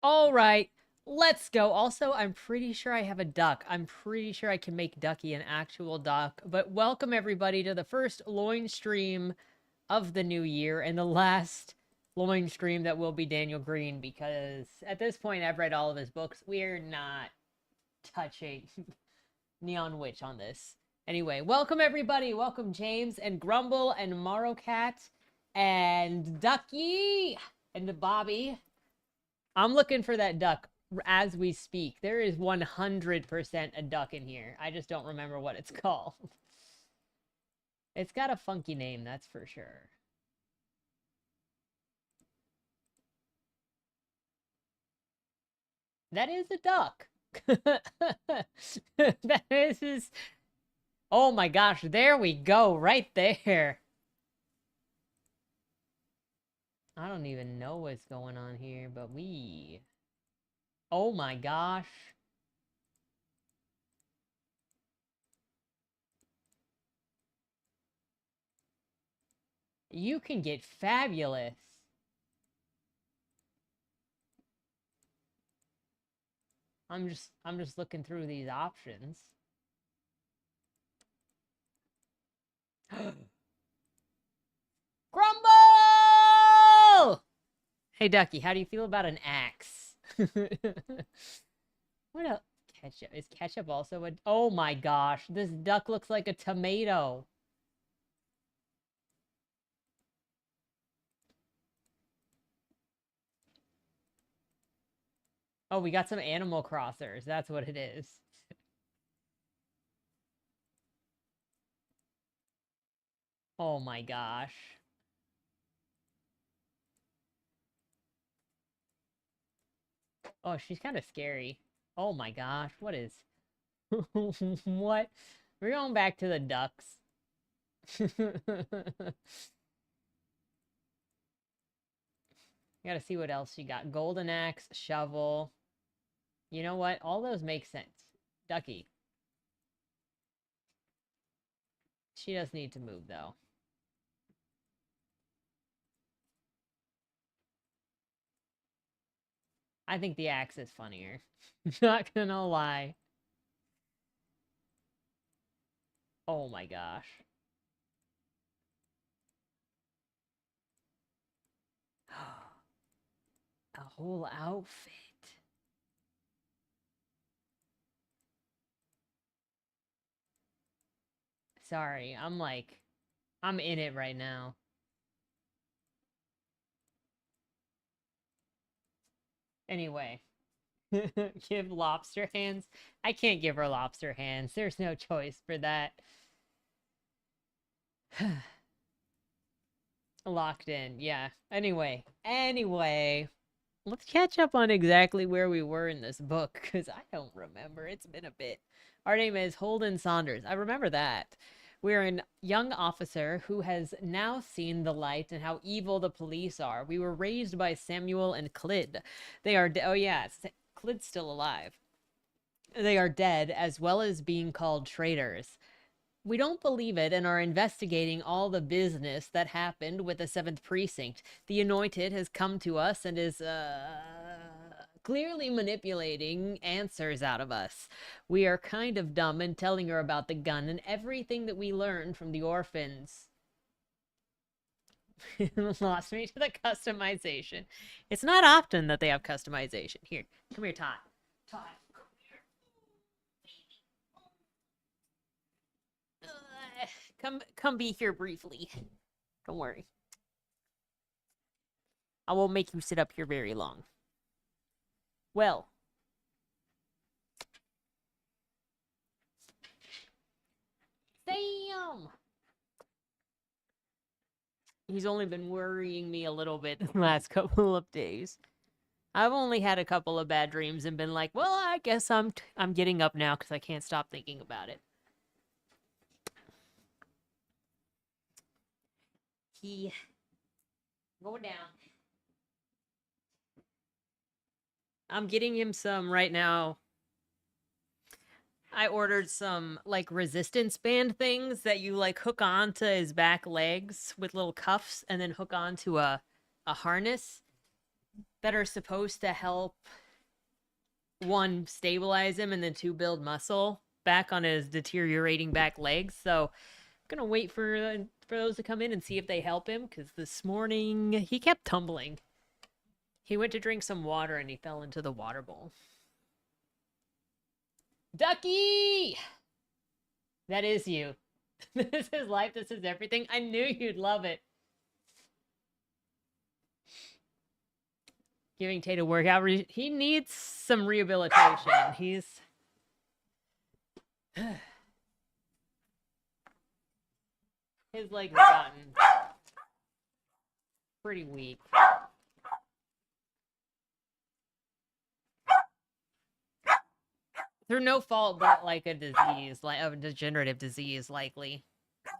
All right, let's go. Also, I'm pretty sure I have a duck. I'm pretty sure I can make Ducky an actual duck. But welcome everybody to the first loin stream of the new year and the last loin stream that will be Daniel Greene because at this point I've read all of his books. We're not touching Neon Witch on this. Anyway, welcome everybody. Welcome James and Grumble and Marocat and Ducky and Bobby. I'm looking for that duck as we speak. There is 100% a duck in here. I just don't remember what it's called. It's got a funky name, that's for sure. That is a duck. That is his... Oh my gosh, there we go, right there. I don't even know what's going on here, but we... Oh my gosh. You can get fabulous. I'm just looking through these options. Grumble! Hey Ducky, how do you feel about an axe? What else? Ketchup. Is ketchup also a... Oh my gosh, this duck looks like a tomato. Oh, we got some animal crossers. That's what it is. Oh my gosh. Oh, she's kind of scary. Oh my gosh, what is... What? We're going back to the ducks. Gotta see what else she got. Golden axe, shovel. You know what? All those make sense. Ducky. She does need to move, though. I think the axe is funnier. Not gonna lie. Oh my gosh. A whole outfit. Sorry, I'm in it right now. Anyway, give lobster hands. I can't give her lobster hands. There's no choice for that. Locked in, yeah. Anyway, let's catch up on exactly where we were in this book, because I don't remember. It's been a bit. Our name is Holden Saunders. I remember that. We're a young officer who has now seen the light and how evil the police are. We were raised by Samuel and Clyd. They are, oh yeah, Clyd's still alive. They are dead, as well as being called traitors. We don't believe it and are investigating all the business that happened with the 7th Precinct. The Anointed has come to us and is, clearly manipulating answers out of us. We are kind of dumb and telling her about the gun and everything that we learned from the orphans. Lost me to the customization. It's not often that they have customization. Here, come here, Todd. Todd. Come be here briefly. Don't worry. I won't make you sit up here very long. Well. Damn! He's only been worrying me a little bit the last couple of days. I've only had a couple of bad dreams and been like, well, I guess I'm getting up now because I can't stop thinking about it. He going down. I'm getting him some right now. I ordered some like resistance band things that you like hook on to his back legs with little cuffs and then hook onto a harness. that are supposed to help one, stabilize him, and then two, build muscle back on his deteriorating back legs. So I'm gonna wait for those to come in and see if they help him, because this morning he kept tumbling. He went to drink some water and he fell into the water bowl. Ducky! That is you. This is life. This is everything. I knew you'd love it. Giving Tate a workout. He needs some rehabilitation. He's his legs have gotten pretty weak. Through no fault but like a disease, like a degenerative disease, likely.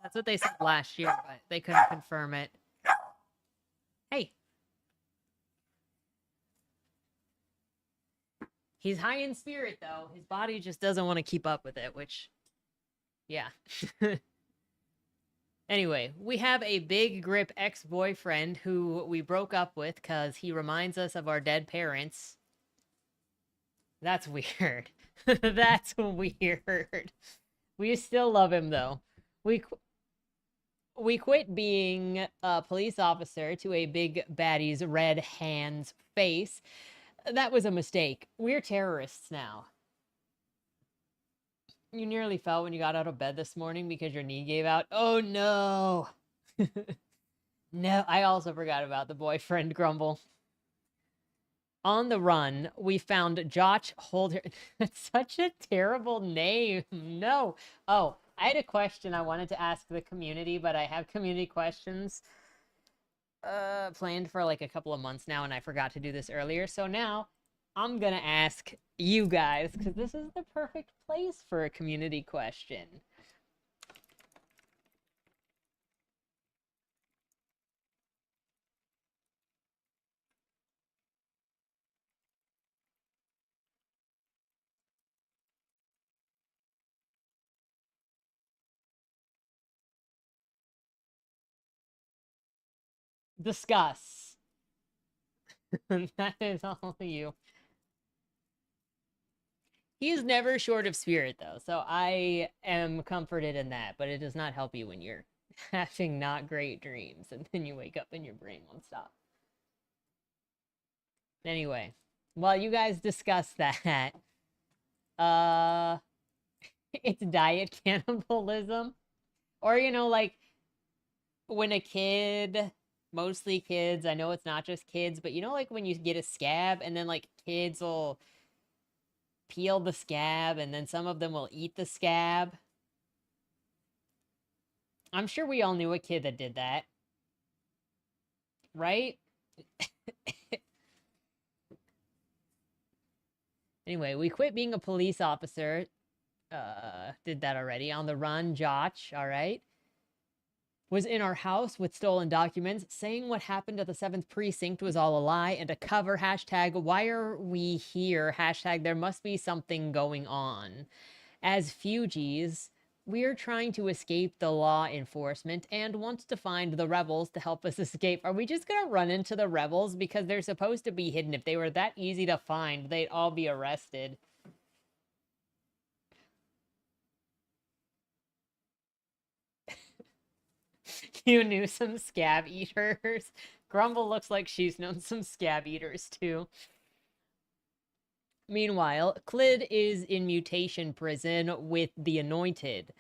That's what they said last year, but they couldn't confirm it. Hey. He's high in spirit, though. His body just doesn't want to keep up with it, which, yeah. Anyway, we have a big grip ex-boyfriend who we broke up with because he reminds us of our dead parents. That's weird. That's weird. We still love him, though. We quit being a police officer to a big baddie's red hands face. That was a mistake. We're terrorists now. You nearly fell when you got out of bed this morning because your knee gave out. Oh no. No, I also forgot about the boyfriend grumble. On the run, we found Josh Holder. That's such a terrible name. No. Oh, I had a question I wanted to ask the community, but I have community questions planned for like a couple of months now, and I forgot to do this earlier. So now I'm gonna ask you guys, because this is the perfect place for a community question. Discuss. That is all you. He's never short of spirit, though, so I am comforted in that, but it does not help you when you're having not great dreams and then you wake up and your brain won't stop. Anyway, while you guys discuss that, uh, it's diet cannibalism. Or, like when a kid, mostly kids, I know it's not just kids, but like when you get a scab and then like kids will peel the scab and then some of them will eat the scab. I'm sure we all knew a kid that did that. Right? Anyway, we quit being a police officer. Did that already. On the run, Josh, all right? Was in our house with stolen documents, saying what happened at the 7th precinct was all a lie, and to cover hashtag why are we here, hashtag there must be something going on. As Fugees, we're trying to escape the law enforcement and want to find the rebels to help us escape. Are we just gonna run into the rebels? Because they're supposed to be hidden. If they were that easy to find, they'd all be arrested. You knew some scab eaters. Grumble looks like she's known some scab eaters too. Meanwhile, Clid is in mutation prison with the Anointed.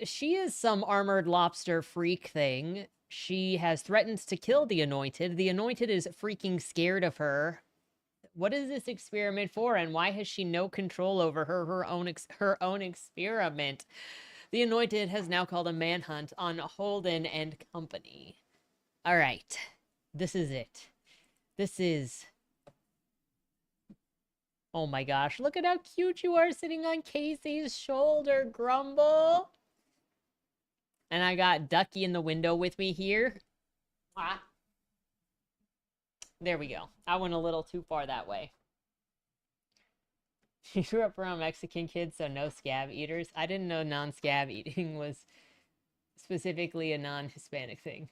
She is some armored lobster freak thing. She has threatened to kill the Anointed. The Anointed is freaking scared of her. What is this experiment for, and why has she no control over her own experiment? The Anointed has now called a manhunt on Holden and company. All right, this is it. This is... Oh my gosh, look at how cute you are sitting on Casey's shoulder, Grumble. And I got Ducky in the window with me here. Ah. There we go. I went a little too far that way. She grew up around Mexican kids, so no scab eaters. I didn't know non-scab eating was specifically a non-Hispanic thing.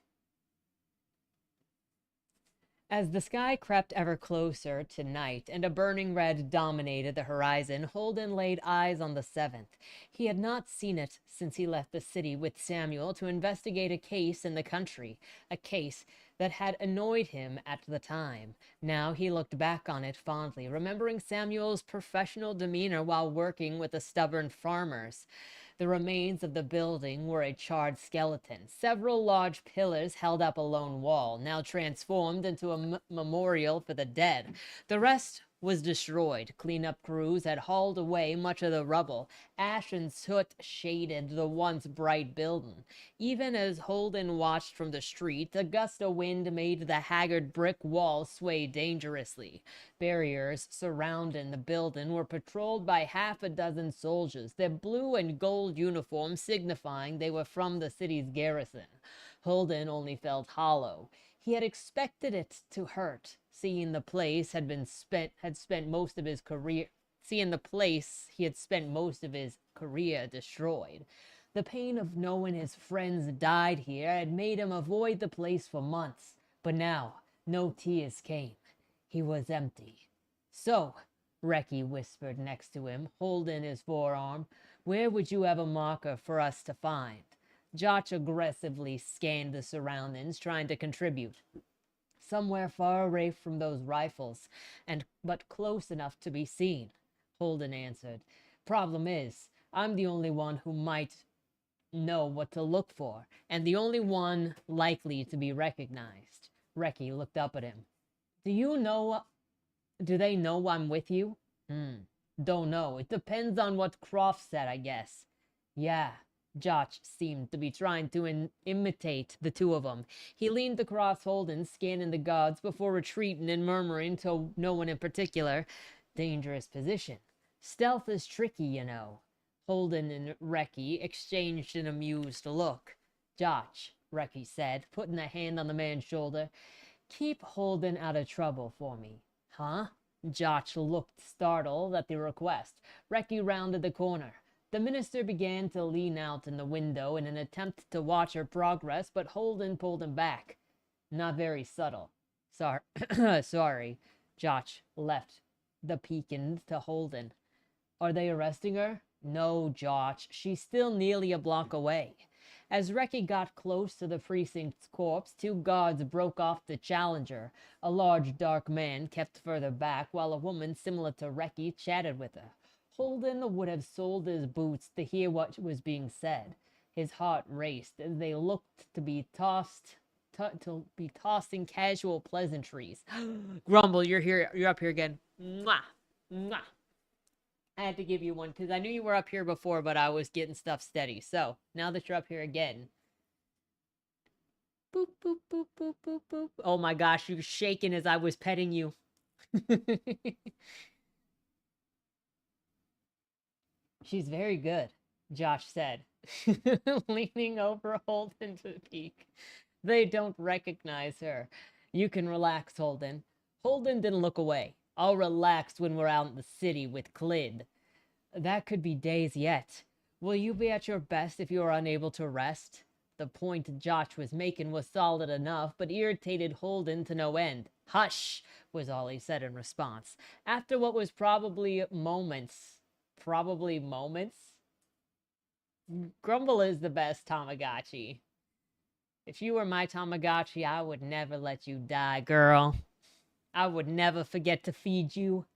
As the sky crept ever closer to night and a burning red dominated the horizon, Holden laid eyes on the seventh. He had not seen it since he left the city with Samuel to investigate a case in the country, a case that had annoyed him at the time. Now he looked back on it fondly, remembering Samuel's professional demeanor while working with the stubborn farmers. The remains of the building were a charred skeleton. Several large pillars held up a lone wall, now transformed into a memorial for the dead. The rest was destroyed. Cleanup crews had hauled away much of the rubble. Ash and soot shaded the once bright building. Even as Holden watched from the street, a gust of wind made the haggard brick wall sway dangerously. Barriers surrounding the building were patrolled by half a dozen soldiers, their blue and gold uniforms signifying they were from the city's garrison. Holden only felt hollow. He had expected it to hurt, seeing the place had spent most of his career seeing the place he had spent most of his career destroyed. The pain of knowing his friends died here had made him avoid the place for months, but now no tears came. He was empty. So, Reki whispered next to him, holding his forearm, where would you have a marker for us to find? Josh aggressively scanned the surroundings, trying to contribute. Somewhere far away from those rifles, but close enough to be seen, Holden answered. Problem is, I'm the only one who might know what to look for, and the only one likely to be recognized. Reki looked up at him. Do they know I'm with you? Don't know. It depends on what Croft said, I guess. Yeah. Josh seemed to be trying to imitate the two of them. He leaned across Holden, scanning the guards before retreating and murmuring to no one in particular. Dangerous position. Stealth is tricky, you know. Holden and Reki exchanged an amused look. Josh, Reki said, putting a hand on the man's shoulder, keep Holden out of trouble for me. Huh? Josh looked startled at the request. Reki rounded the corner. The minister began to lean out in the window in an attempt to watch her progress, but Holden pulled him back. Not very subtle. Sorry. Josh left the beacon to Holden. Are they arresting her? No, Josh. She's still nearly a block away. As Reki got close to the precinct's corpse, two guards broke off the challenger. A large, dark man kept further back, while a woman similar to Reki chatted with her. Holden would have sold his boots to hear what was being said. His heart raced as they looked to be tossing casual pleasantries. Grumble, you're here. You're up here again. Mwah, mwah. I had to give you one because I knew you were up here before, but I was getting stuff steady. So now that you're up here again. Boop, boop, boop, boop, boop, boop. Oh my gosh, you're shaking as I was petting you. She's very good, Josh said, leaning over Holden to peek. They don't recognize her. You can relax, Holden. Holden didn't look away. I'll relax when we're out in the city with Clid. That could be days yet. Will you be at your best if you are unable to rest? The point Josh was making was solid enough, but irritated Holden to no end. Hush, was all he said in response. After what was probably moments. Grumble is the best Tamagotchi. If you were my Tamagotchi, I would never let you die, girl. I would never forget to feed you.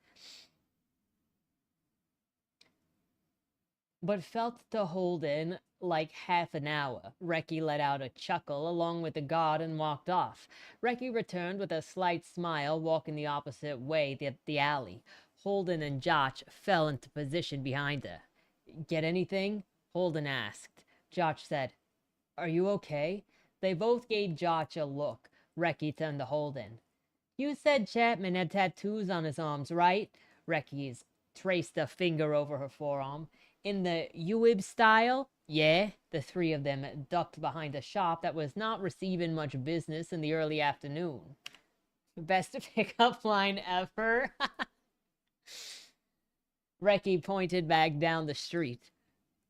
But felt to Holden like half an hour. Reki let out a chuckle along with the guard and walked off. Reki returned with a slight smile, walking the opposite way the alley. Holden and Josh fell into position behind her. Get anything? Holden asked. Josh said, Are you okay? They both gave Josh a look. Reki turned to Holden. You said Chapman had tattoos on his arms, right? Reki's traced a finger over her forearm. In the Uib style? Yeah. The three of them ducked behind a shop that was not receiving much business in the early afternoon. Best pickup line ever. Reki pointed back down the street.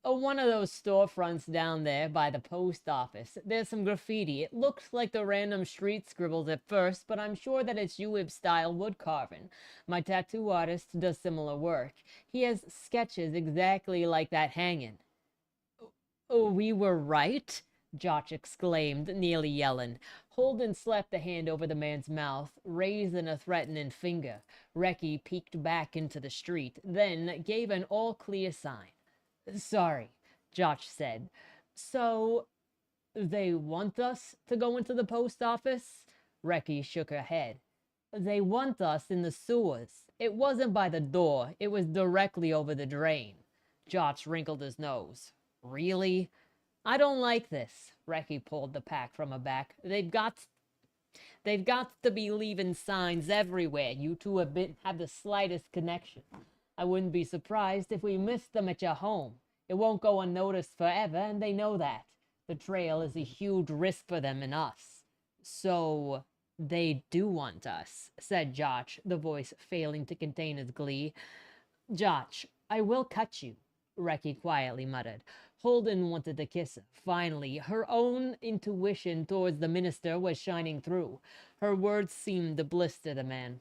One of those storefronts down there by the post office. There's some graffiti. It looks like the random street scribbles at first, but I'm sure that it's UIB-style wood carving. My tattoo artist does similar work. He has sketches exactly like that hanging. Oh, we were right? Josh exclaimed, nearly yelling. Holden slapped a hand over the man's mouth, raising a threatening finger. Reki peeked back into the street, then gave an all-clear sign. Sorry, Josh said. So, they want us to go into the post office? Reki shook her head. They want us in the sewers. It wasn't by the door, it was directly over the drain. Josh wrinkled his nose. Really? I don't like this. Reki pulled the pack from her back. They've got to be leaving signs everywhere. You two have the slightest connection. I wouldn't be surprised if we missed them at your home. It won't go unnoticed forever, and they know that. The trail is a huge risk for them and us. So, they do want us, said Josh, the voice failing to contain his glee. Josh, I will cut you, Reki quietly muttered. Holden wanted to kiss her. Finally, her own intuition towards the minister was shining through. Her words seemed to blister the man.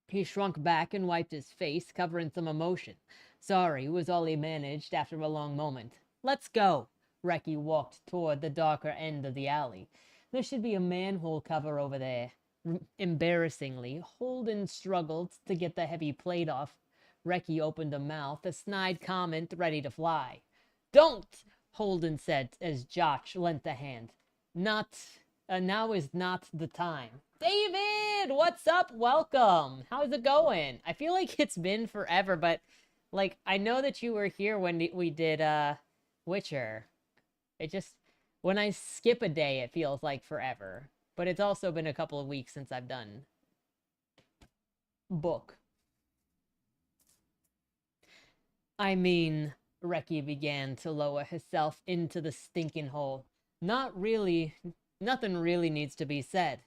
He shrunk back and wiped his face, covering some emotion. Sorry was all he managed after a long moment. Let's go. Reki walked toward the darker end of the alley. There should be a manhole cover over there. Embarrassingly, Holden struggled to get the heavy plate off. Reki opened her mouth, a snide comment ready to fly. Don't, Holden said as Josh lent a hand. Now is not the time. David, what's up? Welcome. How's it going? I feel like it's been forever, but like I know that you were here when we did Witcher. It just when I skip a day, it feels like forever. But it's also been a couple of weeks since I've done book. I mean, Reki began to lower herself into the stinking hole. Nothing really needs to be said.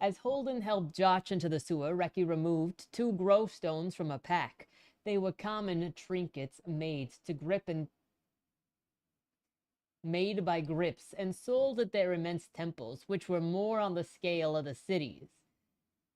As Holden helped Josh into the sewer, Reki removed 2 stones from a pack. They were common trinkets made by grips and sold at their immense temples, which were more on the scale of the cities.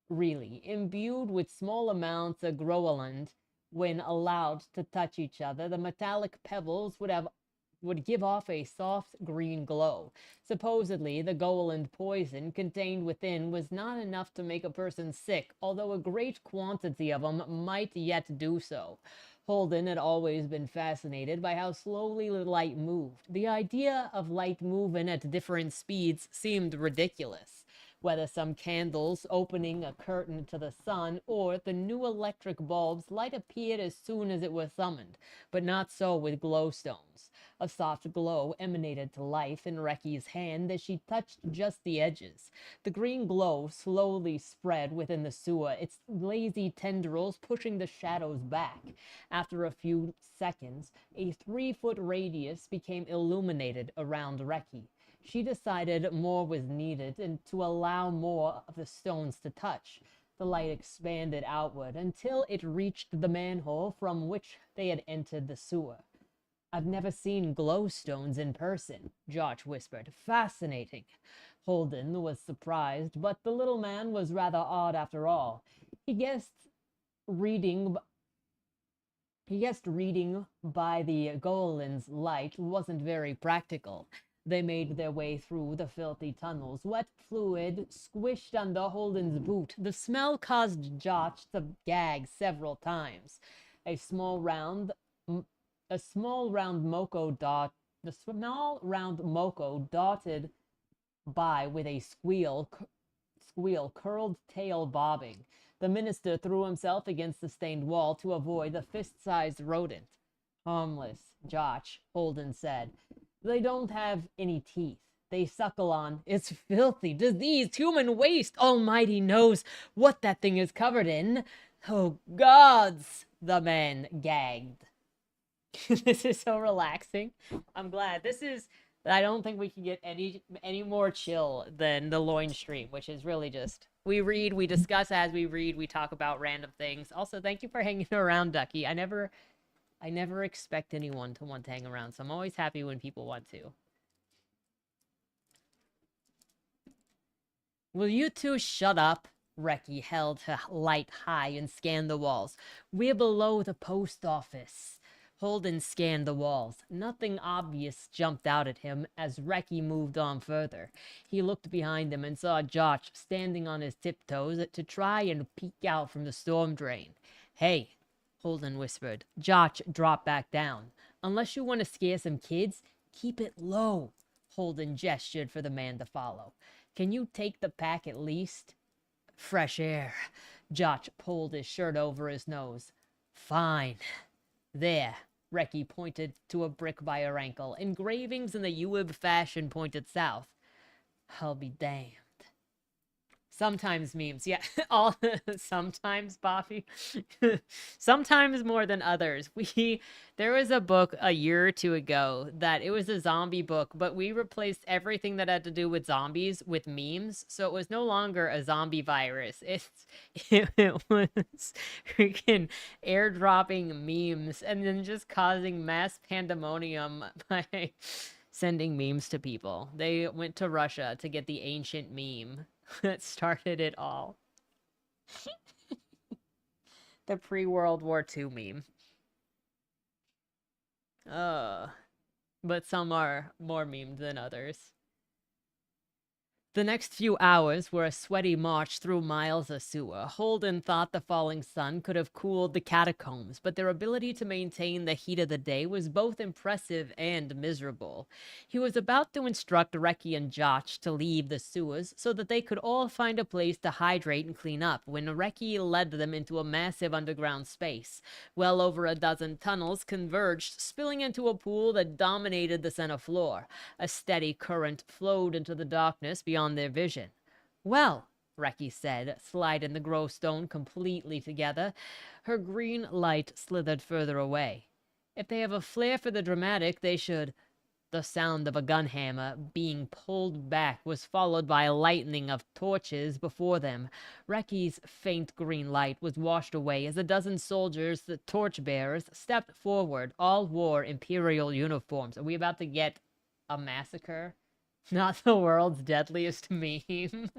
Really, imbued with small amounts of groeland, when allowed to touch each other, the metallic pebbles would give off a soft green glow. Supposedly, the Golan poison contained within was not enough to make a person sick, although a great quantity of them might yet do so. Holden had always been fascinated by how slowly the light moved. The idea of light moving at different speeds seemed ridiculous. Whether some candles opening a curtain to the sun or the new electric bulbs, light appeared as soon as it was summoned, but not so with glowstones. A soft glow emanated to life in Reki's hand as she touched just the edges. The green glow slowly spread within the sewer, its lazy tendrils pushing the shadows back. After a few seconds, a 3-foot radius became illuminated around Reki. She decided more was needed and to allow more of the stones to touch. The light expanded outward until it reached the manhole from which they had entered the sewer. I've never seen glowstones in person, Josh whispered. Fascinating. Holden was surprised, but the little man was rather odd after all. He guessed reading by the Golan's light wasn't very practical. They made their way through the filthy tunnels. Wet fluid squished under Holden's boot. The smell caused Josh to gag several times. A small round moko dotted by with a squeal, curled tail bobbing. The minister threw himself against the stained wall to avoid the fist-sized rodent. Harmless, Josh, Holden said. They don't have any teeth. They suckle on. It's filthy, diseased, human waste. Almighty knows what that thing is covered in. Oh, gods, the man gagged. This is so relaxing. I'm glad. I don't think we can get any more chill than the loin stream, which is really just, we read, we discuss as we read, we talk about random things. Also, thank you for hanging around, Ducky. I never expect anyone to want to hang around, so I'm always happy when people want to. Will you two shut up? Reki held her light high and scanned the walls. We're below the post office. Holden scanned the walls. Nothing obvious jumped out at him as Reki moved on further. He looked behind him and saw Josh standing on his tiptoes to try and peek out from the storm drain. Hey, Holden whispered. Josh dropped back down. Unless you want to scare some kids, keep it low. Holden gestured for the man to follow. Can you take the pack at least? Fresh air. Josh pulled his shirt over his nose. Fine. There. Reki pointed to a brick by her ankle. Engravings in the Uib fashion pointed south. I'll be damned. Sometimes memes, yeah. All sometimes, Bobby. Sometimes more than others. There was a book a year or two ago that it was a zombie book, but we replaced everything that had to do with zombies with memes, so it was no longer a zombie virus. It was freaking airdropping memes and then just causing mass pandemonium by sending memes to people. They went to Russia to get the ancient meme that started it all. The pre-World War II meme. But some are more memed than others. The next few hours were a sweaty march through miles of sewer. Holden thought the falling sun could have cooled the catacombs, but their ability to maintain the heat of the day was both impressive and miserable. He was about to instruct Reki and Josh to leave the sewers so that they could all find a place to hydrate and clean up when Reki led them into a massive underground space. Well over a dozen tunnels converged, spilling into a pool that dominated the center floor. A steady current flowed into the darkness beyond their vision. Well, Reki said, sliding the glowstone completely together. Her green light slithered further away. If they have a flair for the dramatic, they should... The sound of a gun hammer being pulled back was followed by a lightning of torches before them. Reki's faint green light was washed away as a dozen soldiers, the torchbearers, stepped forward. All wore imperial uniforms. Are we about to get a massacre? Not the world's deadliest meme.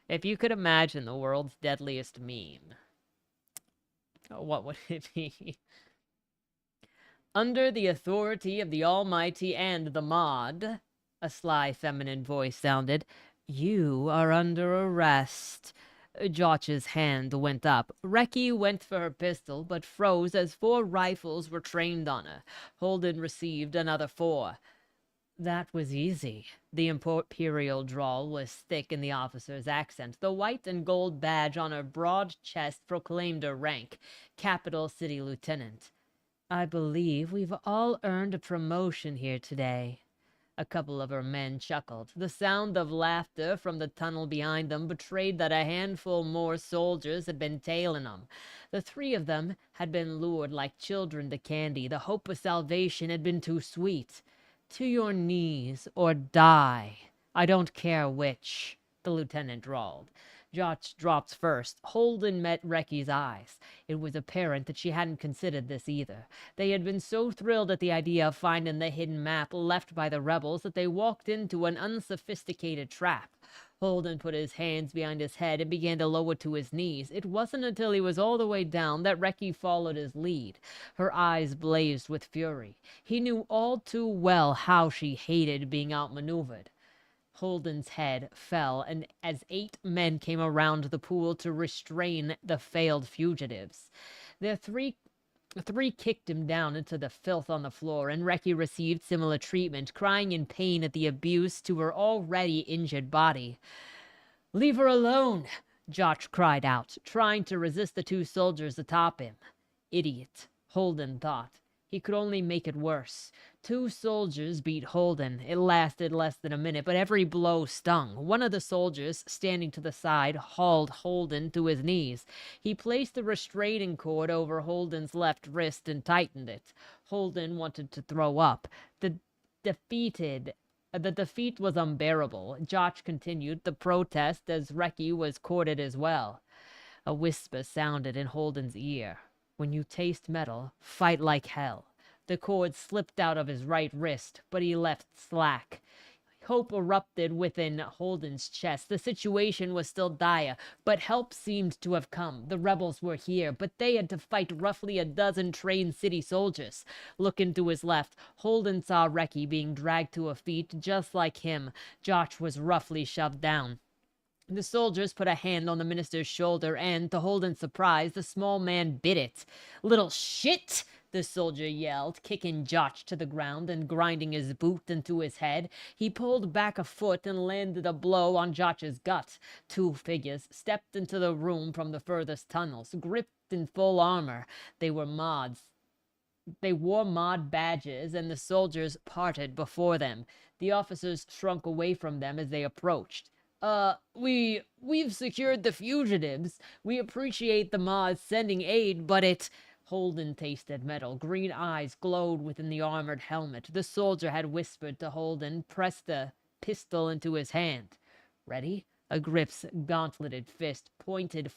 If you could imagine the world's deadliest meme, what would it be? Under the authority of the Almighty and the Mod, a sly feminine voice sounded, you are under arrest. Josh's hand went up. Reki went for her pistol, but froze as 4 rifles were trained on her. Holden received another 4. That was easy. The imperial drawl was thick in the officer's accent. The white and gold badge on her broad chest proclaimed her rank, Capital City Lieutenant. I believe we've all earned a promotion here today. A couple of her men chuckled. The sound of laughter from the tunnel behind them betrayed that a handful more soldiers had been tailing them. The 3 of them had been lured like children to candy. The hope of salvation had been too sweet. To your knees or die. I don't care which, the lieutenant drawled. Josh dropped first. Holden met Reki's eyes. It was apparent that she hadn't considered this either. They had been so thrilled at the idea of finding the hidden map left by the rebels that they walked into an unsophisticated trap. Holden put his hands behind his head and began to lower to his knees. It wasn't until he was all the way down that Reki followed his lead. Her eyes blazed with fury. He knew all too well how she hated being outmaneuvered. Holden's head fell, and as 8 men came around the pool to restrain the failed fugitives. Their three kicked him down into the filth on the floor, and Reki received similar treatment, crying in pain at the abuse to her already injured body. Leave her alone, Josh cried out, trying to resist the 2 soldiers atop him. Idiot, Holden thought. He could only make it worse. 2 soldiers beat Holden. It lasted less than a minute, but every blow stung. One of the soldiers, standing to the side, hauled Holden to his knees. He placed the restraining cord over Holden's left wrist and tightened it. Holden wanted to throw up. The defeat was unbearable. Josh continued the protest as Reki was corded as well. A whisper sounded in Holden's ear. When you taste metal, fight like hell. The cord slipped out of his right wrist, but he left slack. Hope erupted within Holden's chest. The situation was still dire, but help seemed to have come. The rebels were here, but they had to fight roughly a dozen trained city soldiers. Looking to his left, Holden saw Reki being dragged to her feet just like him. Josh was roughly shoved down. The soldiers put a hand on the minister's shoulder, and, to Holden's surprise, the small man bit it. "Little shit!" the soldier yelled, kicking Josh to the ground and grinding his boot into his head. He pulled back a foot and landed a blow on Josh's gut. Two figures stepped into the room from the furthest tunnels, gripped in full armor. They were mods. They wore mod badges, and the soldiers parted before them. The officers shrunk away from them as they approached. We've secured the fugitives. We appreciate the mods sending aid, but it..." Holden tasted metal. Green eyes glowed within the armored helmet. The soldier had whispered to Holden, pressed the pistol into his hand. "Ready?" A grip's gauntleted fist pointed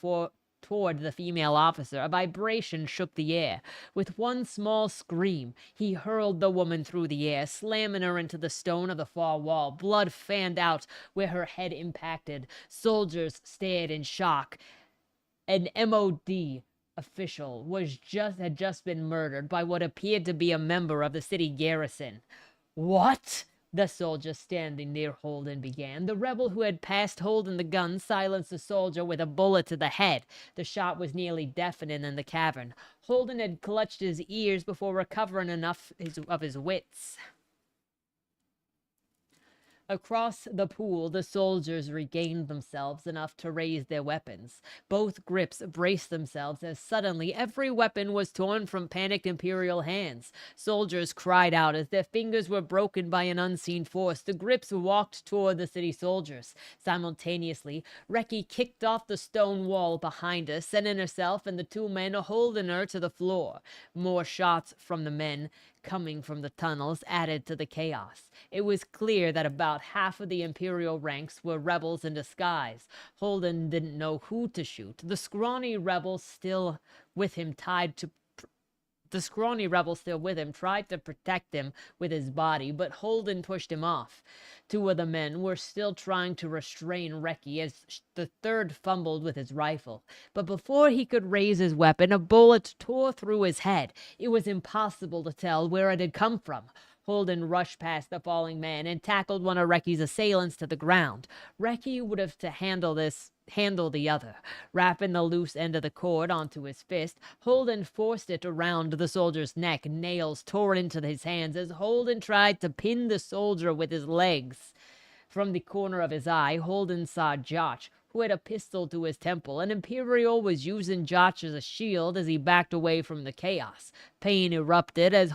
toward the female officer. A vibration shook the air. With one small scream, he hurled the woman through the air, slamming her into the stone of the far wall. Blood fanned out where her head impacted. Soldiers stared in shock. An MOD official had just been murdered by what appeared to be a member of the city garrison. "What?" the soldier standing near Holden began. The rebel who had passed Holden the gun silenced the soldier with a bullet to the head. The shot was nearly deafening in the cavern. Holden had clutched his ears before recovering enough of his wits. Across the pool, the soldiers regained themselves enough to raise their weapons. Both grips braced themselves as suddenly every weapon was torn from panicked Imperial hands. Soldiers cried out as their fingers were broken by an unseen force. The grips walked toward the city soldiers. Simultaneously, Reki kicked off the stone wall behind her, sending herself and the two men holding her to the floor. More shots from the men coming from the tunnels added to the chaos. It was clear that about half of the Imperial ranks were rebels in disguise. Holden didn't know who to shoot. The scrawny rebel still with him tried to protect him with his body, but Holden pushed him off. Two of the men were still trying to restrain Reki as the third fumbled with his rifle. But before he could raise his weapon, a bullet tore through his head. It was impossible to tell where it had come from. Holden rushed past the falling man and tackled one of Reki's assailants to the ground. Reki would have to handle the other. Wrapping the loose end of the cord onto his fist, Holden forced it around the soldier's neck. Nails tore into his hands as Holden tried to pin the soldier with his legs. From the corner of his eye, Holden saw Josh, who had a pistol to his temple. An Imperial was using Josh as a shield as he backed away from the chaos. Pain erupted in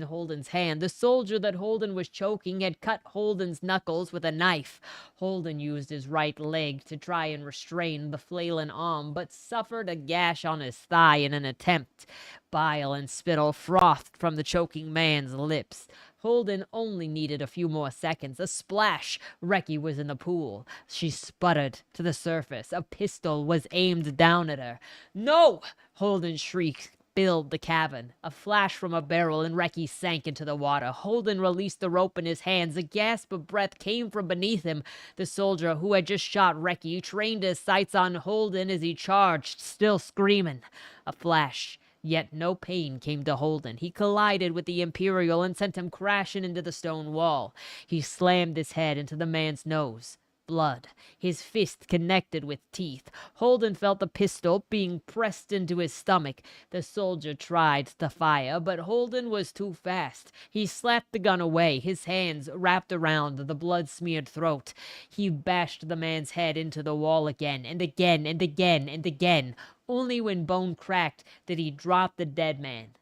Holden's hand. The soldier that Holden was choking had cut Holden's knuckles with a knife. Holden used his right leg to try and restrain the flailing arm, but suffered a gash on his thigh in an attempt. Bile and spittle frothed from the choking man's lips. Holden only needed a few more seconds. A splash. Reki was in the pool. She sputtered to the surface. A pistol was aimed down at her. "No!" Holden shrieked. Filled the cavern. A flash from a barrel and Reki sank into the water. Holden released the rope in his hands. A gasp of breath came from beneath him. The soldier who had just shot Reki trained his sights on Holden as he charged, still screaming. A flash. Yet no pain came to Holden. He collided with the Imperial and sent him crashing into the stone wall. He slammed his head into the man's nose. Blood. His fist connected with teeth. Holden felt the pistol being pressed into his stomach. The soldier tried to fire, but Holden was too fast. He slapped the gun away, his hands wrapped around the blood-smeared throat. He bashed the man's head into the wall again, and again, and again, and again. Only when bone cracked did he drop the dead man.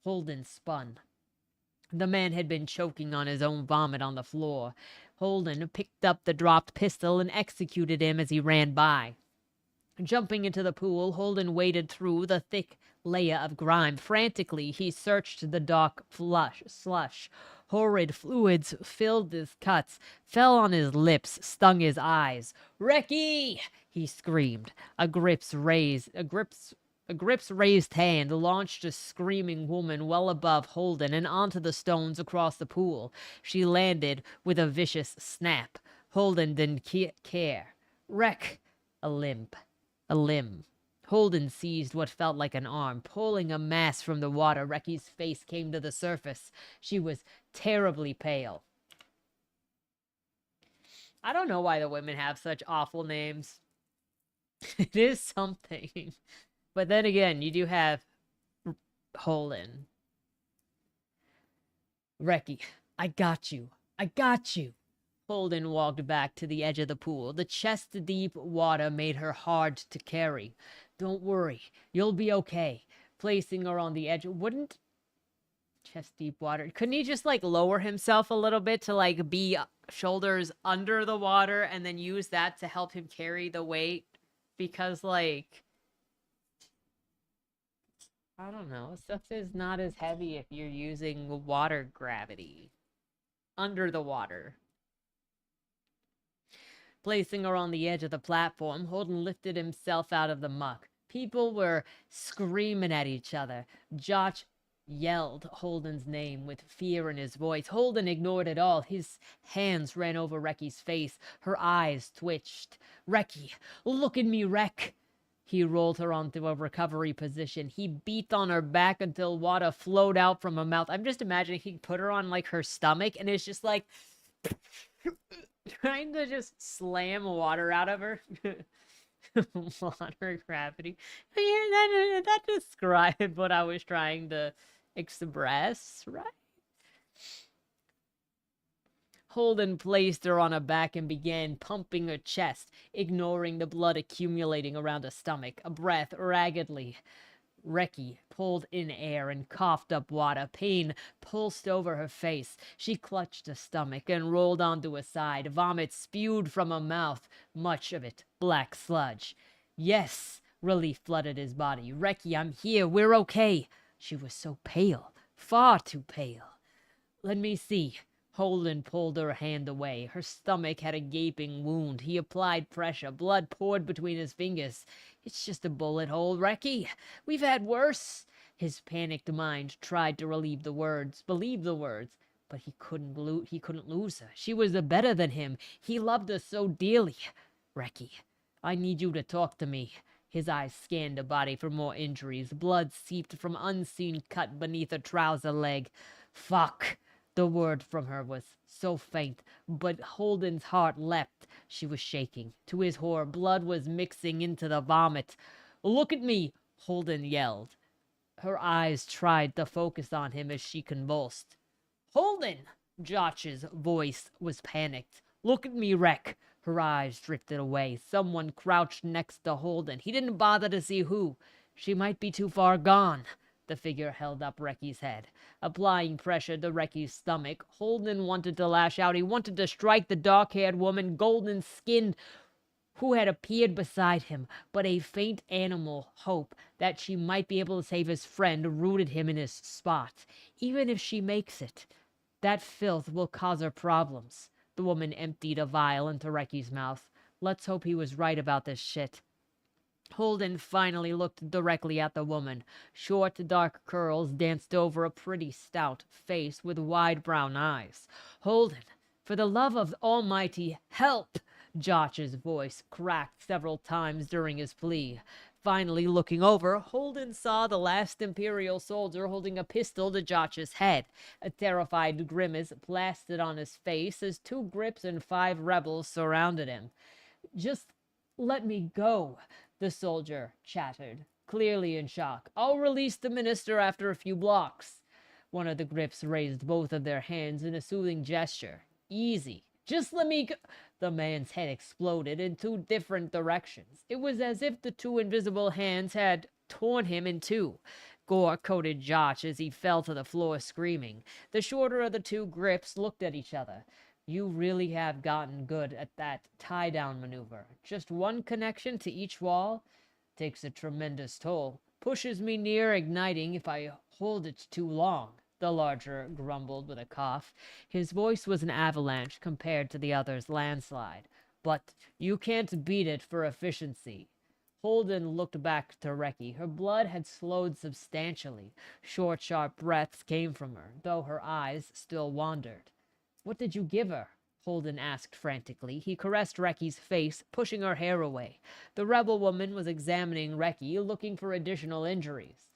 Holden spun. The man had been choking on his own vomit on the floor. Holden picked up the dropped pistol and executed him as he ran by. Jumping into the pool, Holden waded through the thick layer of grime. Frantically, he searched the dark slush. Horrid fluids filled his cuts, fell on his lips, stung his eyes. "Reki!" he screamed. A grip A Grip's raised hand launched a screaming woman well above Holden and onto the stones across the pool. She landed with a vicious snap. Holden didn't care. Wreck! A limp. A limb. Holden seized what felt like an arm, pulling a mass from the water. Recky's face came to the surface. She was terribly pale. I don't know why the women have such awful names. It is something. But then again, you do have Holden. Recky, I got you. I got you. Holden walked back to the edge of the pool. The chest-deep water made her hard to carry. Don't worry. You'll be okay. Placing her on the edge. Wouldn't chest-deep water... Couldn't he just, like, lower himself a little bit to, like, be shoulders under the water and then use that to help him carry the weight? Because, like... I don't know. Stuff is not as heavy if you're using water gravity. Under the water. Placing her on the edge of the platform, Holden lifted himself out of the muck. People were screaming at each other. Josh yelled Holden's name with fear in his voice. Holden ignored it all. His hands ran over Recky's face. Her eyes twitched. Recky, look at me, Rec. He rolled her onto a recovery position. He beat on her back until water flowed out from her mouth. I'm just imagining he put her on, like, her stomach, and it's just like... trying to just slam water out of her. Water gravity. Yeah, that described what I was trying to express, right? Holden placed her on her back and began pumping her chest, ignoring the blood accumulating around her stomach. A breath raggedly. Recky pulled in air and coughed up water. Pain pulsed over her face. She clutched her stomach and rolled onto her side. Vomit spewed from her mouth, much of it black sludge. Yes, relief flooded his body. Recky, I'm here. We're okay. She was so pale, far too pale. Let me see. Holden pulled her hand away. Her stomach had a gaping wound. He applied pressure. Blood poured between his fingers. It's just a bullet hole, Recky. We've had worse. His panicked mind tried to believe the words, but he couldn't lose her. She was better than him. He loved her so dearly. Recky, I need you to talk to me. His eyes scanned the body for more injuries. Blood seeped from unseen cut beneath her trouser leg. Fuck. The word from her was so faint, but Holden's heart leapt. She was shaking. To his horror, blood was mixing into the vomit. Look at me, Holden yelled. Her eyes tried to focus on him as she convulsed. Holden! Josh's voice was panicked. Look at me, Rec. Her eyes drifted away. Someone crouched next to Holden. He didn't bother to see who. She might be too far gone. The figure held up Recky's head, applying pressure to Recky's stomach. Holden wanted to lash out. He wanted to strike the dark-haired woman, golden-skinned, who had appeared beside him, but a faint animal hope that she might be able to save his friend rooted him in his spot. Even if she makes it, that filth will cause her problems. The woman emptied a vial into Recky's mouth. Let's hope he was right about this shit. Holden finally looked directly at the woman. Short, dark curls danced over a pretty stout face with wide brown eyes. Holden, for the love of Almighty, help! Josh's voice cracked several times during his plea. Finally looking over, Holden saw the last Imperial soldier holding a pistol to Josh's head. A terrified grimace plastered on his face as 2 Grips and 5 rebels surrounded him. Just let me go, the soldier chattered, clearly in shock. I'll release the minister after a few blocks. One of the Grips raised both of their hands in a soothing gesture. Easy. Just let me go. The man's head exploded in 2 different directions. It was as if the 2 invisible hands had torn him in 2. Gore coated Josh as he fell to the floor screaming. The shorter of the 2 Grips looked at each other. You really have gotten good at that tie-down maneuver. Just 1 connection to each wall takes a tremendous toll. Pushes me near igniting if I hold it too long, the larger grumbled with a cough. His voice was an avalanche compared to the other's landslide. But you can't beat it for efficiency. Holden looked back to Reki. Her blood had slowed substantially. Short, sharp breaths came from her, though her eyes still wandered. "What did you give her?" Holden asked frantically. He caressed Reki's face, pushing her hair away. The rebel woman was examining Reki, looking for additional injuries.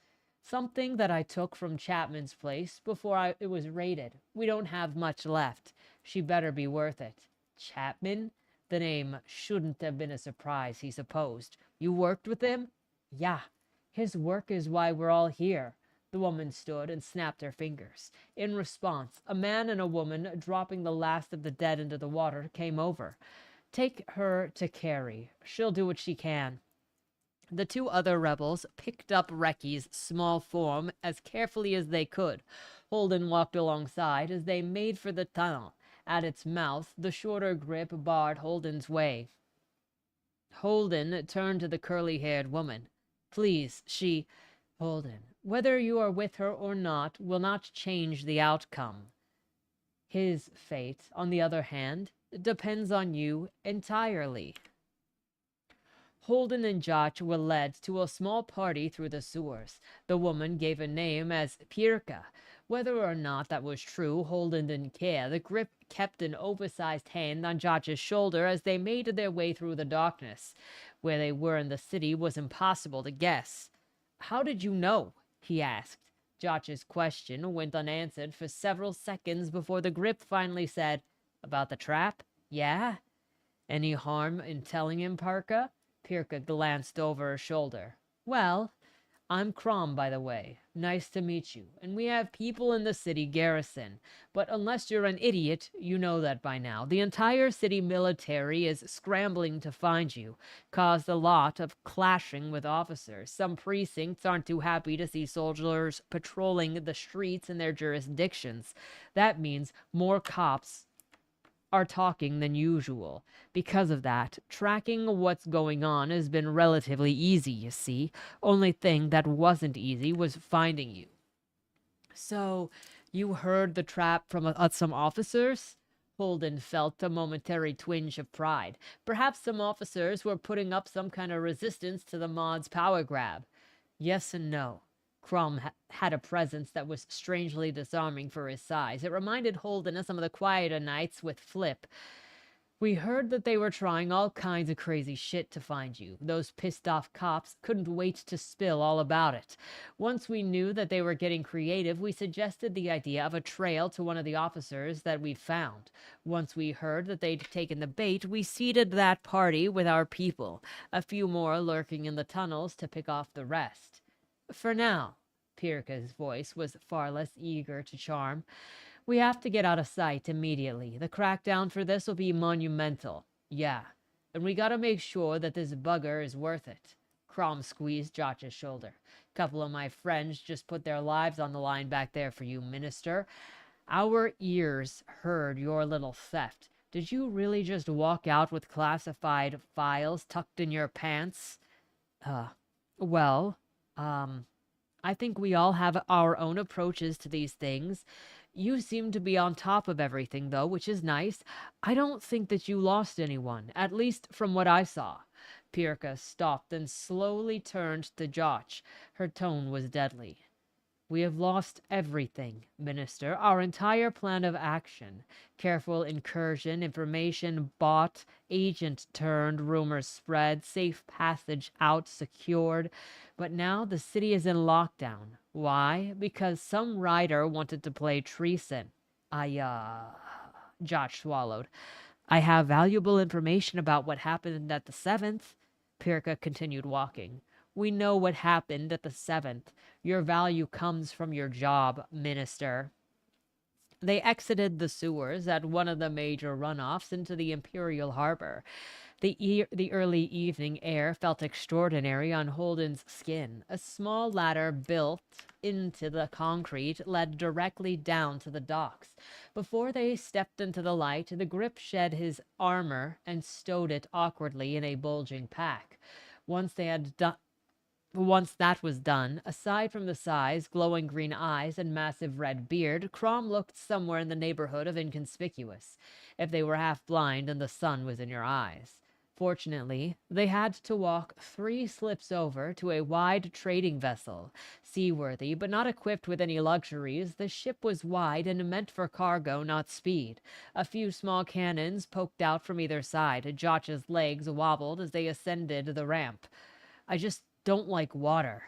"Something that I took from Chapman's place before it was raided. We don't have much left. She better be worth it." Chapman? The name shouldn't have been a surprise, he supposed. "You worked with him?" "Yeah. His work is why we're all here." The woman stood and snapped her fingers. In response, a man and a woman, dropping the last of the dead into the water, came over. "Take her to Carrie. She'll do what she can." The two other rebels picked up Reki's small form as carefully as they could. Holden walked alongside as they made for the tunnel. At its mouth, the shorter grip barred Holden's way. Holden turned to the curly-haired woman. "Please, she—" "Holden, whether you are with her or not will not change the outcome. His fate, on the other hand, depends on you entirely." Holden and Josh were led to a small party through the sewers. The woman gave a name as Pirka. Whether or not that was true, Holden didn't care. The grip kept an oversized hand on Josh's shoulder as they made their way through the darkness. Where they were in the city was impossible to guess. "How did you know?" he asked. Josh's question went unanswered for several seconds before the grip finally said, "About the trap? Yeah? Any harm in telling him, Parka?" Pirka glanced over her shoulder. "Well, I'm Crom, by the way. Nice to meet you. And we have people in the city garrison. But unless you're an idiot, you know that by now. The entire city military is scrambling to find you. Caused a lot of clashing with officers. Some precincts aren't too happy to see soldiers patrolling the streets in their jurisdictions. That means more cops are talking than usual. Because of that, tracking what's going on has been relatively easy, you see. Only thing that wasn't easy was finding you." "So, you heard the trap from some officers?" Holden felt a momentary twinge of pride. Perhaps some officers were putting up some kind of resistance to the mod's power grab. Yes and no. Crum had a presence that was strangely disarming for his size. It reminded Holden of some of the quieter nights with Flip. "We heard that they were trying all kinds of crazy shit to find you. Those pissed off cops couldn't wait to spill all about it. Once we knew that they were getting creative, we suggested the idea of a trail to one of the officers that we'd found. Once we heard that they'd taken the bait, we seeded that party with our people. A few more lurking in the tunnels to pick off the rest. For now." Pirka's voice was far less eager to charm. "We have to get out of sight immediately. The crackdown for this will be monumental. Yeah. And we gotta make sure that this bugger is worth it." Crom squeezed Josh's shoulder. "Couple of my friends just put their lives on the line back there for you, Minister. Our ears heard your little theft. Did you really just walk out with classified files tucked in your pants?" Well, I think we all have our own approaches to these things. You seem to be on top of everything, though, which is nice. I don't think that you lost anyone, at least from what I saw." Pirka stopped and slowly turned to Josh. Her tone was deadly. "We have lost everything, Minister. Our entire plan of action. Careful incursion, information bought, agent turned, rumors spread, safe passage out secured. But now the city is in lockdown. Why? Because some rider wanted to play treason. Josh swallowed. "I have valuable information about what happened at the 7th. Pirka continued walking. "We know what happened at the 7th. Your value comes from your job, Minister." They exited the sewers at one of the major runoffs into the Imperial Harbor. The early evening air felt extraordinary on Holden's skin. A small ladder built into the concrete led directly down to the docks. Before they stepped into the light, the grip shed his armor and stowed it awkwardly in a bulging pack. Once that was done, aside from the size, glowing green eyes, and massive red beard, Crom looked somewhere in the neighborhood of inconspicuous, if they were half blind and the sun was in your eyes. Fortunately, they had to walk 3 slips over to a wide trading vessel. Seaworthy, but not equipped with any luxuries, the ship was wide and meant for cargo, not speed. A few small cannons poked out from either side. Jotch's legs wobbled as they ascended the ramp. I just don't like water.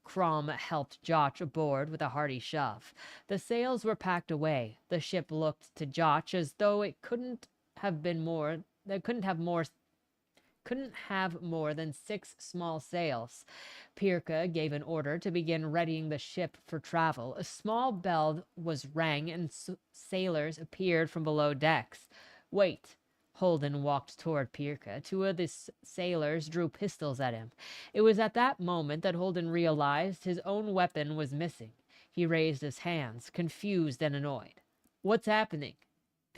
Crom helped Jotch aboard with a hearty shove. The sails were packed away. The ship looked to Jotch as though it couldn't have more than 6 small sails. Pirka gave an order to begin readying the ship for travel. A small bell was rang and sailors appeared from below decks. Wait. Holden walked toward Pirka. 2 of the sailors drew pistols at him. It was at that moment that Holden realized his own weapon was missing. He raised his hands, confused and annoyed. What's happening?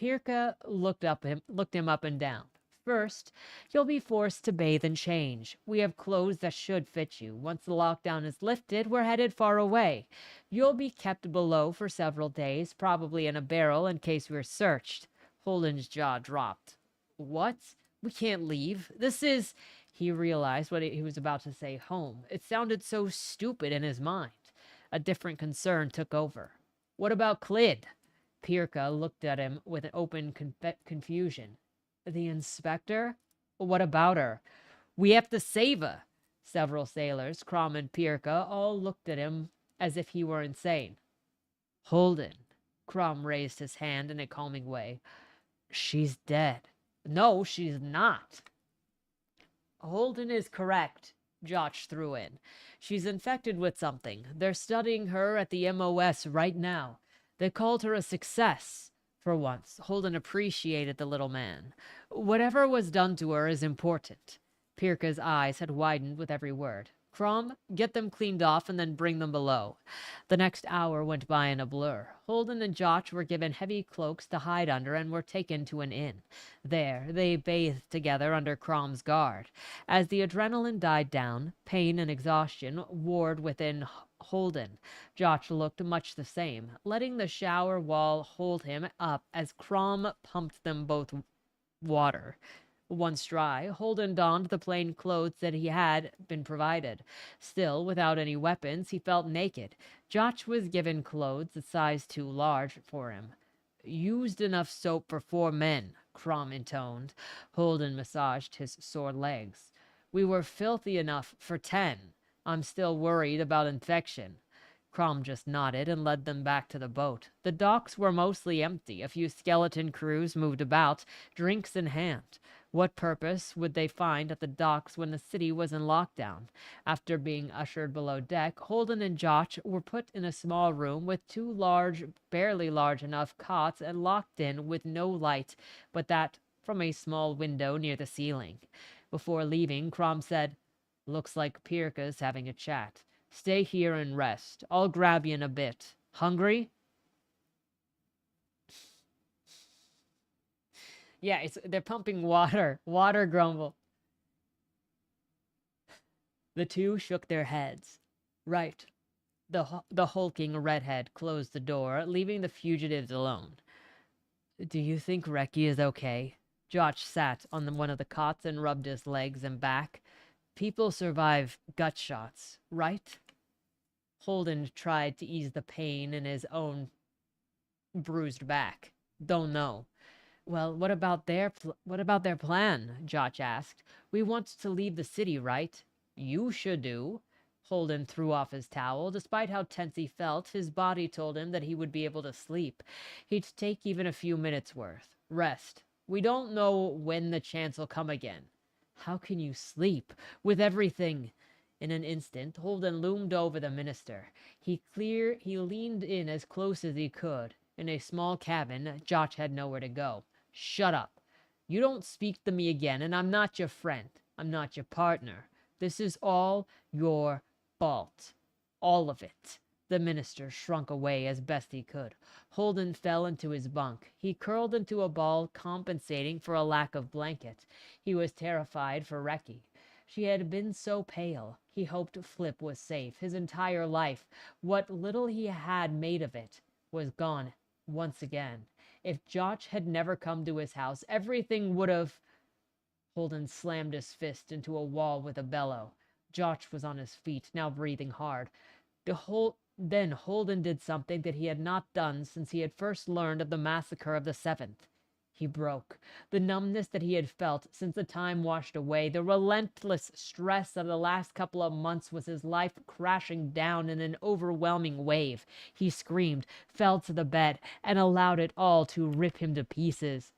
Pirka looked him up and down. First, you'll be forced to bathe and change. We have clothes that should fit you. Once the lockdown is lifted, we're headed far away. You'll be kept below for several days, probably in a barrel in case we're searched. Holden's jaw dropped. What? We can't leave. This is... He realized what he was about to say, home. It sounded so stupid in his mind. A different concern took over. What about Clyd? Pirka looked at him with an open confusion. The inspector? What about her? We have to save her. Several sailors, Crom and Pirka, all looked at him as if he were insane. Holden. Crom raised his hand in a calming way. She's dead. No, she's not. Holden is correct, Jotch threw in. She's infected with something. They're studying her at the MOS right now. They called her a success. For once, Holden appreciated the little man. Whatever was done to her is important. Pirka's eyes had widened with every word. Crom, get them cleaned off and then bring them below. The next hour went by in a blur. Holden and Jotch were given heavy cloaks to hide under and were taken to an inn. There, they bathed together under Crom's guard. As the adrenaline died down, pain and exhaustion warred within Holden. Jotch looked much the same, letting the shower wall hold him up as Crom pumped them both water. Once dry, Holden donned the plain clothes that he had been provided. Still, without any weapons, he felt naked. Jotch was given clothes a size too large for him. Used enough soap for 4 men, Crom intoned. Holden massaged his sore legs. We were filthy enough for 10. I'm still worried about infection. Crom just nodded and led them back to the boat. The docks were mostly empty. A few skeleton crews moved about, drinks in hand. What purpose would they find at the docks when the city was in lockdown? After being ushered below deck, Holden and Jotch were put in a small room with 2 large, barely large enough cots and locked in with no light but that from a small window near the ceiling. Before leaving, Crom said, Looks like Pirka's having a chat. Stay here and rest. I'll grab you in a bit. Hungry? Yeah, they're pumping water. Water grumble. The 2 shook their heads. Right. The hulking redhead closed the door, leaving the fugitives alone. Do you think Reki is okay? Jotch sat on one of the cots and rubbed his legs and back. People survive gut shots, right? Holden tried to ease the pain in his own bruised back. Don't know. Well, what about their plan? Jotch asked. We want to leave the city, right? You should do. Holden threw off his towel. Despite how tense he felt, his body told him that he would be able to sleep. He'd take even a few minutes worth. Rest. We don't know when the chance will come again. How can you sleep? With everything... In an instant, Holden loomed over the minister. He leaned in as close as he could. In a small cabin, Jotch had nowhere to go. Shut up. You don't speak to me again, and I'm not your friend. I'm not your partner. This is all your fault. All of it. The minister shrunk away as best he could. Holden fell into his bunk. He curled into a ball, compensating for a lack of blanket. He was terrified for Reki. She had been so pale. He hoped Flip was safe. His entire life, what little he had made of it, was gone once again. If Jotch had never come to his house, everything would have... Holden slammed his fist into a wall with a bellow. Josh was on his feet, now breathing hard. Then Holden did something that he had not done since he had first learned of the massacre of the 7th. He broke. The numbness that he had felt since the time washed away, the relentless stress of the last couple of months, was his life crashing down in an overwhelming wave. He screamed, fell to the bed, and allowed it all to rip him to pieces.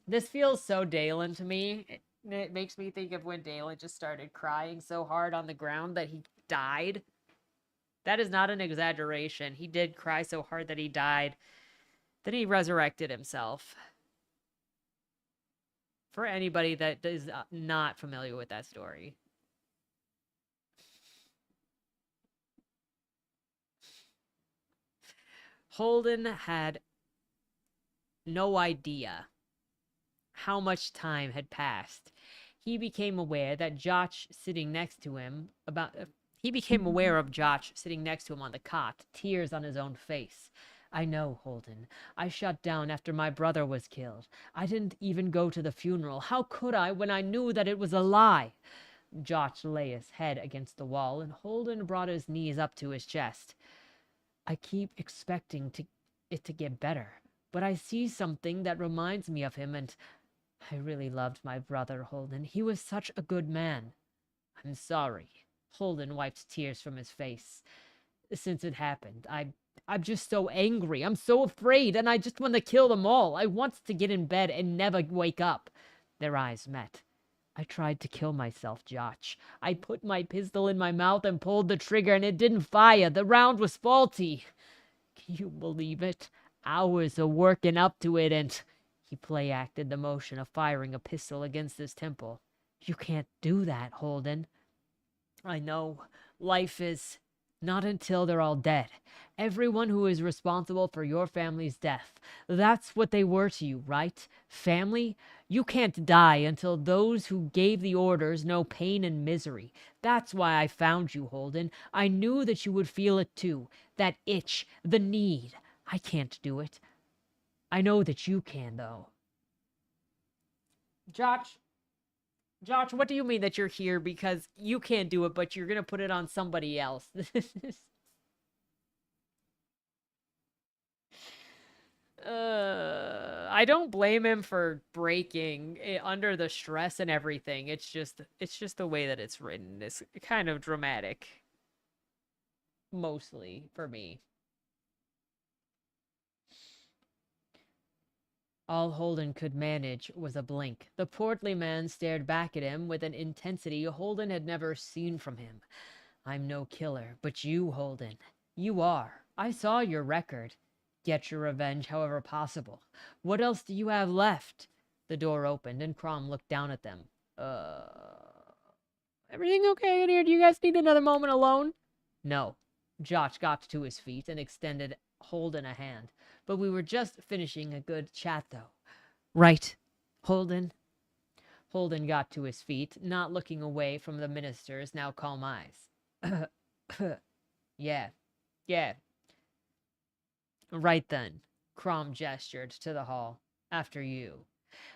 This feels so Dalen to me. It makes me think of when Dalen just started crying so hard on the ground that he died. That is not an exaggeration. He did cry so hard that he died. Then he resurrected himself. For anybody that is not familiar with that story. Holden had no idea how much time had passed. He became aware that Josh sitting next to him he became aware of Josh sitting next to him on the cot, tears on his own face. I know, Holden. I shut down after my brother was killed. I didn't even go to the funeral. How could I when I knew that it was a lie? Josh lay his head against the wall, and Holden brought his knees up to his chest. I keep expecting it to get better, but I see something that reminds me of him, and I really loved my brother, Holden. He was such a good man. I'm sorry. Holden wiped tears from his face. Since it happened, I'm just so angry. I'm so afraid, and I just want to kill them all. I want to get in bed and never wake up. Their eyes met. I tried to kill myself, Josh. I put my pistol in my mouth and pulled the trigger, and it didn't fire. The round was faulty. Can you believe it? Hours of working up to it, and he play-acted the motion of firing a pistol against his temple. You can't do that, Holden. I know. Life is... Not until they're all dead. Everyone who is responsible for your family's death. That's what they were to you, right? Family? You can't die until those who gave the orders know pain and misery. That's why I found you, Holden. I knew that you would feel it too. That itch, the need. I can't do it. I know that you can, though. Josh, what do you mean that you're here because you can't do it, but you're going to put it on somebody else? I don't blame him for breaking under the stress and everything. It's just the way that it's written. It's kind of dramatic, mostly for me. All Holden could manage was a blink. The portly man stared back at him with an intensity Holden had never seen from him. I'm no killer, but you, Holden, you are. I saw your record. Get your revenge however possible. What else do you have left? The door opened, and Crom looked down at them. Everything okay in here? Do you guys need another moment alone? No. Josh got to his feet and extended Holden a hand. But we were just finishing a good chat, though. Right. Holden? Holden got to his feet, not looking away from the minister's now calm eyes. Yeah. Right then. Crom gestured to the hall. After you.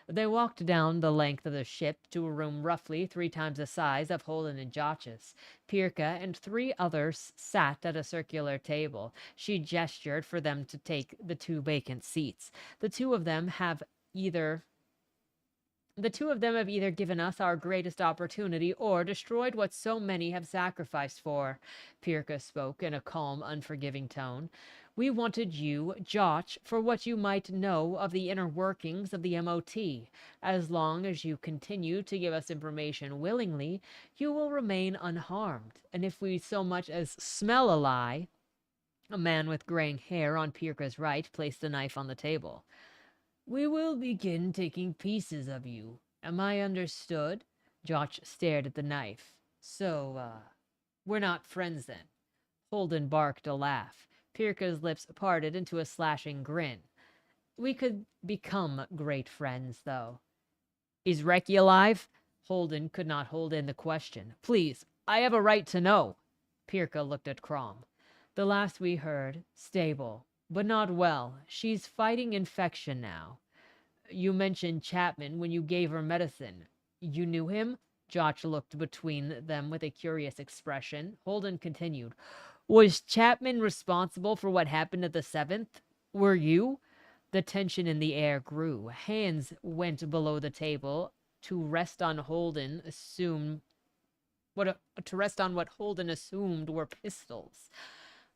They walked down the length of the ship to a room roughly 3 times the size of Holden and Josh's. Pirka and 3 others sat at a circular table. She gestured for them to take the 2 vacant seats. The two of them have either given us our greatest opportunity or destroyed what so many have sacrificed for. Pirka spoke in a calm, unforgiving tone. We wanted you, Josh, for what you might know of the inner workings of the MOT. As long as you continue to give us information willingly, you will remain unharmed. And if we so much as smell a lie... A man with graying hair on Pirka's right placed the knife on the table. We will begin taking pieces of you. Am I understood? Josh stared at the knife. So, we're not friends then. Holden barked a laugh. Pirka's lips parted into a slashing grin. We could become great friends, though. Is Reki alive? Holden could not hold in the question. Please, I have a right to know. Pirka looked at Crom. The last we heard, stable, but not well. She's fighting infection now. You mentioned Chapman when you gave her medicine. You knew him? Josh looked between them with a curious expression. Holden continued. Was Chapman responsible for what happened at the 7th? Were you? The tension in the air grew. Hands went below the table to rest on Holden assumed to rest on what Holden assumed were pistols.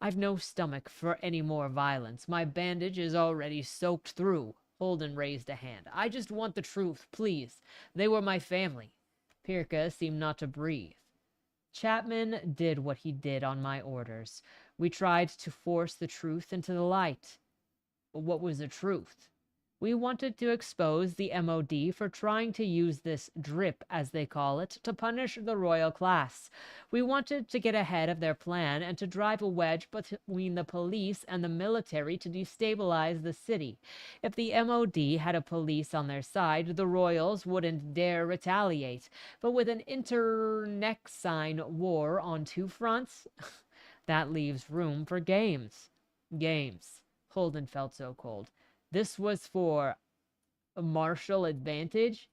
I've no stomach for any more violence. My bandage is already soaked through. Holden raised a hand. I just want the truth, please. They were my family. Pirka seemed not to breathe. Chapman did what he did on my orders. We tried to force the truth into the light. What was the truth? We wanted to expose the MOD for trying to use this drip, as they call it, to punish the royal class. We wanted to get ahead of their plan and to drive a wedge between the police and the military to destabilize the city. If the MOD had a police on their side, the royals wouldn't dare retaliate. But with an internecine war on 2 fronts, that leaves room for games. Games. Holden felt so cold. This was for a martial advantage?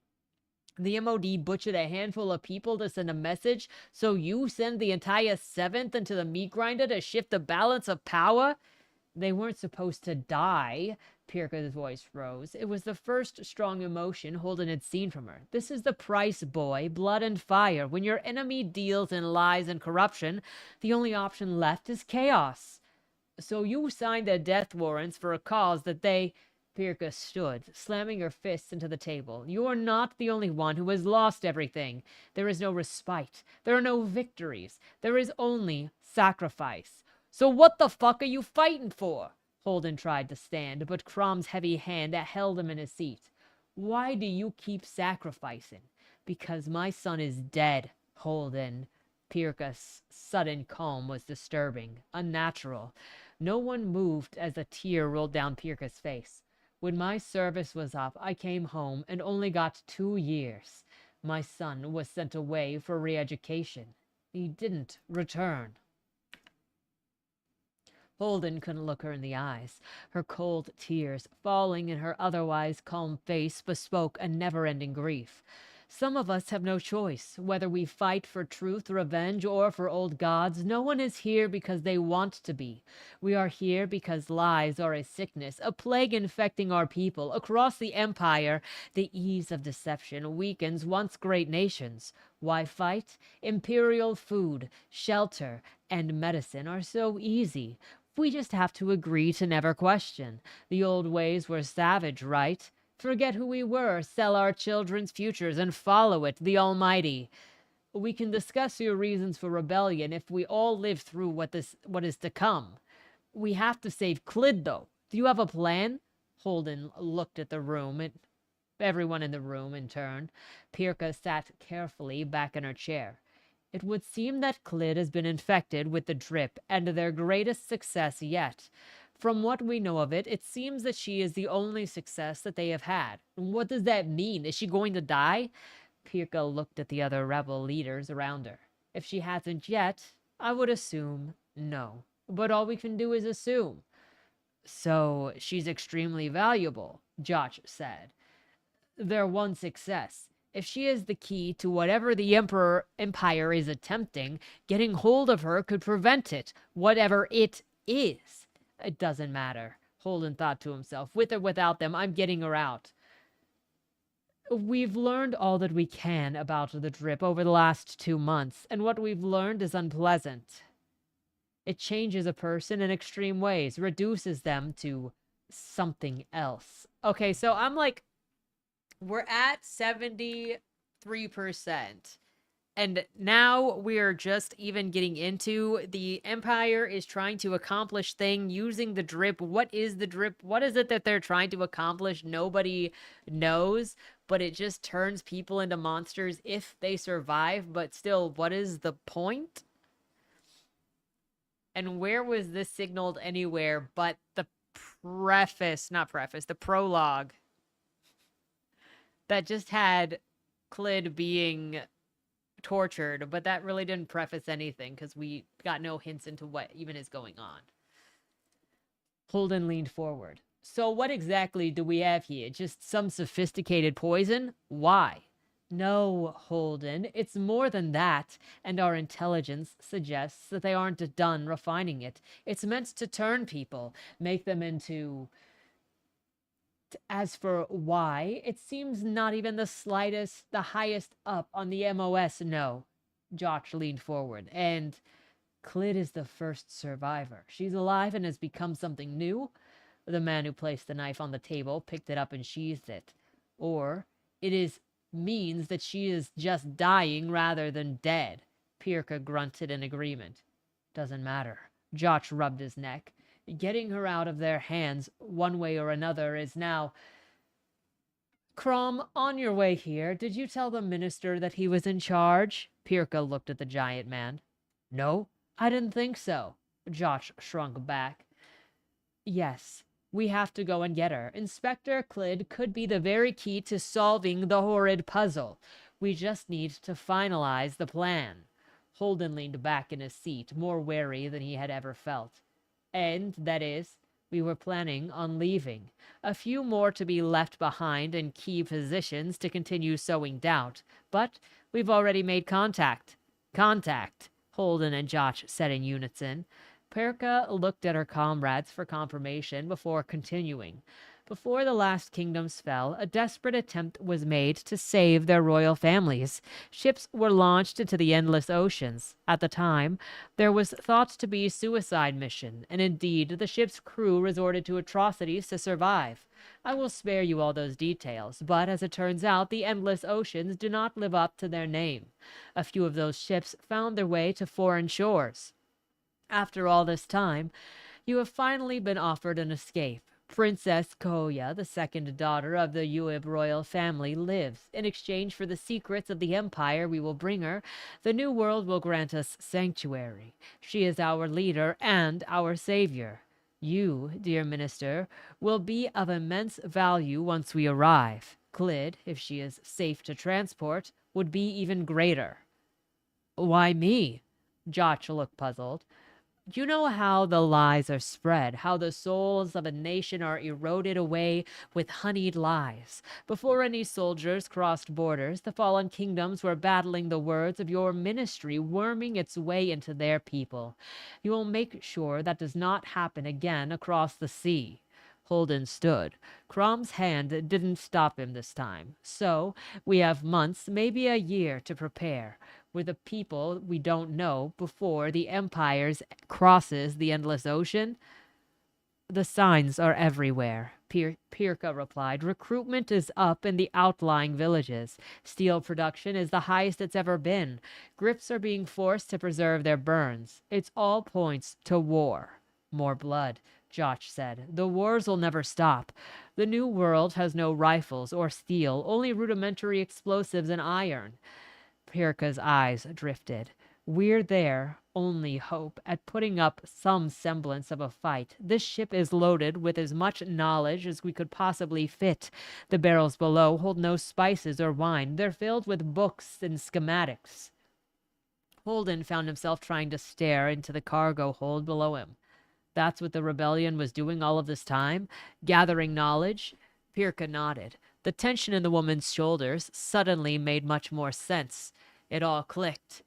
The MOD butchered a handful of people to send a message, so you send the entire 7th into the meat grinder to shift the balance of power? They weren't supposed to die. Pirka's voice rose. It was the first strong emotion Holden had seen from her. This is the price, boy. Blood and fire. When your enemy deals in lies and corruption, the only option left is chaos. So you signed their death warrants for a cause that they... Pirka stood, slamming her fists into the table. You are not the only one who has lost everything. There is no respite. There are no victories. There is only sacrifice. So what the fuck are you fighting for? Holden tried to stand, but Crom's heavy hand held him in his seat. Why do you keep sacrificing? Because my son is dead, Holden. Pirka's sudden calm was disturbing, unnatural. No one moved as a tear rolled down Pirka's face. When my service was up, I came home and only got 2 years. My son was sent away for re-education. He didn't return. Holden couldn't look her in the eyes. Her cold tears, falling in her otherwise calm face, bespoke a never-ending grief. Some of us have no choice. Whether we fight for truth, revenge, or for old gods, no one is here because they want to be. We are here because lies are a sickness, a plague infecting our people. Across the empire, the ease of deception weakens once great nations. Why fight? Imperial food, shelter, and medicine are so easy. We just have to agree to never question. The old ways were savage, right? Forget who we were, sell our children's futures, and follow it, the Almighty. We can discuss your reasons for rebellion if we all live through what is to come. We have to save Clid, though. Do you have a plan? Holden looked at the room, and everyone in the room in turn. Pirka sat carefully back in her chair. It would seem that Clid has been infected with the drip, and their greatest success yet. From what we know of it, it seems that she is the only success that they have had. What does that mean? Is she going to die? Pirka looked at the other rebel leaders around her. If she hasn't yet, I would assume no. But all we can do is assume. So she's extremely valuable, Josh said. Their one success. If she is the key to whatever the Empire is attempting, getting hold of her could prevent it, whatever it is. It doesn't matter, Holden thought to himself. With or without them, I'm getting her out. We've learned all that we can about the drip over the last 2 months, and what we've learned is unpleasant. It changes a person in extreme ways, reduces them to something else. Okay, so I'm like, we're at 73%. And now we're just even getting into the Empire is trying to accomplish thing using the drip. What is the drip? What is it that they're trying to accomplish? Nobody knows, but it just turns people into monsters if they survive. But still, what is the point? And where was this signaled anywhere but the the prologue that just had Clid being tortured, but that really didn't preface anything because we got no hints into what even is going on. Holden leaned forward. So what exactly do we have here? Just some sophisticated poison? Why? No, Holden, it's more than that, and our intelligence suggests that they aren't done refining it. It's meant to turn people, make them into. As for why, it seems not even the highest up on the MOS. No. Josh leaned forward, and Clyd is the first survivor. She's alive and has become something new. The man who placed the knife on the table picked it up and sheathed it. Or it is means that she is just dying rather than dead. Pirka grunted in agreement. Doesn't matter. Josh rubbed his neck. Getting her out of their hands one way or another is now. Crom, on your way here, did you tell the minister that he was in charge? Pirka looked at the giant man. No, I didn't think so. Josh shrunk back. Yes, we have to go and get her. Inspector Clyd could be the very key to solving the horrid puzzle. We just need to finalize the plan. Holden leaned back in his seat, more wary than he had ever felt. And, that is, we were planning on leaving. A few more to be left behind in key positions to continue sowing doubt. But we've already made contact. Contact, Holden and Josh said in unison. Perka looked at her comrades for confirmation before continuing. Before the last kingdoms fell, a desperate attempt was made to save their royal families. Ships were launched into the endless oceans. At the time, there was thought to be a suicide mission, and indeed the ship's crew resorted to atrocities to survive. I will spare you all those details, but as it turns out, the endless oceans do not live up to their name. A few of those ships found their way to foreign shores. After all this time, you have finally been offered an escape. Princess Koya, the second daughter of the Yuib royal family, lives. In exchange for the secrets of the empire we will bring her, the new world will grant us sanctuary. She is our leader and our savior. You, dear minister, will be of immense value once we arrive. Clyd, if she is safe to transport, would be even greater. Why me? Josh looked puzzled. You know how the lies are spread, how the souls of a nation are eroded away with honeyed lies. Before any soldiers crossed borders, the fallen kingdoms were battling the words of your ministry, worming its way into their people. You will make sure that does not happen again across the sea. Holden stood. Crom's hand didn't stop him this time. So, we have months, maybe a year, to prepare. With a people we don't know before the empires crosses the endless ocean? The signs are everywhere, Pirka replied. Recruitment is up in the outlying villages. Steel production is the highest it's ever been. Grips are being forced to preserve their burns. It's all points to war. More blood, Josh said. The wars will never stop. The New World has no rifles or steel, only rudimentary explosives and iron. Pirka's eyes drifted. We're their only hope at putting up some semblance of a fight. This ship is loaded with as much knowledge as we could possibly fit. The barrels below hold no spices or wine. They're filled with books and schematics. Holden found himself trying to stare into the cargo hold below him. That's what the rebellion was doing all of this time? Gathering knowledge? Pirka nodded. The tension in the woman's shoulders suddenly made much more sense. It all clicked.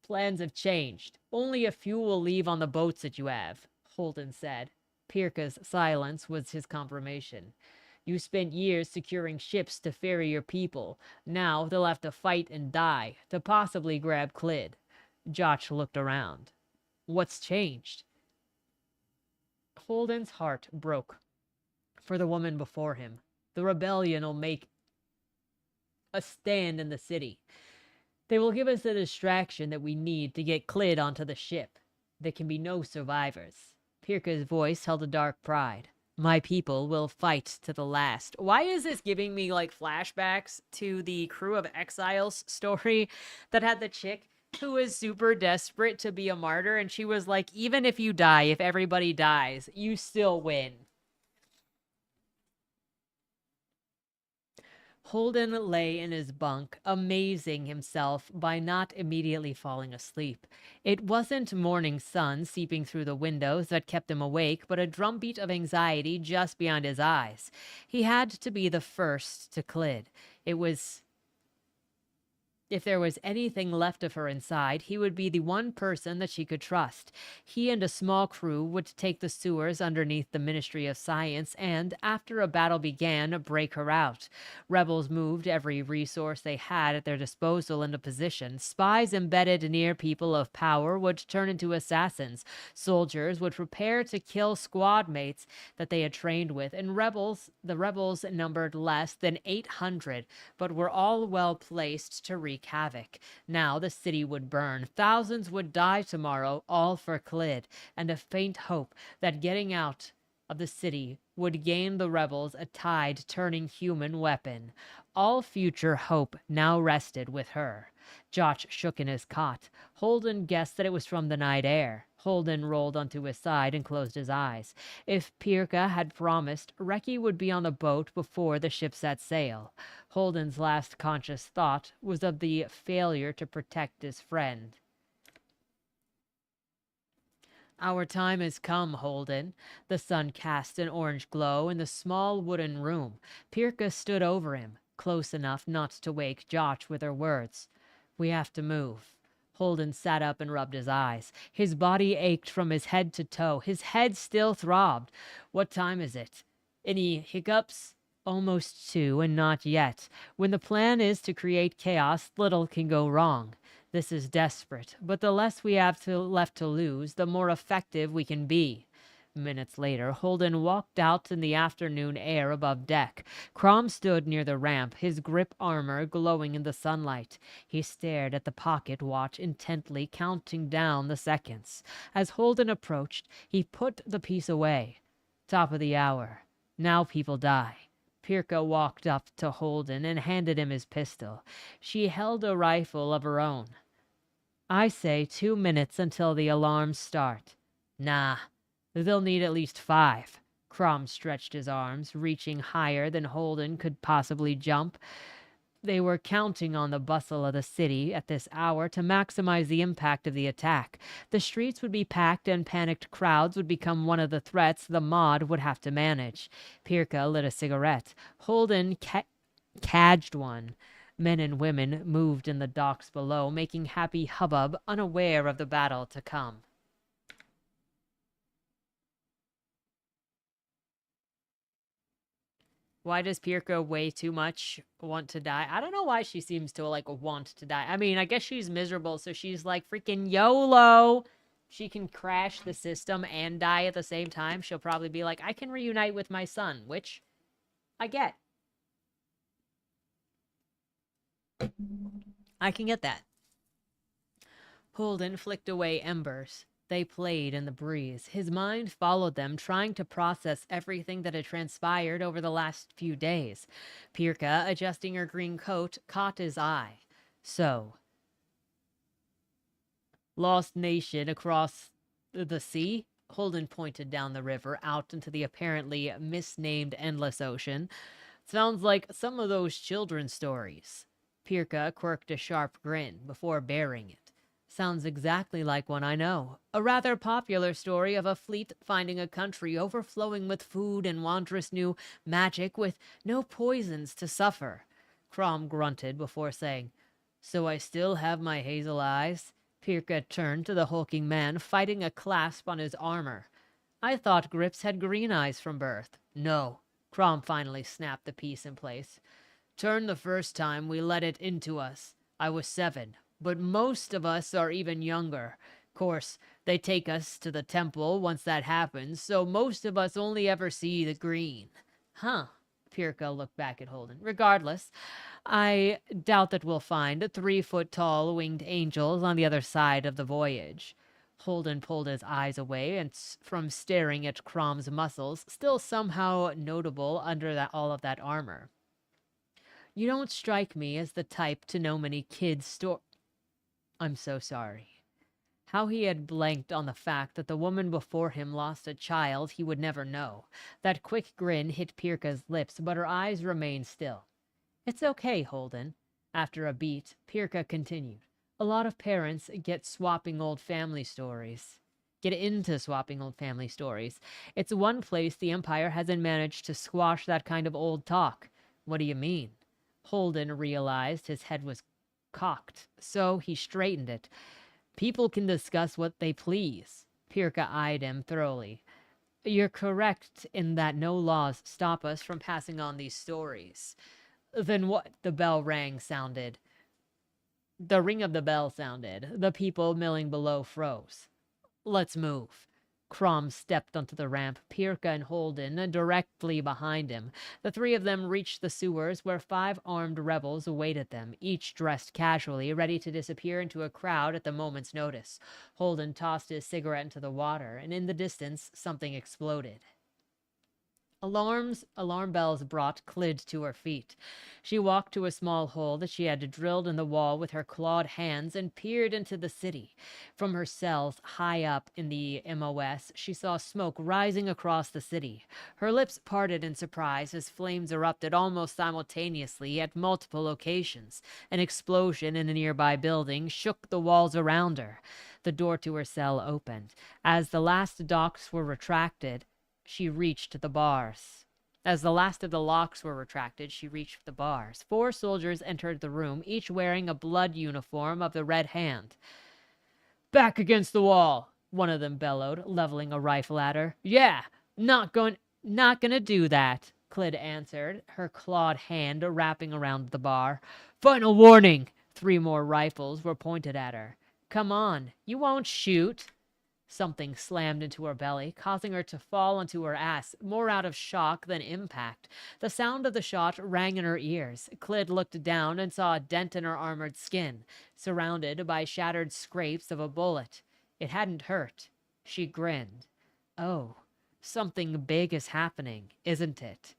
Plans have changed. Only a few will leave on the boats that you have, Holden said. Pirka's silence was his confirmation. You spent years securing ships to ferry your people. Now they'll have to fight and die to possibly grab Clyd. Josh looked around. What's changed? Holden's heart broke for the woman before him. The rebellion will make a stand in the city. They will give us the distraction that we need to get Clyd onto the ship. There can be no survivors. Pirka's voice held a dark pride. My people will fight to the last. Why is this giving me like flashbacks to the Crew of Exiles story that had the chick who was super desperate to be a martyr, and she was like, even if you die, if everybody dies, you still win. Holden lay in his bunk, amazing himself by not immediately falling asleep. It wasn't morning sun seeping through the windows that kept him awake, but a drumbeat of anxiety just beyond his eyes. He had to be the first to Clyd. It was If there was anything left of her inside, he would be the one person that she could trust. He and a small crew would take the sewers underneath the Ministry of Science and, after a battle began, break her out. Rebels moved every resource they had at their disposal into position. Spies embedded near people of power would turn into assassins. Soldiers would prepare to kill squad mates that they had trained with, and the rebels numbered less than 800, but were all well placed to wreak havoc. Now the city would burn. Thousands would die tomorrow, all for Clyd, and a faint hope that getting out of the city would gain the rebels a tide-turning human weapon. All future hope now rested with her. Josh shook in his cot. Holden guessed that it was from the night air. Holden rolled onto his side and closed his eyes. If Pirka had promised, Reki would be on the boat before the ship set sail. Holden's last conscious thought was of the failure to protect his friend. Our time has come, Holden. The sun cast an orange glow in the small wooden room. Pirka stood over him, close enough not to wake Josh with her words. We have to move. Holden sat up and rubbed his eyes. His body ached from his head to toe. His head still throbbed. What time is it? Any hiccups? Almost 2, and not yet. When the plan is to create chaos, little can go wrong. This is desperate, but the less we have left to lose, the more effective we can be. Minutes later, Holden walked out in the afternoon air above deck. Crom stood near the ramp, his grip armor glowing in the sunlight. He stared at the pocket watch intently, counting down the seconds. As Holden approached, he put the piece away. Top of the hour. Now people die. Pirka walked up to Holden and handed him his pistol. She held a rifle of her own. I say 2 minutes until the alarms start. Nah, they'll need at least 5. Crom stretched his arms, reaching higher than Holden could possibly jump. They were counting on the bustle of the city at this hour to maximize the impact of the attack. The streets would be packed and panicked crowds would become one of the threats the mod would have to manage. Pirka lit a cigarette. Holden cadged one. Men and women moved in the docks below, making happy hubbub, unaware of the battle to come. Why does Pirka way too much want to die? I don't know why she seems to, like, want to die. I mean, I guess she's miserable, so she's like, freaking YOLO! She can crash the system and die at the same time. She'll probably be like, I can reunite with my son, which I get. I can get that. Holden flicked away embers. They played in the breeze. His mind followed them, trying to process everything that had transpired over the last few days. Pirka, adjusting her green coat, caught his eye. So, Lost Nation across the sea? Holden pointed down the river, out into the apparently misnamed Endless Ocean. Sounds like some of those children's stories. Pirka quirked a sharp grin before bearing it. Sounds exactly like one I know. A rather popular story of a fleet finding a country overflowing with food and wondrous new magic with no poisons to suffer. Crom grunted before saying, So I still have my hazel eyes? Pirka turned to the hulking man, fighting a clasp on his armor. I thought Grips had green eyes from birth. No. Crom finally snapped the piece in place. Turned the first time we let it into us. I was 7, but most of us are even younger. Course, they take us to the temple once that happens, so most of us only ever see the green. Huh. Pirka looked back at Holden. Regardless, I doubt that we'll find 3-foot-tall winged angels on the other side of the voyage. Holden pulled his eyes away and from staring at Crom's muscles, still somehow notable under all of that armor. You don't strike me as the type to know many kids' I'm so sorry. How he had blanked on the fact that the woman before him lost a child he would never know. That quick grin hit Pirka's lips, but her eyes remained still. It's okay, Holden. After a beat, Pirka continued. A lot of parents get into swapping old family stories. It's one place the Empire hasn't managed to squash that kind of old talk. What do you mean? Holden realized his head was cocked, so he straightened it. People can discuss what they please. Pirka eyed him thoroughly. You're correct in that no laws stop us from passing on these stories. Then what? The bell rang sounded. The ring of the bell sounded. The people milling below froze. Let's move. Crom stepped onto the ramp, Pirka and Holden directly behind him. The three of them reached the sewers where 5 armed rebels awaited them, each dressed casually, ready to disappear into a crowd at the moment's notice. Holden tossed his cigarette into the water, and in the distance, something exploded. Alarm bells brought Clyd to her feet. She walked to a small hole that she had drilled in the wall with her clawed hands and peered into the city. From her cells high up in the MOS, she saw smoke rising across the city. Her lips parted in surprise as flames erupted almost simultaneously at multiple locations. An explosion in a nearby building shook the walls around her. The door to her cell opened. As the last docks were retracted, she reached the bars. As the last of the locks were retracted, she reached the bars. 4 soldiers entered the room, each wearing a blood uniform of the Red Hand. Back against the wall, one of them bellowed, leveling a rifle at her. Yeah, not gonna do that, Clyd answered, her clawed hand wrapping around the bar. Final warning! 3 more rifles were pointed at her. Come on, you won't shoot. Something slammed into her belly, causing her to fall onto her ass, more out of shock than impact. The sound of the shot rang in her ears. Clyd looked down and saw a dent in her armored skin, surrounded by shattered scrapes of a bullet. It hadn't hurt. She grinned. Oh, something big is happening, isn't it?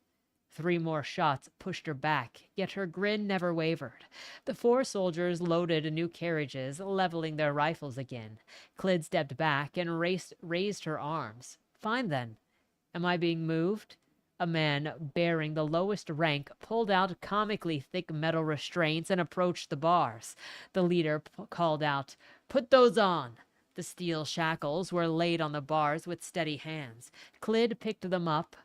3 more shots pushed her back, yet her grin never wavered. The 4 soldiers loaded new carriages, leveling their rifles again. Clyd stepped back and raised her arms. Fine then. Am I being moved? A man bearing the lowest rank pulled out comically thick metal restraints and approached the bars. The leader called out, Put those on! The steel shackles were laid on the bars with steady hands. Clyd picked them up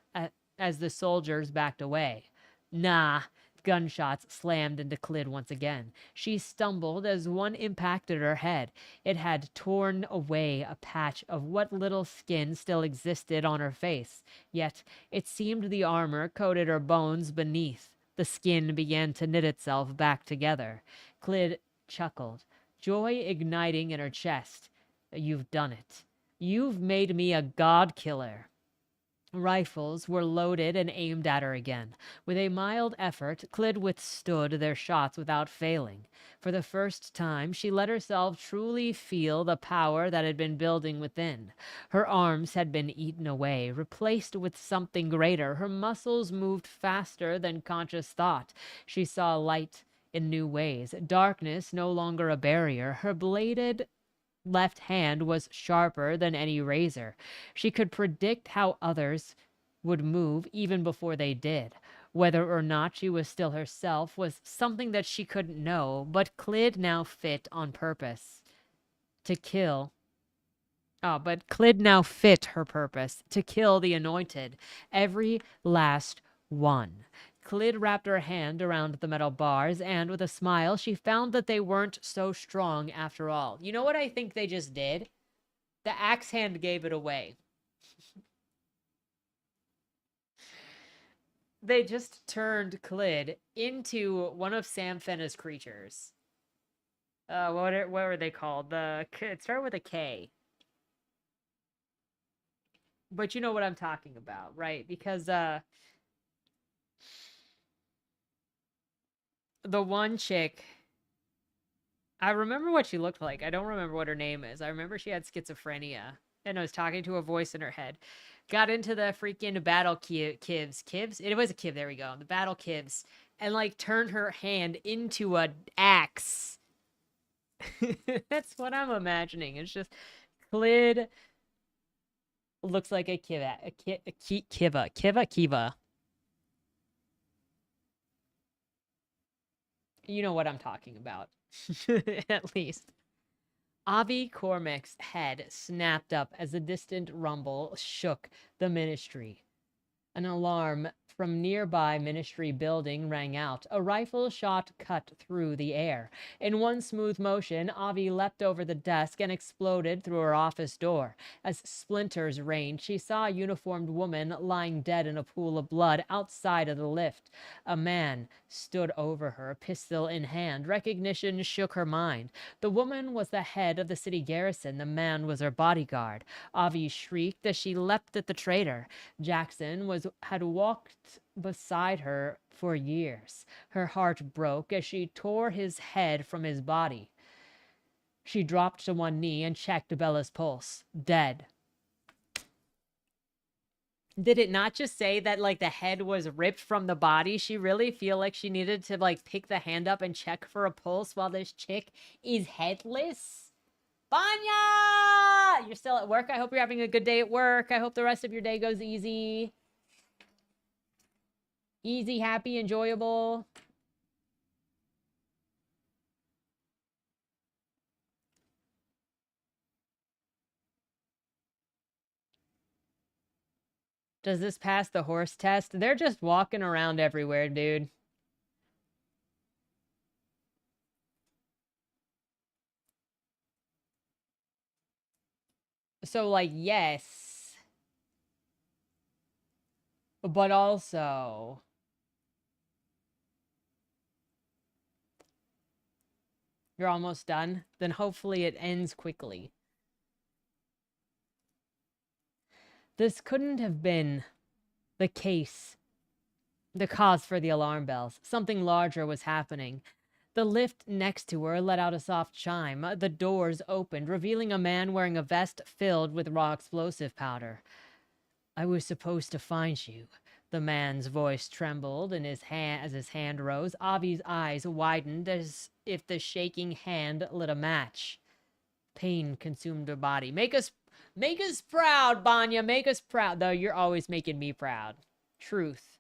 as the soldiers backed away. Nah. Gunshots slammed into Clyd once again. She stumbled as one impacted her head. It had torn away a patch of what little skin still existed on her face. Yet it seemed the armor coated her bones beneath. The skin began to knit itself back together. Clyd chuckled, joy igniting in her chest. You've done it. You've made me a god killer. Rifles were loaded and aimed at her again. With a mild effort, Clyd withstood their shots without failing. For the first time, she let herself truly feel the power that had been building within. Her arms had been eaten away, replaced with something greater. Her muscles moved faster than conscious thought. She saw light in new ways. Darkness no longer a barrier. Her bladed left hand was sharper than any razor. She could predict how others would move even before they did. Whether or not she was still herself was something that she couldn't know, but Clyd now fit on purpose. To kill. But Clyd now fit her purpose, to kill the anointed. Every last one. Clyd wrapped her hand around the metal bars, and with a smile, she found that they weren't so strong after all. You know what I think they just did? The axe hand gave it away. They just turned Clyd into one of Sam Fenna's creatures. What were they called? It started with a K. But you know what I'm talking about, right? Because the one chick, I remember what she looked like. I don't remember what her name is. I remember she had schizophrenia and I was talking to a voice in her head. Got into the freaking battle kivs. It was a kiv, there we go. The battle kivs. And like turned her hand into an axe. That's what I'm imagining. It's just Clyd looks like a kiva. You know what I'm talking about. At least. Avi Cormac's head snapped up as a distant rumble shook the ministry. An alarm from nearby ministry building rang out. A rifle shot cut through the air. In one smooth motion, Avi leapt over the desk and exploded through her office door. As splinters rained, she saw a uniformed woman lying dead in a pool of blood outside of the lift. A man stood over her, pistol in hand. Recognition shook her mind. The woman was the head of the city garrison. The man was her bodyguard. Avi shrieked as she leapt at the traitor. Jackson had walked beside her for years. Her heart broke as she tore his head from his body. She dropped to one knee and checked Bella's pulse. Dead. Did it not just say that like the head was ripped from the body? She really feel like she needed to like pick the hand up and check for a pulse while this chick is headless? Banya! You're still at work? I hope you're having a good day at work. I hope the rest of your day goes easy. Easy, happy, enjoyable. Does this pass the horse test? They're just walking around everywhere, dude. So, like, yes. But also... You're almost done? Then hopefully it ends quickly. This couldn't have been the case, the cause for the alarm bells. Something larger was happening. The lift next to her let out a soft chime. The doors opened, revealing a man wearing a vest filled with raw explosive powder. I was supposed to find you. The man's voice trembled in his hand as his hand rose. Avi's eyes widened as if the shaking hand lit a match. Pain consumed her body. Make us proud, Banya. Make us proud. Though you're always making me proud. Truth.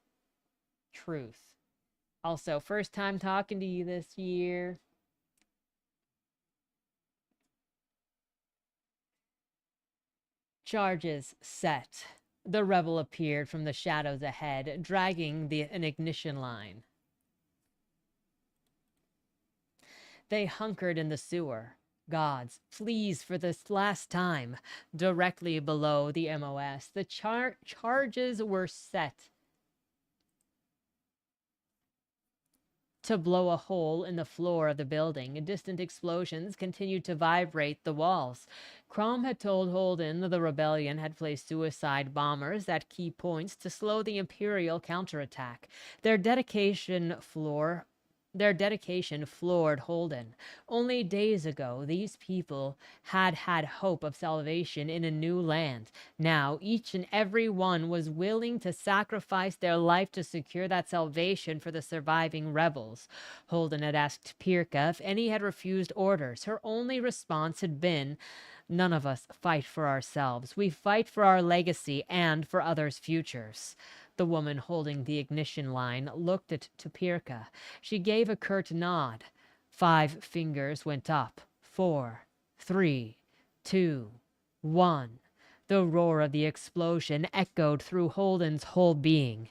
Truth. Also, first time talking to you this year. Charges set. The rebel appeared from the shadows ahead, dragging an ignition line. They hunkered in the sewer. Gods, please, for this last time. Directly below the MOS, the charges were set to blow a hole in the floor of the building. Distant explosions continued to vibrate the walls. Crom had told Holden the rebellion had placed suicide bombers at key points to slow the Imperial counterattack. Their dedication floored Holden. Only days ago, these people had hope of salvation in a new land. Now, each and every one was willing to sacrifice their life to secure that salvation for the surviving rebels. Holden had asked Pirka if any had refused orders. Her only response had been, none of us fight for ourselves. We fight for our legacy and for others' futures. The woman holding the ignition line looked at Topirka. She gave a curt nod. 5 fingers went up. 4, 3, 2, 1. The roar of the explosion echoed through Holden's whole being.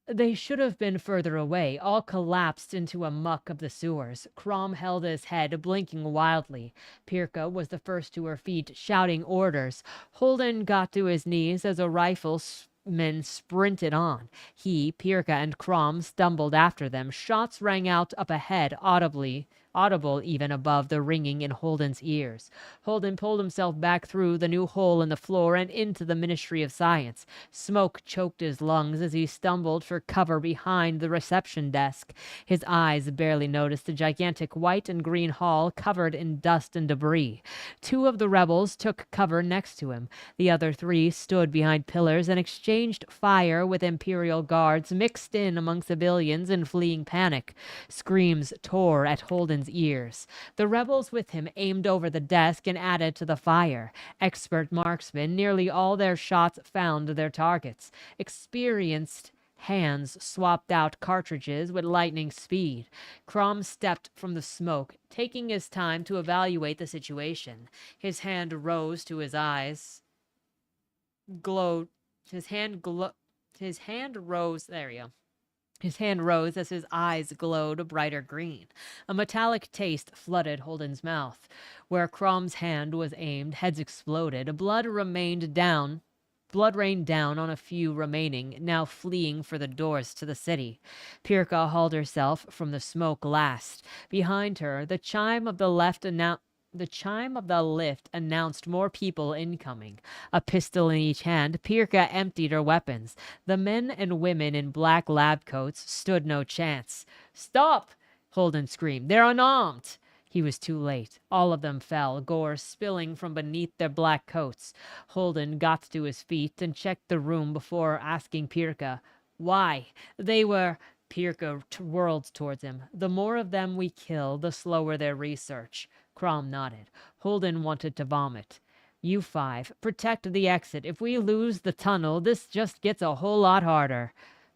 They should have been further away, all collapsed into a muck of the sewers. Crom held his head, blinking wildly. Pirka was the first to her feet, shouting orders. Holden got to his knees as a rifleman sprinted on. He, Pirka, and Crom stumbled after them. Shots rang out up ahead, audible even above the ringing in Holden's ears. Holden pulled himself back through the new hole in the floor and into the Ministry of Science. Smoke choked his lungs as he stumbled for cover behind the reception desk. His eyes barely noticed the gigantic white and green hall covered in dust and debris. 2 of the rebels took cover next to him. The other 3 stood behind pillars and exchanged fire with Imperial guards mixed in among civilians in fleeing panic. Screams tore at Holden's ears. The rebels with him aimed over the desk and added to the fire. Expert marksmen, nearly all their shots found their targets. Experienced hands swapped out cartridges with lightning speed. Crom stepped from the smoke, taking his time to evaluate the situation. His hand rose to his eyes, glowed His hand his hand rose. There we go. His hand rose as his eyes glowed a brighter green. A metallic taste flooded Holden's mouth. Where Crom's hand was aimed, heads exploded. Blood rained down on a few remaining, now fleeing for the doors to the city. Pirka hauled herself from the smoke last. Behind her, the chime of the lift announced more people incoming. A pistol in each hand, Pirka emptied her weapons. The men and women in black lab coats stood no chance. "Stop!" Holden screamed. "They're unarmed!" He was too late. All of them fell, gore spilling from beneath their black coats. Holden got to his feet and checked the room before asking Pirka, "Why?" They were... Pirka whirled towards him. "The more of them we kill, the slower their research." Crom nodded. Holden wanted to vomit. "You five, protect the exit. If we lose the tunnel, this just gets a whole lot harder."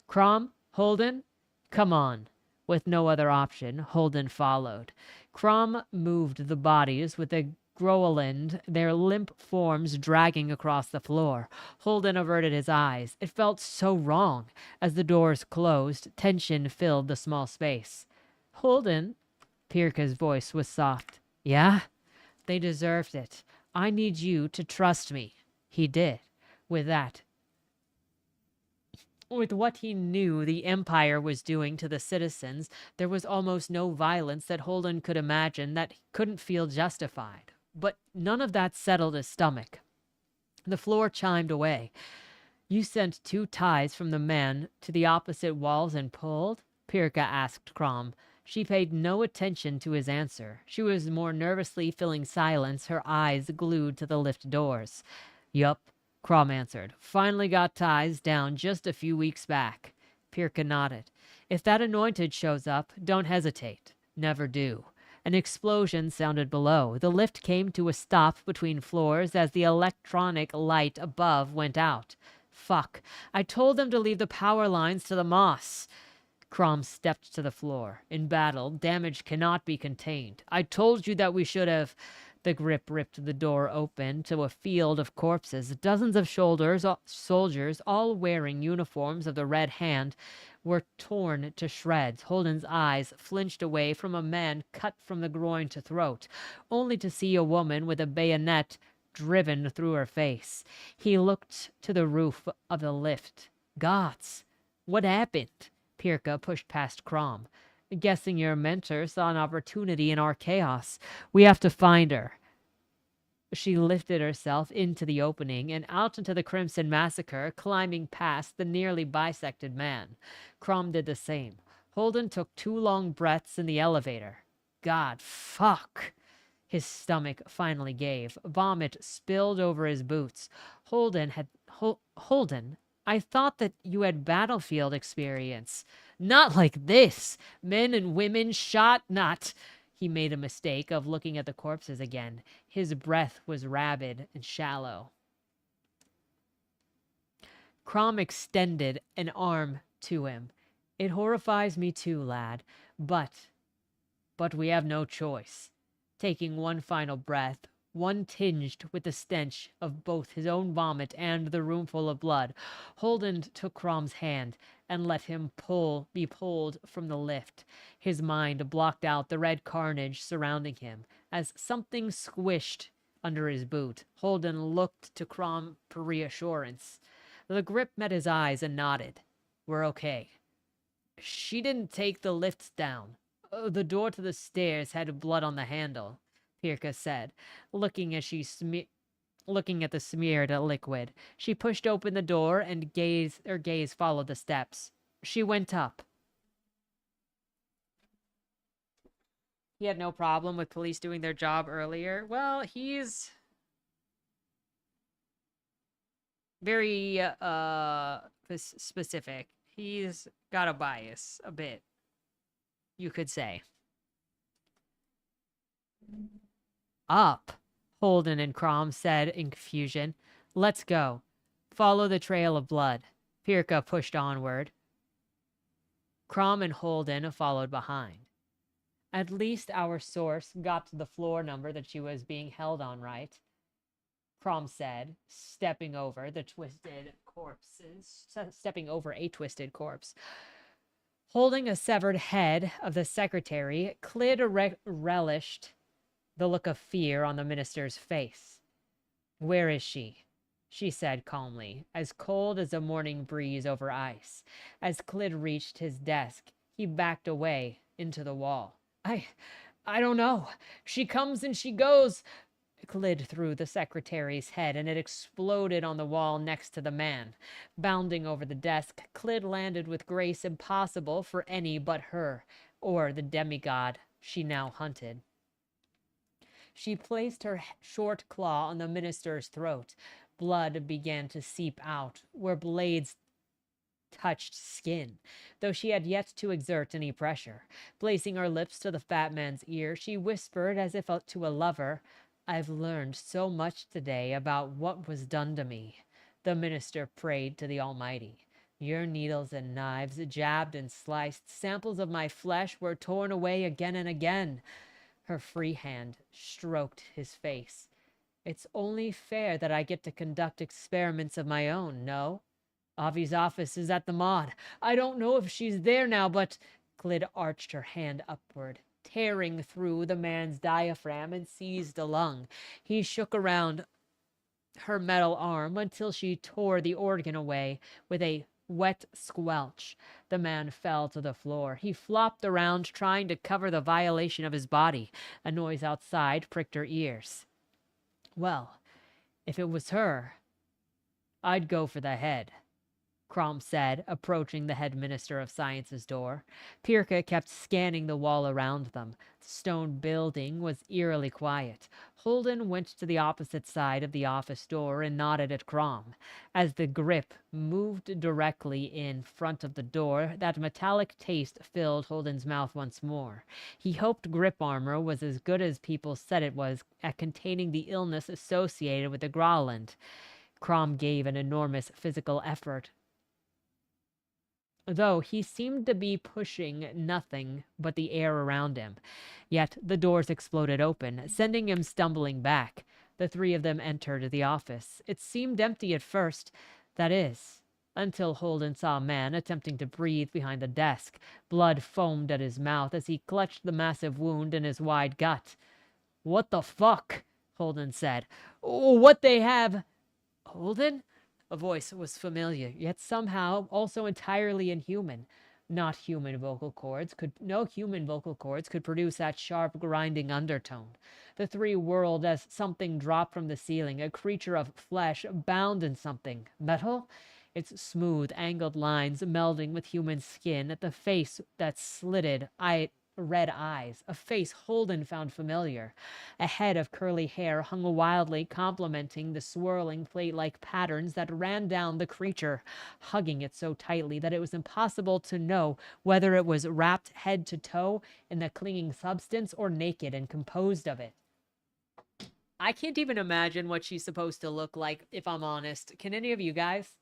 "Crom? Holden? Come on." With no other option, Holden followed. Crom moved the bodies with a Groenland, their limp forms dragging across the floor. Holden averted his eyes. It felt so wrong. As the doors closed, tension filled the small space. "Holden?" Pirka's voice was soft. "Yeah?" "They deserved it. I need you to trust me." He did. With what he knew the Empire was doing to the citizens, there was almost no violence that Holden could imagine that couldn't feel justified. But none of that settled his stomach. The floor chimed away. "You sent 2 ties from the man to the opposite walls and pulled?" Pirka asked Crom. She paid no attention to his answer. She was more nervously filling silence, her eyes glued to the lift doors. "Yup," Crom answered. "Finally got ties down just a few weeks back." Pirka nodded. "If that anointed shows up, don't hesitate. Never do." An explosion sounded below. The lift came to a stop between floors as the electronic light above went out. "Fuck. I told them to leave the power lines to the moss." Crom stepped to the floor. "In battle, damage cannot be contained. I told you that we should have..." The grip ripped the door open to a field of corpses. Dozens of soldiers, all wearing uniforms of the Red Hand, were torn to shreds. Holden's eyes flinched away from a man cut from the groin to throat, only to see a woman with a bayonet driven through her face. He looked to the roof of the lift. "Gods, what happened?" Pirka pushed past Crom. "Guessing your mentor saw an opportunity in our chaos. We have to find her." She lifted herself into the opening and out into the Crimson Massacre, climbing past the nearly bisected man. Crom did the same. Holden took 2 long breaths in the elevator. "God, fuck." His stomach finally gave. Vomit spilled over his boots. Holden, I thought that you had battlefield experience. "Not like this. Men and women shot not..." He made a mistake of looking at the corpses again. His breath was rabid and shallow. Crom extended an arm to him. "It horrifies me too, lad. But we have no choice." Taking one final breath, one tinged with the stench of both his own vomit and the roomful of blood, Holden took Crom's hand and let him be pulled from the lift. His mind blocked out the red carnage surrounding him. As something squished under his boot, Holden looked to Crom for reassurance. The grip met his eyes and nodded. "We're okay." "She didn't take the lift down. The door to the stairs had blood on the handle," Pirka said, looking at the smeared liquid. She pushed open the door and her gaze followed the steps. "She went up." He had no problem with police doing their job earlier. Well, he's very specific. He's got a bias, a bit, you could say. "Up," Holden and Crom said in confusion. "Let's go. Follow the trail of blood." Pirka pushed onward. Crom and Holden followed behind. "At least our source got to the floor number that she was being held on, right?" Crom said, stepping over a twisted corpse. Holding a severed head of the secretary, Clyd relished the look of fear on the minister's face. "Where is she?" she said calmly, as cold as a morning breeze over ice. As Clyd reached his desk, he backed away into the wall. I don't know. She comes and she goes." Clyd threw the secretary's head, and it exploded on the wall next to the man. Bounding over the desk, Clyd landed with grace impossible for any but her, or the demigod she now hunted. She placed her short claw on the minister's throat. Blood began to seep out where blades touched skin, though she had yet to exert any pressure. Placing her lips to the fat man's ear, she whispered as if to a lover, "I've learned so much today about what was done to me." The minister prayed to the Almighty. "Your needles and knives jabbed and sliced. Samples of my flesh were torn away again and again." Her free hand stroked his face. "It's only fair that I get to conduct experiments of my own, no? Avi's office is at the mod. I don't know if she's there now, but..." Clyd arched her hand upward, tearing through the man's diaphragm, and seized a lung. He shook around her metal arm until she tore the organ away with a wet squelch. The man fell to the floor. He flopped around, trying to cover the violation of his body. A noise outside pricked her ears. "Well, if it was her, I'd go for the head," Crom said, approaching the head minister of science's door. Pirka kept scanning the wall around them. The stone building was eerily quiet. Holden went to the opposite side of the office door and nodded at Crom. As the grip moved directly in front of the door, that metallic taste filled Holden's mouth once more. He hoped grip armor was as good as people said it was at containing the illness associated with the Growland. Crom gave an enormous physical effort, though he seemed to be pushing nothing but the air around him. Yet the doors exploded open, sending him stumbling back. The three of them entered the office. It seemed empty at first, that is, until Holden saw a man attempting to breathe behind the desk. Blood foamed at his mouth as he clutched the massive wound in his wide gut. "What the fuck?" Holden said. "What they have..." "Holden?" A voice was familiar, yet somehow also entirely inhuman. No human vocal cords could produce that sharp, grinding undertone. The three whirled as something dropped from the ceiling, a creature of flesh bound in something. Metal? Its smooth, angled lines melding with human skin, at the face that slitted red eyes, a face Holden found familiar. A head of curly hair hung wildly, complementing the swirling plate-like patterns that ran down the creature, hugging it so tightly that it was impossible to know whether it was wrapped head to toe in the clinging substance or naked and composed of it. I can't even imagine what she's supposed to look like, if I'm honest. Can any of you guys?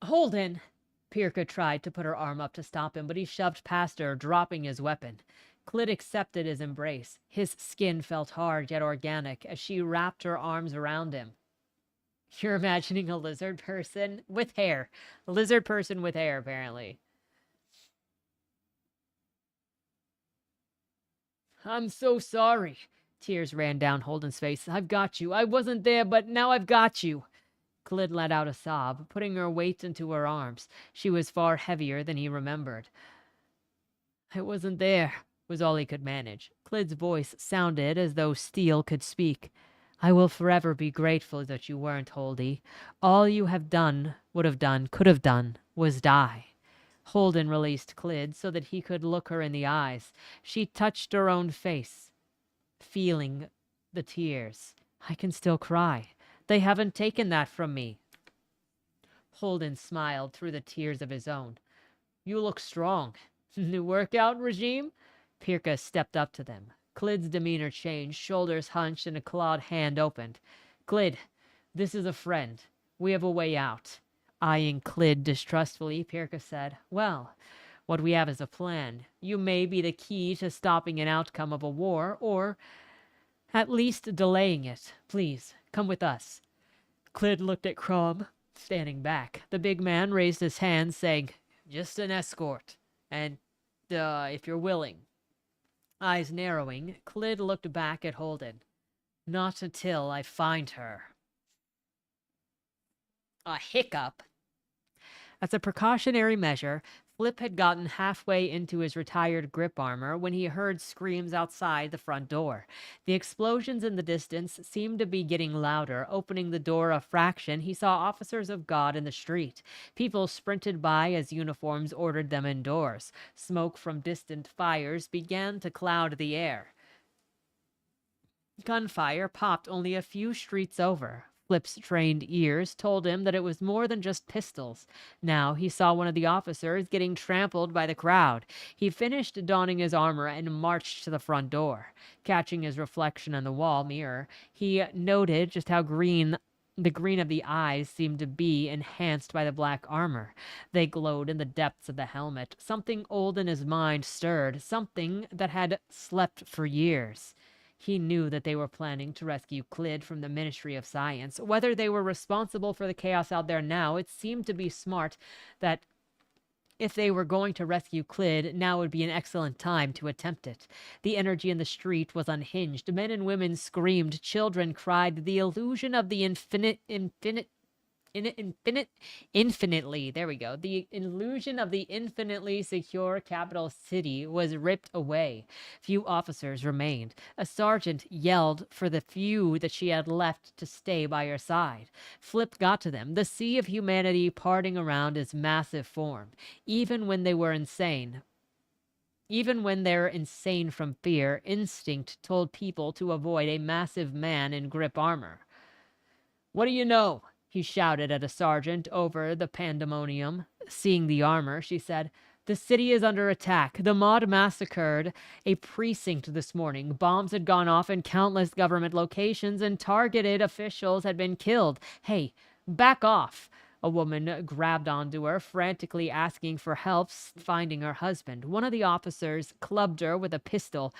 "Holden!" Pirka tried to put her arm up to stop him, but he shoved past her, dropping his weapon. Clyd accepted his embrace. His skin felt hard yet organic as she wrapped her arms around him. "You're imagining a lizard person with hair. A lizard person with hair, apparently." "I'm so sorry." Tears ran down Holden's face. "I've got you. I wasn't there, but now I've got you." Clyd let out a sob, putting her weight into her arms. She was far heavier than he remembered. "I wasn't there," was all he could manage. Clyd's voice sounded as though steel could speak. "I will forever be grateful that you weren't, Holdy. All you could have done, was die." Holden released Clyd so that he could look her in the eyes. She touched her own face, feeling the tears. "I can still cry. They haven't taken that from me." Holden smiled through the tears of his own. "You look strong. New workout regime?" Pirka stepped up to them. Clyd's demeanor changed, shoulders hunched, and a clawed hand opened. "Clyd, this is a friend. We have a way out." Eyeing Clyd distrustfully, Pirka said, "Well, What we have is a plan. You may be the key to stopping an outcome of a war, or at least delaying it. Please, come with us." Clyd looked at Crom, standing back. The big man raised his hand, saying, "Just an escort. And, if you're willing." Eyes narrowing, Clyd looked back at Holden. "Not until I find her." A hiccup. As a precautionary measure, Flip had gotten halfway into his retired grip armor when he heard screams outside the front door. The explosions in the distance seemed to be getting louder. Opening the door a fraction, he saw officers of God in the street. People sprinted by as uniforms ordered them indoors. Smoke from distant fires began to cloud the air. Gunfire popped only a few streets over. Flip's trained ears told him that it was more than just pistols. Now he saw one of the officers getting trampled by the crowd. He finished donning his armor and marched to the front door. Catching his reflection in the wall mirror, he noted just how the green of the eyes seemed to be enhanced by the black armor. They glowed in the depths of the helmet. Something old in his mind stirred, something that had slept for years. He knew that they were planning to rescue Clyd from the Ministry of Science. Whether they were responsible for the chaos out there now, it seemed to be smart that if they were going to rescue Clyd, now would be an excellent time to attempt it. The energy in the street was unhinged. Men and women screamed. Children cried. The illusion of the there we go. The illusion of the infinitely secure capital city was ripped away. Few officers remained. A sergeant yelled for the few that she had left to stay by her side. Flip got to them, the sea of humanity parting around his massive form. Even when they're insane from fear, instinct told people to avoid a massive man in grip armor. "What do you know?" he shouted at a sergeant over the pandemonium. Seeing the armor, she said, "The city is under attack. The mob massacred a precinct this morning. Bombs had gone off in countless government locations, and targeted officials had been killed. Hey, back off." A woman grabbed onto her, frantically asking for help finding her husband. One of the officers clubbed her with a pistol,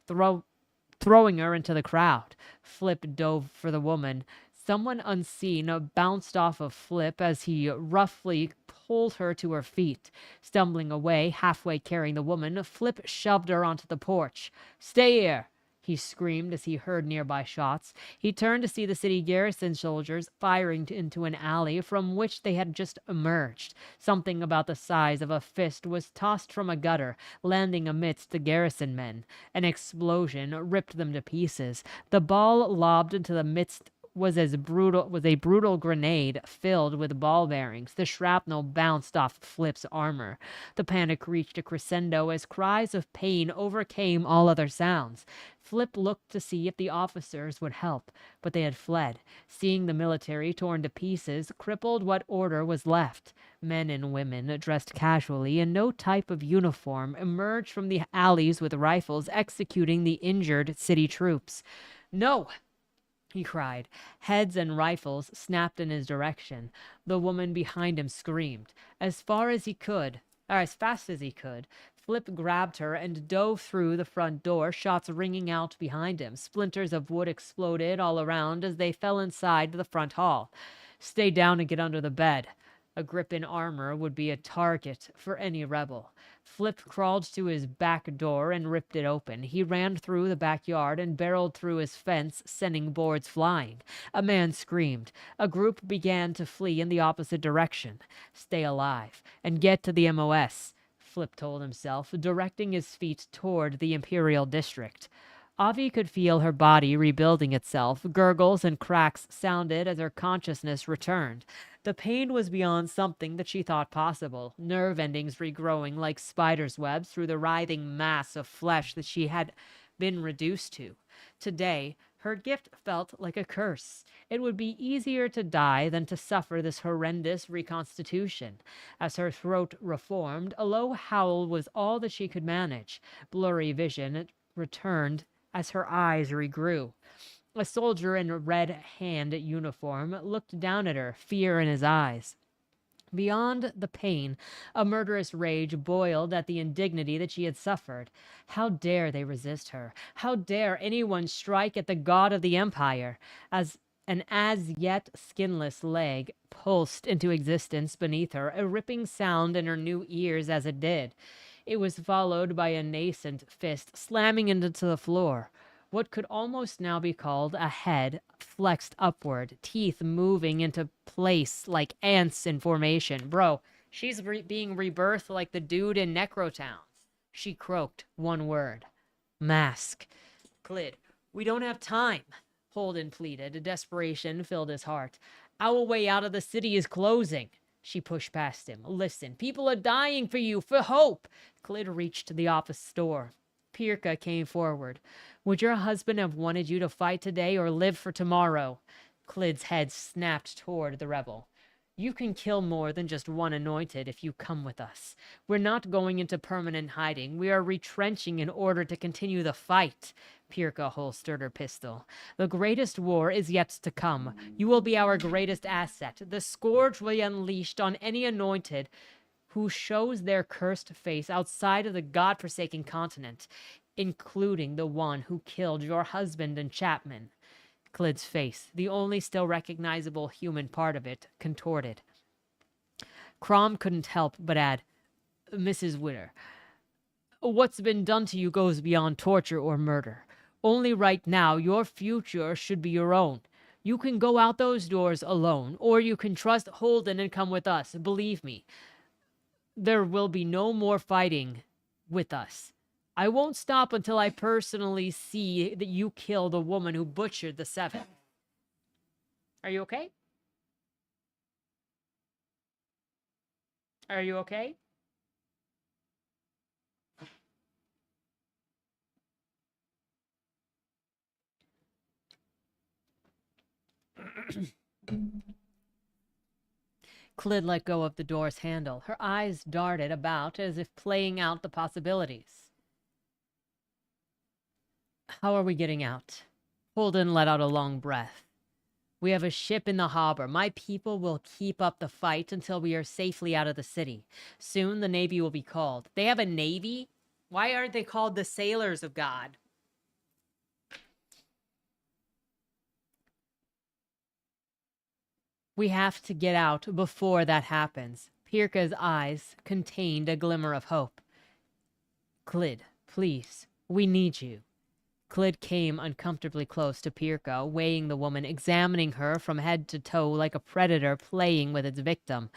throwing her into the crowd. Flip dove for the woman. Someone unseen bounced off of Flip as he roughly pulled her to her feet. Stumbling away, halfway carrying the woman, Flip shoved her onto the porch. "Stay here!" he screamed as he heard nearby shots. He turned to see the city garrison soldiers firing into an alley from which they had just emerged. Something about the size of a fist was tossed from a gutter, landing amidst the garrison men. An explosion ripped them to pieces. The ball lobbed into the midst was a brutal grenade filled with ball bearings. The shrapnel bounced off Flip's armor. The panic reached a crescendo as cries of pain overcame all other sounds. Flip looked to see if the officers would help, but they had fled. Seeing the military torn to pieces crippled what order was left. Men and women, dressed casually in no type of uniform, emerged from the alleys with rifles, executing the injured city troops. "No!" he cried. Heads and rifles snapped in his direction. The woman behind him screamed. As fast as he could, Flip grabbed her and dove through the front door, shots ringing out behind him. Splinters of wood exploded all around as they fell inside the front hall. "Stay down and get under the bed." A grip in armor would be a target for any rebel. Flip crawled to his back door and ripped it open. He ran through the backyard and barreled through his fence, sending boards flying. A man screamed. A group began to flee in the opposite direction. "Stay alive and get to the MOS," Flip told himself, directing his feet toward the Imperial District. Avi could feel her body rebuilding itself. Gurgles and cracks sounded as her consciousness returned. The pain was beyond something that she thought possible, nerve endings regrowing like spiders' webs through the writhing mass of flesh that she had been reduced to. Today, her gift felt like a curse. It would be easier to die than to suffer this horrendous reconstitution. As her throat reformed, a low howl was all that she could manage. Blurry vision returned as her eyes regrew. A soldier in a red hand uniform looked down at her, fear in his eyes. Beyond the pain, a murderous rage boiled at the indignity that she had suffered. How dare they resist her? How dare anyone strike at the god of the empire? As an as yet skinless leg pulsed into existence beneath her, a ripping sound in her new ears as it did. It was followed by a nascent fist slamming into the floor. What could almost now be called a head flexed upward, teeth moving into place like ants in formation. Bro, she's being rebirthed like the dude in Necrotown. She croaked one word. Mask. Clid, we don't have time, Holden pleaded. Desperation filled his heart. Our way out of the city is closing. She pushed past him. Listen, people are dying for you, for hope. Clid reached the office door. Pirka came forward. Would your husband have wanted you to fight today or live for tomorrow? Clid's head snapped toward the rebel. You can kill more than just one anointed if you come with us. We're not going into permanent hiding. We are retrenching in order to continue the fight. Pirka holstered her pistol. The greatest war is yet to come. You will be our greatest asset. The scourge will be unleashed on any anointed who shows their cursed face outside of the godforsaken continent, including the one who killed your husband and Chapman. Clid's face, the only still recognizable human part of it, contorted. Crom couldn't help but add, Mrs. Witter, what's been done to you goes beyond torture or murder. Only right now, your future should be your own. You can go out those doors alone, or you can trust Holden and come with us. Believe me, there will be no more fighting with us. I won't stop until I personally see that you kill the woman who butchered the seven. Are you okay? Are you okay? Clid let go of the door's handle. Her eyes darted about as if playing out the possibilities. How are we getting out? Holden let out a long breath. We have a ship in the harbor. My people will keep up the fight until we are safely out of the city. Soon the Navy will be called. They have a Navy? Why aren't they called the Sailors of God? We have to get out before that happens. Pirka's eyes contained a glimmer of hope. Clid, please, we need you. Clid came uncomfortably close to Pirka, weighing the woman, examining her from head to toe like a predator playing with its victim.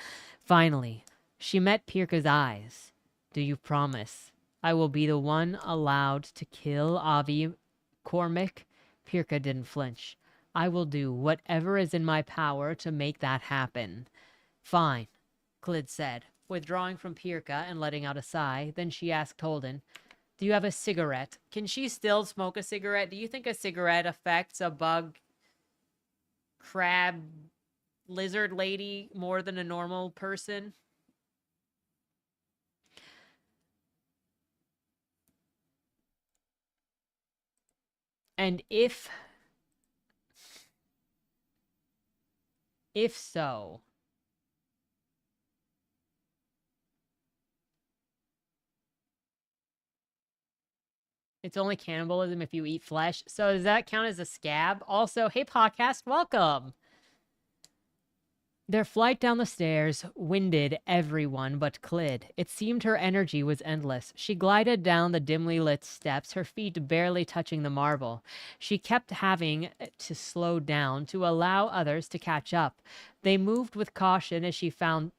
Finally, she met Pirka's eyes. Do you promise I will be the one allowed to kill Avi Cormac? Pirka didn't flinch. I will do whatever is in my power to make that happen. Fine, Clid said, withdrawing from Pirka and letting out a sigh. Then she asked Holden, do you have a cigarette? Can she still smoke a cigarette? Do you think a cigarette affects a bug, crab, lizard lady more than a normal person? And if so, it's only cannibalism if you eat flesh. So does that count as a scab? Also, hey podcast, welcome. Their flight down the stairs winded everyone but Clid. It seemed her energy was endless. She glided down the dimly lit steps, her feet barely touching the marble. She kept having to slow down to allow others to catch up. They moved with caution as she found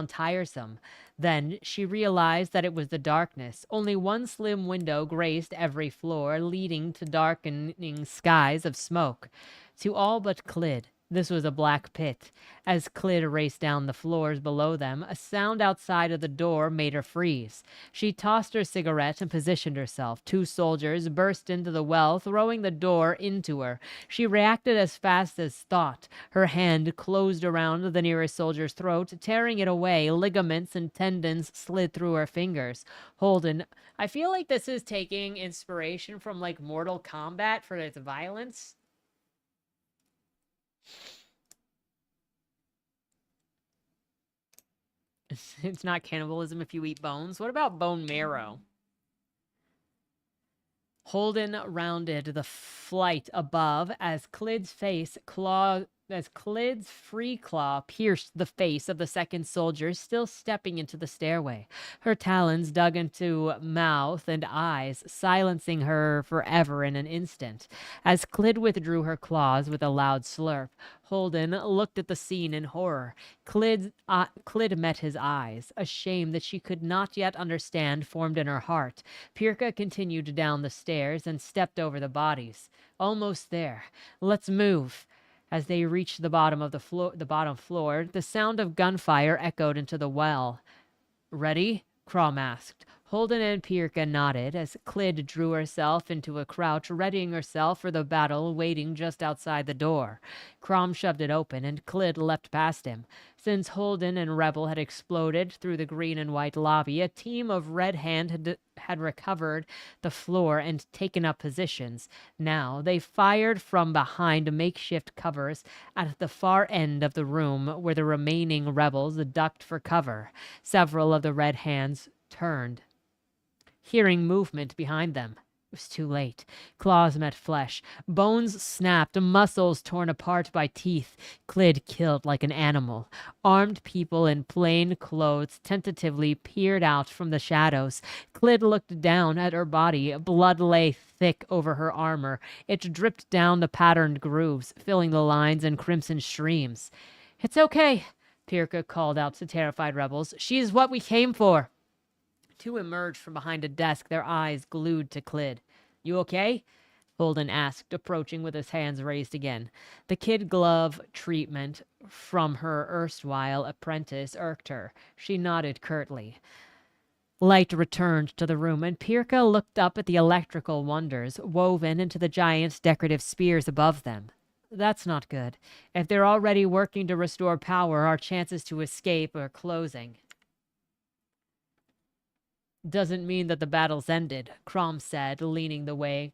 tiresome. Then she realized that it was the darkness. Only one slim window graced every floor, leading to darkening skies of smoke. To all but Clid, this was a black pit. As Clid raced down the floors below them, a sound outside of the door made her freeze. She tossed her cigarette and positioned herself. Two soldiers burst into the well, throwing the door into her. She reacted as fast as thought. Her hand closed around the nearest soldier's throat, tearing it away. Ligaments and tendons slid through her fingers. Holden, I feel like this is taking inspiration from like Mortal Kombat for its violence. It's not cannibalism if you eat bones. What about bone marrow? Holden rounded the flight above as Clyd's free claw pierced the face of the second soldier still stepping into the stairway. Her talons dug into mouth and eyes, silencing her forever in an instant. As Clyd withdrew her claws with a loud slurp, Holden looked at the scene in horror. Clyd met his eyes. A shame that she could not yet understand formed in her heart. Pirka continued down the stairs and stepped over the bodies. Almost there. Let's move. As they reached the bottom floor, the sound of gunfire echoed into the well. Ready? Crom asked. Holden and Pirka nodded as Clyd drew herself into a crouch, readying herself for the battle waiting just outside the door. Crom shoved it open, and Clyd leapt past him. Since Holden and Rebel had exploded through the green and white lobby, a team of Red Hand had recovered the floor and taken up positions. Now they fired from behind makeshift covers at the far end of the room where the remaining rebels ducked for cover. Several of the Red Hands turned, hearing movement behind them. It was too late. Claws met flesh. Bones snapped, muscles torn apart by teeth. Clyd killed like an animal. Armed people in plain clothes tentatively peered out from the shadows. Clyd looked down at her body. Blood lay thick over her armor. It dripped down the patterned grooves, filling the lines in crimson streams. "It's okay," Pirka called out to terrified rebels. "She's what we came for." Two emerged from behind a desk, their eyes glued to Clyd. "You okay?" Holden asked, approaching with his hands raised again. The kid glove treatment from her erstwhile apprentice irked her. She nodded curtly. Light returned to the room, and Pirka looked up at the electrical wonders woven into the giant decorative spears above them. That's not good. If they're already working to restore power, our chances to escape are closing. "Doesn't mean that the battle's ended," Crom said, leaning the way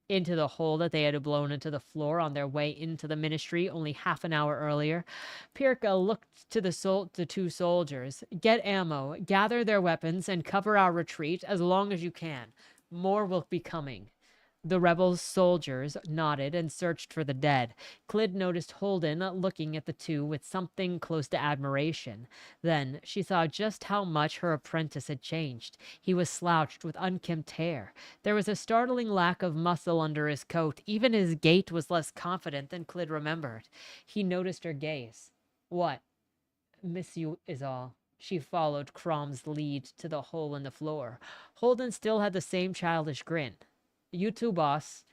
into the hole that they had blown into the floor on their way into the ministry only half an hour earlier. Pirka looked to the two soldiers. "Get ammo, gather their weapons, and cover our retreat as long as you can. More will be coming." The rebel soldiers nodded and searched for the dead. Clyd noticed Holden looking at the two with something close to admiration. Then she saw just how much her apprentice had changed. He was slouched with unkempt hair. There was a startling lack of muscle under his coat. Even his gait was less confident than Clyd remembered. He noticed her gaze. "What?" "Miss you is all." She followed Crom's lead to the hole in the floor. Holden still had the same childish grin. "You too, boss."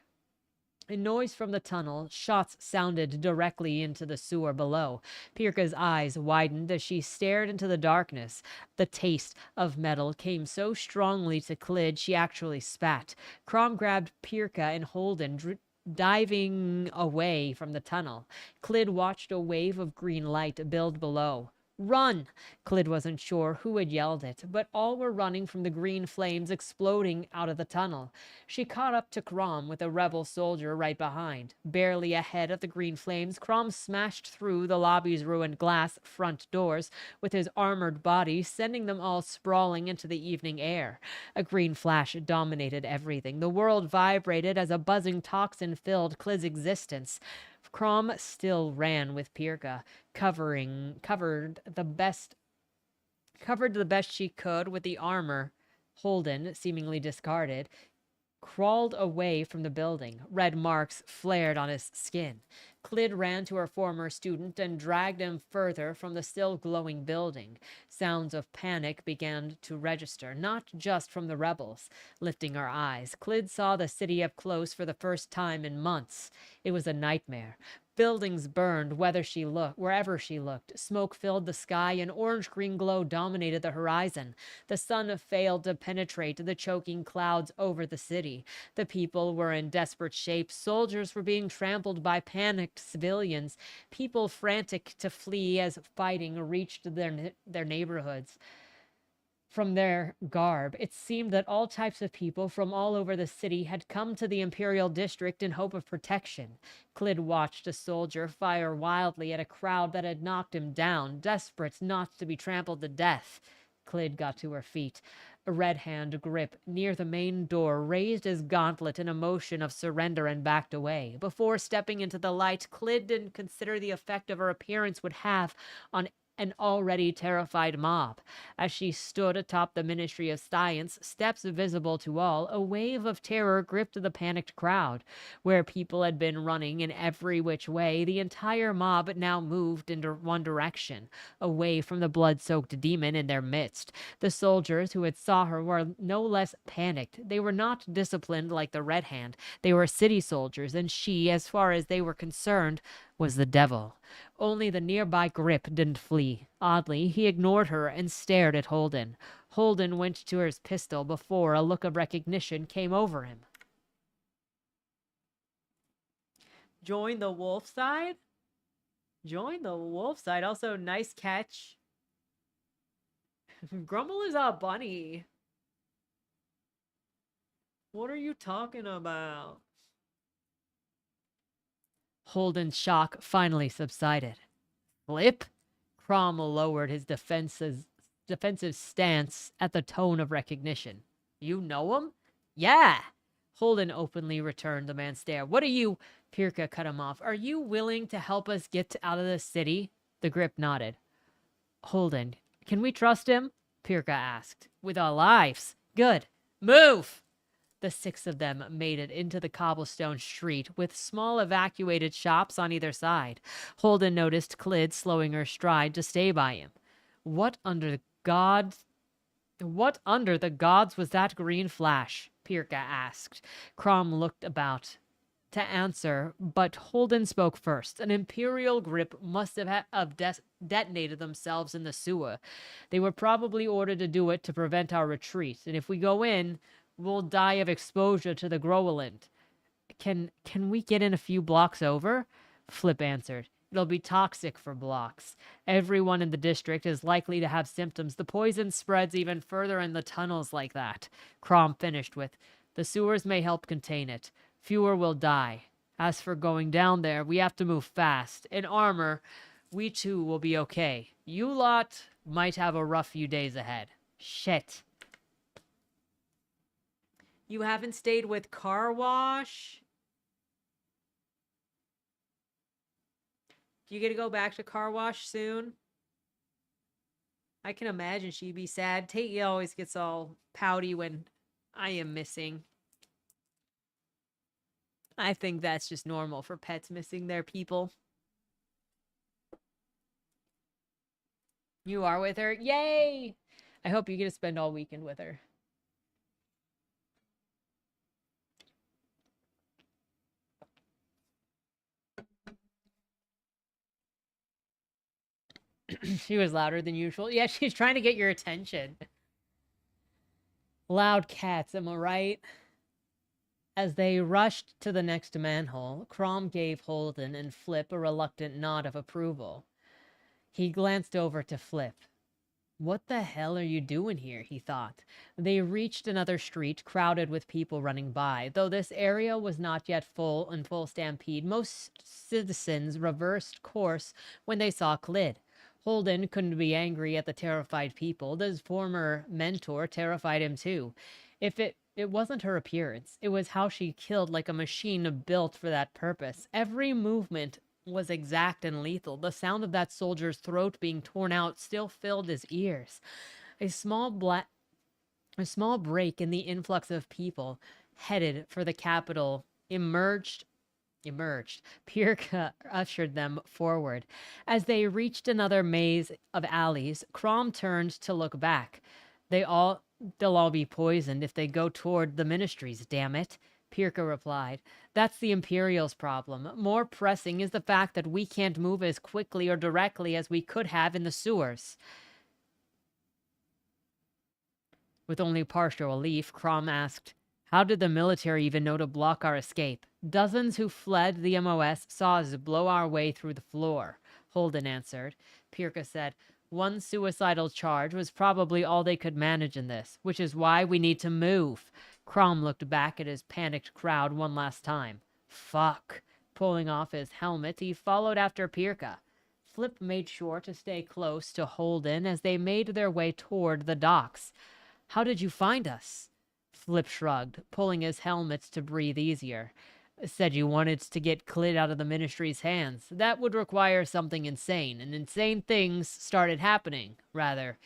A noise from the tunnel. Shots sounded directly into the sewer below. Pirka's eyes widened as she stared into the darkness. The taste of metal came so strongly to Clyd she actually spat. Crom grabbed Pirka and Holden, diving away from the tunnel. Clyd watched a wave of green light build below. "Run!" Clyd wasn't sure who had yelled it, but all were running from the green flames exploding out of the tunnel. She caught up to Crom with a rebel soldier right behind. Barely ahead of the green flames, Crom smashed through the lobby's ruined glass front doors with his armored body, sending them all sprawling into the evening air. A green flash dominated everything. The world vibrated as a buzzing toxin filled Clyd's existence. Crom still ran with Pirka, covered the best she could with the armor Holden seemingly discarded, crawled away from the building. Red marks flared on his skin. Clyd ran to her former student and dragged him further from the still glowing building. Sounds of panic began to register, not just from the rebels. Lifting her eyes, Clyd saw the city up close for the first time in months. It was a nightmare. Buildings burned wherever she looked. Smoke filled the sky, and orange-green glow dominated the horizon. The sun failed to penetrate the choking clouds over the city. The people were in desperate shape. Soldiers were being trampled by panicked civilians. People frantic to flee as fighting reached their neighborhoods. From their garb, it seemed that all types of people from all over the city had come to the Imperial District in hope of protection. Clyd watched a soldier fire wildly at a crowd that had knocked him down, desperate not to be trampled to death. Clyd got to her feet. A red hand grip near the main door raised his gauntlet in a motion of surrender and backed away. Before stepping into the light, Clyd didn't consider the effect of her appearance would have on an already terrified mob. As she stood atop the Ministry of Science, steps visible to all, a wave of terror gripped the panicked crowd. Where people had been running in every which way, the entire mob now moved in one direction, away from the blood-soaked demon in their midst. The soldiers who had saw her were no less panicked. They were not disciplined like the Red Hand. They were city soldiers, and she, as far as they were concerned, was the devil. Only the nearby grip didn't flee. Oddly, he ignored her and stared at Holden. Holden went to his pistol before a look of recognition came over him. Join the wolf side? Join the wolf side. Also, nice catch. Grumble is a bunny. What are you talking about? Holden's shock finally subsided. Flip? Cromwell lowered his defensive stance at the tone of recognition. You know him? Yeah. Holden openly returned the man's stare. What are you? Pirka cut him off. Are you willing to help us get out of the city? The grip nodded. Holden, can we trust him? Pirka asked. With our lives. Good. Move! The six of them made it into the cobblestone street, with small evacuated shops on either side. Holden noticed Clyd slowing her stride to stay by him. What under the gods was that green flash? Pirka asked. Crom looked about to answer, but Holden spoke first. An Imperial grip must have detonated themselves in the sewer. They were probably ordered to do it to prevent our retreat, and if we go in, we'll die of exposure to the Groweland. Can we get in a few blocks over? Flip answered. It'll be toxic for blocks. Everyone in the district is likely to have symptoms. The poison spreads even further in the tunnels like that. Crom finished with, the sewers may help contain it. Fewer will die. As for going down there, we have to move fast. In armor, we too will be okay. You lot might have a rough few days ahead. Shit. You haven't stayed with Car Wash? Do you get to go back to Car Wash soon? I can imagine she'd be sad. Tate always gets all pouty when I am missing. I think that's just normal for pets missing their people. You are with her? Yay! I hope you get to spend all weekend with her. She was louder than usual. Yeah, she's trying to get your attention. Loud cats, am I right? As they rushed to the next manhole, Crom gave Holden and Flip a reluctant nod of approval. He glanced over to Flip. What the hell are you doing here? He thought. They reached another street crowded with people running by. Though this area was not yet full stampede, most citizens reversed course when they saw Clyd. Holden couldn't be angry at the terrified people. His former mentor terrified him too. If it wasn't her appearance, it was how she killed like a machine built for that purpose. Every movement was exact and lethal. The sound of that soldier's throat being torn out still filled his ears. A small break in the influx of people headed for the capital emerged. Pirka ushered them forward. As they reached another maze of alleys, Crom turned to look back. They'll all be poisoned if they go toward the ministries, damn it. Pirka replied. That's the Imperial's problem. More pressing is the fact that we can't move as quickly or directly as we could have in the sewers. With only partial relief, Crom asked, how did the military even know to block our escape? Dozens who fled the MOS saw us blow our way through the floor, Holden answered. Pirka said, One suicidal charge was probably all they could manage in this, which is why we need to move. Crom looked back at his panicked crowd one last time. Fuck. Pulling off his helmet, he followed after Pirka. Flip made sure to stay close to Holden as they made their way toward the docks. How did you find us? Flip shrugged, pulling his helmet to breathe easier. Said you wanted to get Clyd out of the Ministry's hands. That would require something insane, and insane things started happening. Rather,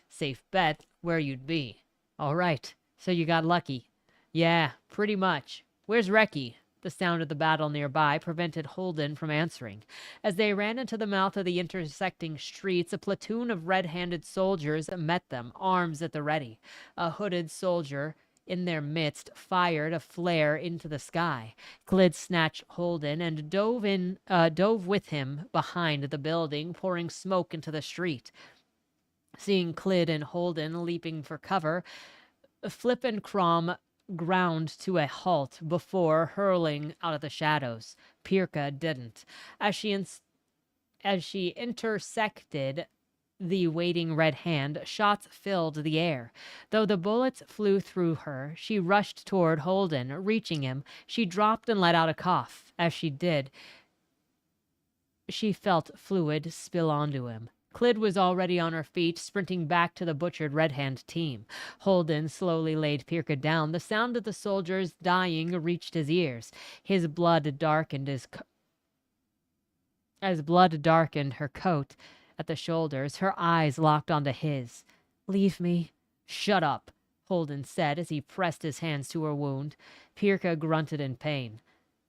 safe bet where you'd be. All right, so you got lucky. Yeah, pretty much. Where's Reki? The sound of the battle nearby prevented Holden from answering. As they ran into the mouth of the intersecting streets, a platoon of red-handed soldiers met them, arms at the ready. A hooded soldier in their midst fired a flare into the sky. Clyd snatched Holden and dove with him behind the building, pouring smoke into the street. Seeing Clyd and Holden leaping for cover, Flip and Crom ground to a halt before hurling out of the shadows. Pirka didn't. As she intersected the waiting red hand, shots filled the air. Though the bullets flew through her, she rushed toward Holden. Reaching him, she dropped and let out a cough. As she did, she felt fluid spill onto him. Clyd was already on her feet, sprinting back to the butchered Red Hand team. Holden slowly laid Pirka down. The sound of the soldiers dying reached his ears. As blood darkened her coat at the shoulders, her eyes locked onto his. Leave me. Shut up, Holden said as he pressed his hands to her wound. Pirka grunted in pain.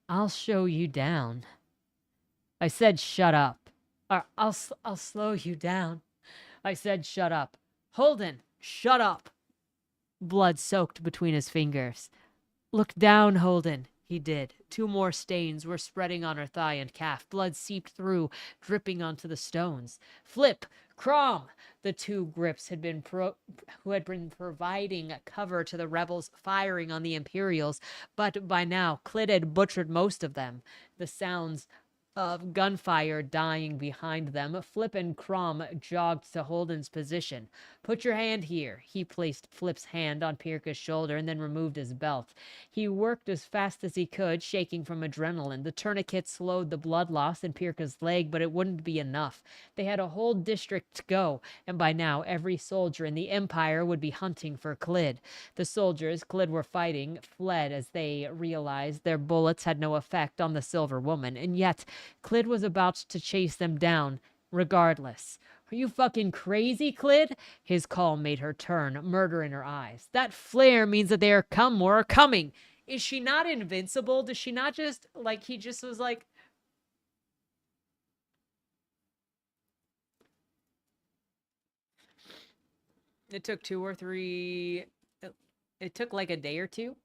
I'll show you down. I said shut up. I'll slow you down. I said shut up. Holden, shut up. Blood soaked between his fingers. Look down, Holden. He did. 2 more stains were spreading on her thigh and calf. Blood seeped through, dripping onto the stones. Flip! Crom! The 2 grips who had been providing cover to the rebels firing on the Imperials, but by now Clyd had butchered most of them. The sounds of gunfire dying behind them, Flip and Crom jogged to Holden's position. Put your hand here. He placed Flip's hand on Pirka's shoulder and then removed his belt. He worked as fast as he could, shaking from adrenaline. The tourniquet slowed the blood loss in Pirka's leg, but it wouldn't be enough. They had a whole district to go, and by now every soldier in the Empire would be hunting for Clyd. The soldiers Clyd were fighting fled as they realized their bullets had no effect on the Silver Woman, and yet Clyd was about to chase them down regardless. Are you fucking crazy, Clyd? His call made her turn, murder in her eyes. That flare means that they are coming. Is she not invincible? Does she not just, he just was like... It took 2 or 3... It took like a day or 2.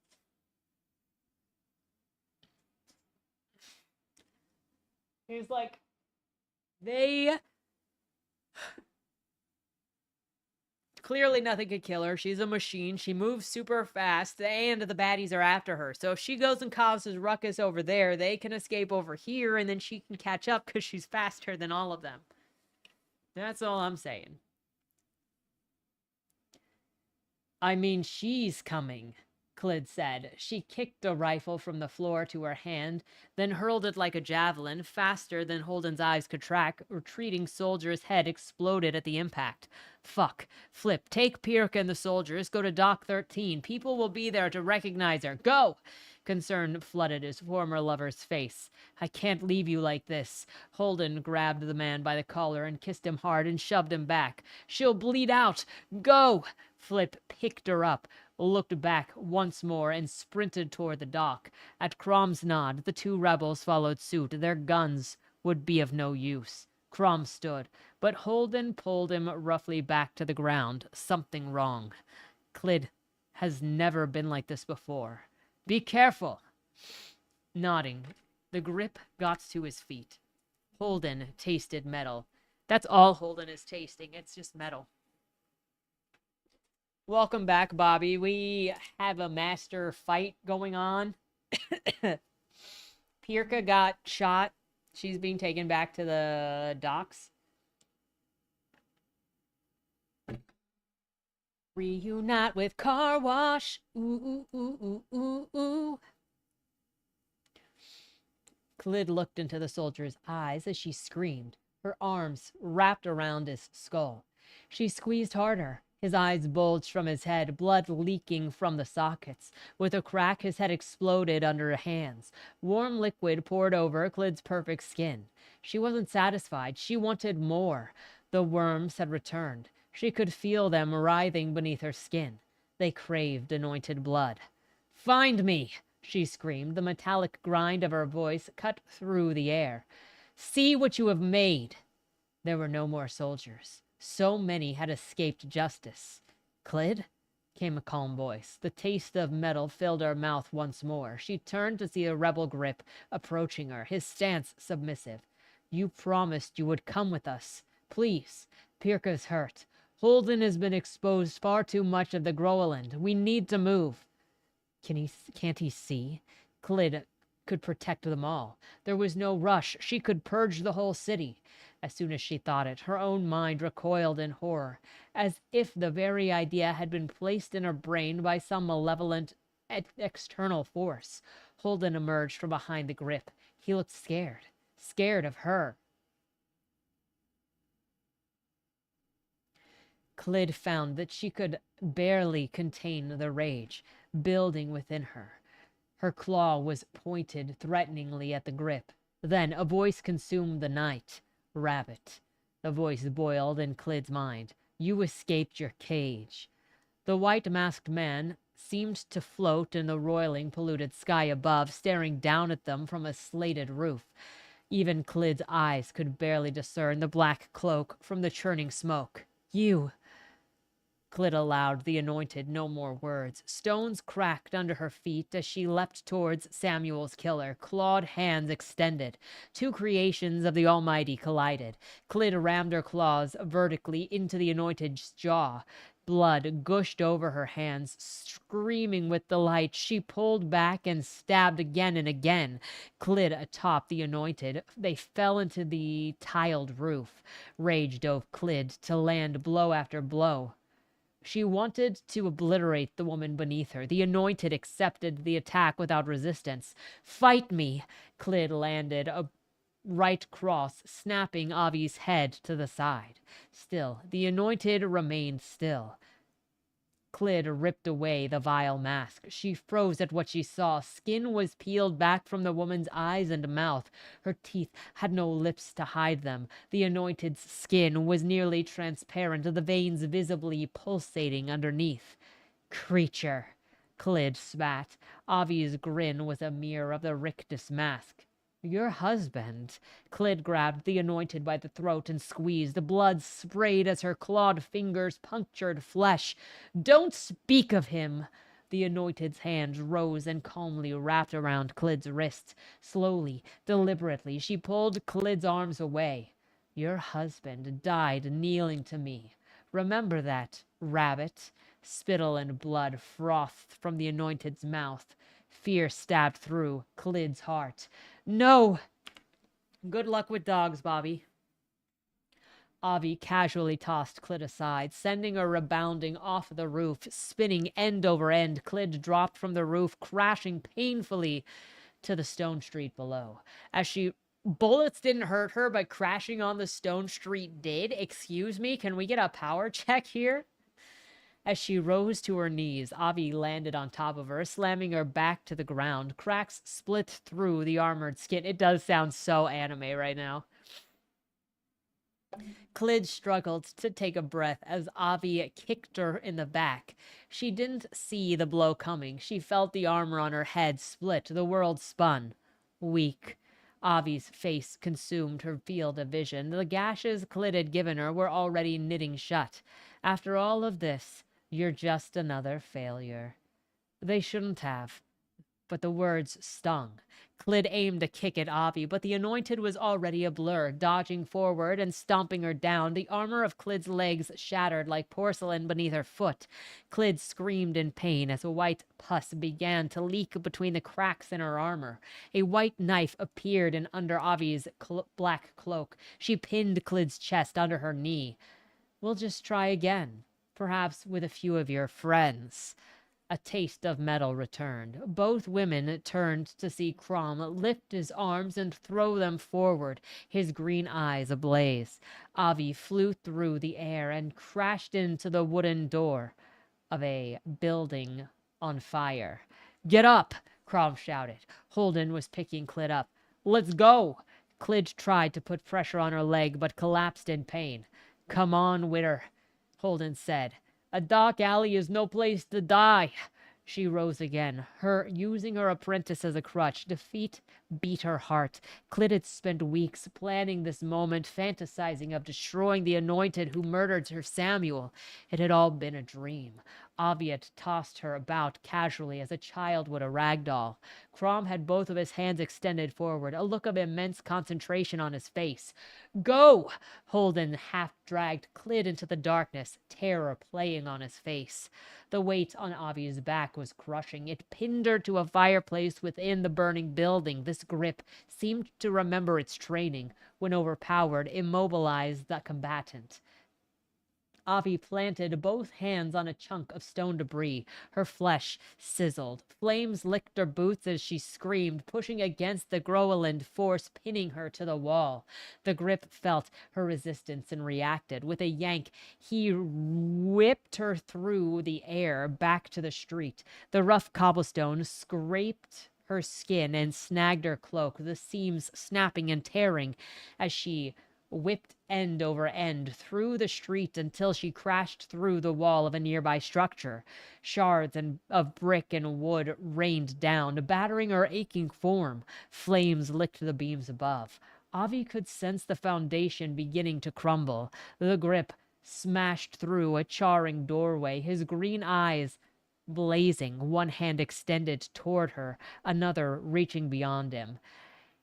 He's like, clearly nothing could kill her. She's a machine. She moves super fast, and the baddies are after her. So if she goes and causes ruckus over there, they can escape over here, and then she can catch up because she's faster than all of them. That's all I'm saying. I mean, she's coming, Clyd said. She kicked a rifle from the floor to her hand, then hurled it like a javelin, faster than Holden's eyes could track. Retreating soldier's head exploded at the impact. Fuck. Flip, take Pirka and the soldiers, go to Dock 13. People will be there to recognize her. Go! Concern flooded his former lover's face. I can't leave you like this. Holden grabbed the man by the collar and kissed him hard and shoved him back. She'll bleed out. Go! Flip picked her up, looked back once more, and sprinted toward the dock. At Crom's nod, the 2 rebels followed suit. Their guns would be of no use. Crom stood, but Holden pulled him roughly back to the ground. Something wrong. Clyd has never been like this before. Be careful. Nodding, the grip got to his feet. Holden tasted metal. That's all Holden is tasting. It's just metal. Welcome back, Bobby. We have a master fight going on. Pirka got shot. She's being taken back to the docks. Reunite with car wash. Ooh, ooh, ooh, ooh, ooh, ooh. Clyd looked into the soldier's eyes as she screamed, her arms wrapped around his skull. She squeezed harder. His eyes bulged from his head, blood leaking from the sockets. With a crack, his head exploded under her hands. Warm liquid poured over Clyd's perfect skin. She wasn't satisfied. She wanted more. The worms had returned. She could feel them writhing beneath her skin. They craved anointed blood. "Find me!" she screamed, the metallic grind of her voice cut through the air. "See what you have made!" There were no more soldiers. So many had escaped justice. "Clyd?" came a calm voice. The taste of metal filled her mouth once more. She turned to see a rebel grip approaching her, his stance submissive. "You promised you would come with us. Please. Pirka's hurt. Holden has been exposed far too much of the Groenland. We need to move." Can't he see? Clyd could protect them all. There was no rush. She could purge the whole city. As soon as she thought it, her own mind recoiled in horror, as if the very idea had been placed in her brain by some malevolent external force. Holden emerged from behind the grip. He looked scared. Scared of her. Clyd found that she could barely contain the rage building within her. Her claw was pointed threateningly at the grip. Then a voice consumed the night. "Rabbit." The voice boiled in Clyd's mind. "You escaped your cage." The white-masked man seemed to float in the roiling, polluted sky above, staring down at them from a slated roof. Even Clyd's eyes could barely discern the black cloak from the churning smoke. "You." Clyd allowed the anointed no more words. Stones cracked under her feet as she leapt towards Samuel's killer, clawed hands extended. Two creations of the Almighty collided. Clyd rammed her claws vertically into the anointed's jaw. Blood gushed over her hands. Screaming with delight, she pulled back and stabbed again and again. Clyd atop the anointed. They fell into the tiled roof. Rage dove Clyd to land blow after blow. She wanted to obliterate the woman beneath her. The anointed accepted the attack without resistance. "Fight me!" Clyd landed a right cross, snapping Avi's head to the side. Still, the anointed remained still. Clyd ripped away the vile mask. She froze at what she saw. Skin was peeled back from the woman's eyes and mouth. Her teeth had no lips to hide them. The anointed's skin was nearly transparent, the veins visibly pulsating underneath. "Creature," Clyd spat. Avi's grin was a mirror of the rictus mask. "Your husband." Clyd grabbed the anointed by the throat and squeezed. The blood sprayed as her clawed fingers punctured flesh. "Don't speak of him." The anointed's hands rose and calmly wrapped around Clyd's wrists. Slowly, deliberately, she pulled Clyd's arms away. "Your husband died kneeling to me. Remember that, rabbit." Spittle and blood frothed from the anointed's mouth. Fear stabbed through Clyd's heart. "No!" "Good luck with dogs, Bobby." Avi casually tossed Clyd aside, sending her rebounding off the roof. Spinning end over end, Clyd dropped from the roof, crashing painfully to the stone street below. Bullets didn't hurt her, but crashing on the stone street did. Excuse me, can we get a power check here? As she rose to her knees, Avi landed on top of her, slamming her back to the ground. Cracks split through the armored skin. It does sound so anime right now. Clyd struggled to take a breath as Avi kicked her in the back. She didn't see the blow coming. She felt the armor on her head split. The world spun. Weak. Avi's face consumed her field of vision. The gashes Clyd had given her were already knitting shut. After all of this, you're just another failure. They shouldn't have. But the words stung. Clyd aimed a kick at Avi, but the anointed was already a blur, dodging forward and stomping her down. The armor of Clyd's legs shattered like porcelain beneath her foot. Clyd screamed in pain as a white pus began to leak between the cracks in her armor. A white knife appeared in under Avi's black cloak. She pinned Clyd's chest under her knee. "We'll just try again." Perhaps with a few of your friends. A taste of metal returned. Both women turned to see Crom lift his arms and throw them forward, his green eyes ablaze. Avi flew through the air and crashed into the wooden door of a building on fire. Get up, Crom shouted. Holden was picking Clyd up. Let's go! Clyd tried to put pressure on her leg, but collapsed in pain. Come on, Witter, Holden said. A dark alley is no place to die. She rose again, her using her apprentice as a crutch. Defeat beat her heart. Clyd had spent weeks planning this moment, fantasizing of destroying the anointed who murdered her Samuel. It had all been a dream. Avi had tossed her about casually as a child would a rag doll. Crom had both of his hands extended forward, a look of immense concentration on his face. Go! Holden half dragged Clyd into the darkness, terror playing on his face. The weight on Avi's back was crushing. It pinned her to a fireplace within the burning building. This grip seemed to remember its training. When overpowered, immobilized the combatant. Avi planted both hands on a chunk of stone debris. Her flesh sizzled. Flames licked her boots as she screamed, pushing against the Groenland force, pinning her to the wall. The grip felt her resistance and reacted. With a yank, he whipped her through the air back to the street. The rough cobblestone scraped her skin and snagged her cloak, the seams snapping and tearing as she whipped end over end through the street until she crashed through the wall of a nearby structure. Shards of brick and wood rained down, battering her aching form. Flames licked the beams above. Avi could sense the foundation beginning to crumble. The grip smashed through a charring doorway, his green eyes blazing, one hand extended toward her, another reaching beyond him.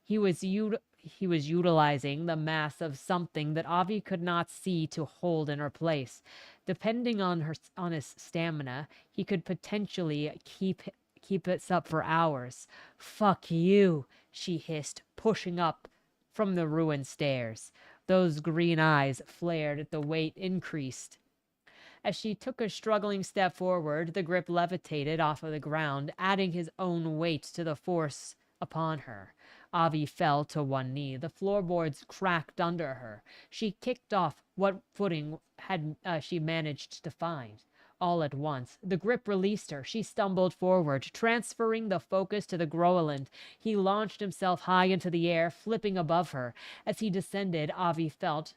He was utilizing the mass of something that Avi could not see to hold in her place. Depending on his stamina, he could potentially keep it up for hours. Fuck you, she hissed, pushing up from the ruined stairs. Those green eyes flared, the weight increased. As she took a struggling step forward, the grip levitated off of the ground, adding his own weight to the force upon her. Avi fell to one knee. The floorboards cracked under her. She kicked off what footing had she managed to find. All at once, the grip released her. She stumbled forward, transferring the focus to the Groenland. He launched himself high into the air, flipping above her. As he descended, Avi felt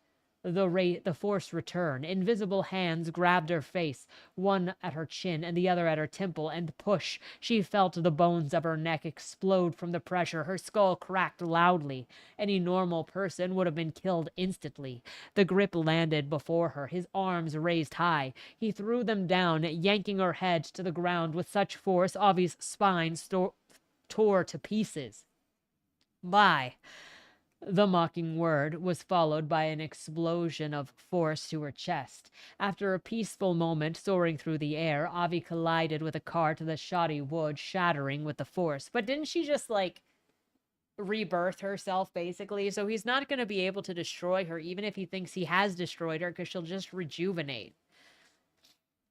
the force return. Invisible hands grabbed her face, one at her chin and the other at her temple, and push. She felt the bones of her neck explode from the pressure. Her skull cracked loudly. Any normal person would have been killed instantly. The grip landed before her, his arms raised high. He threw them down, yanking her head to the ground with such force Avi's spine tore to pieces. Bye. The mocking word was followed by an explosion of force to her chest. After a peaceful moment soaring through the air, Avi collided with a car to the shoddy wood, shattering with the force. But didn't she just, rebirth herself, basically? So he's not going to be able to destroy her, even if he thinks he has destroyed her, because she'll just rejuvenate.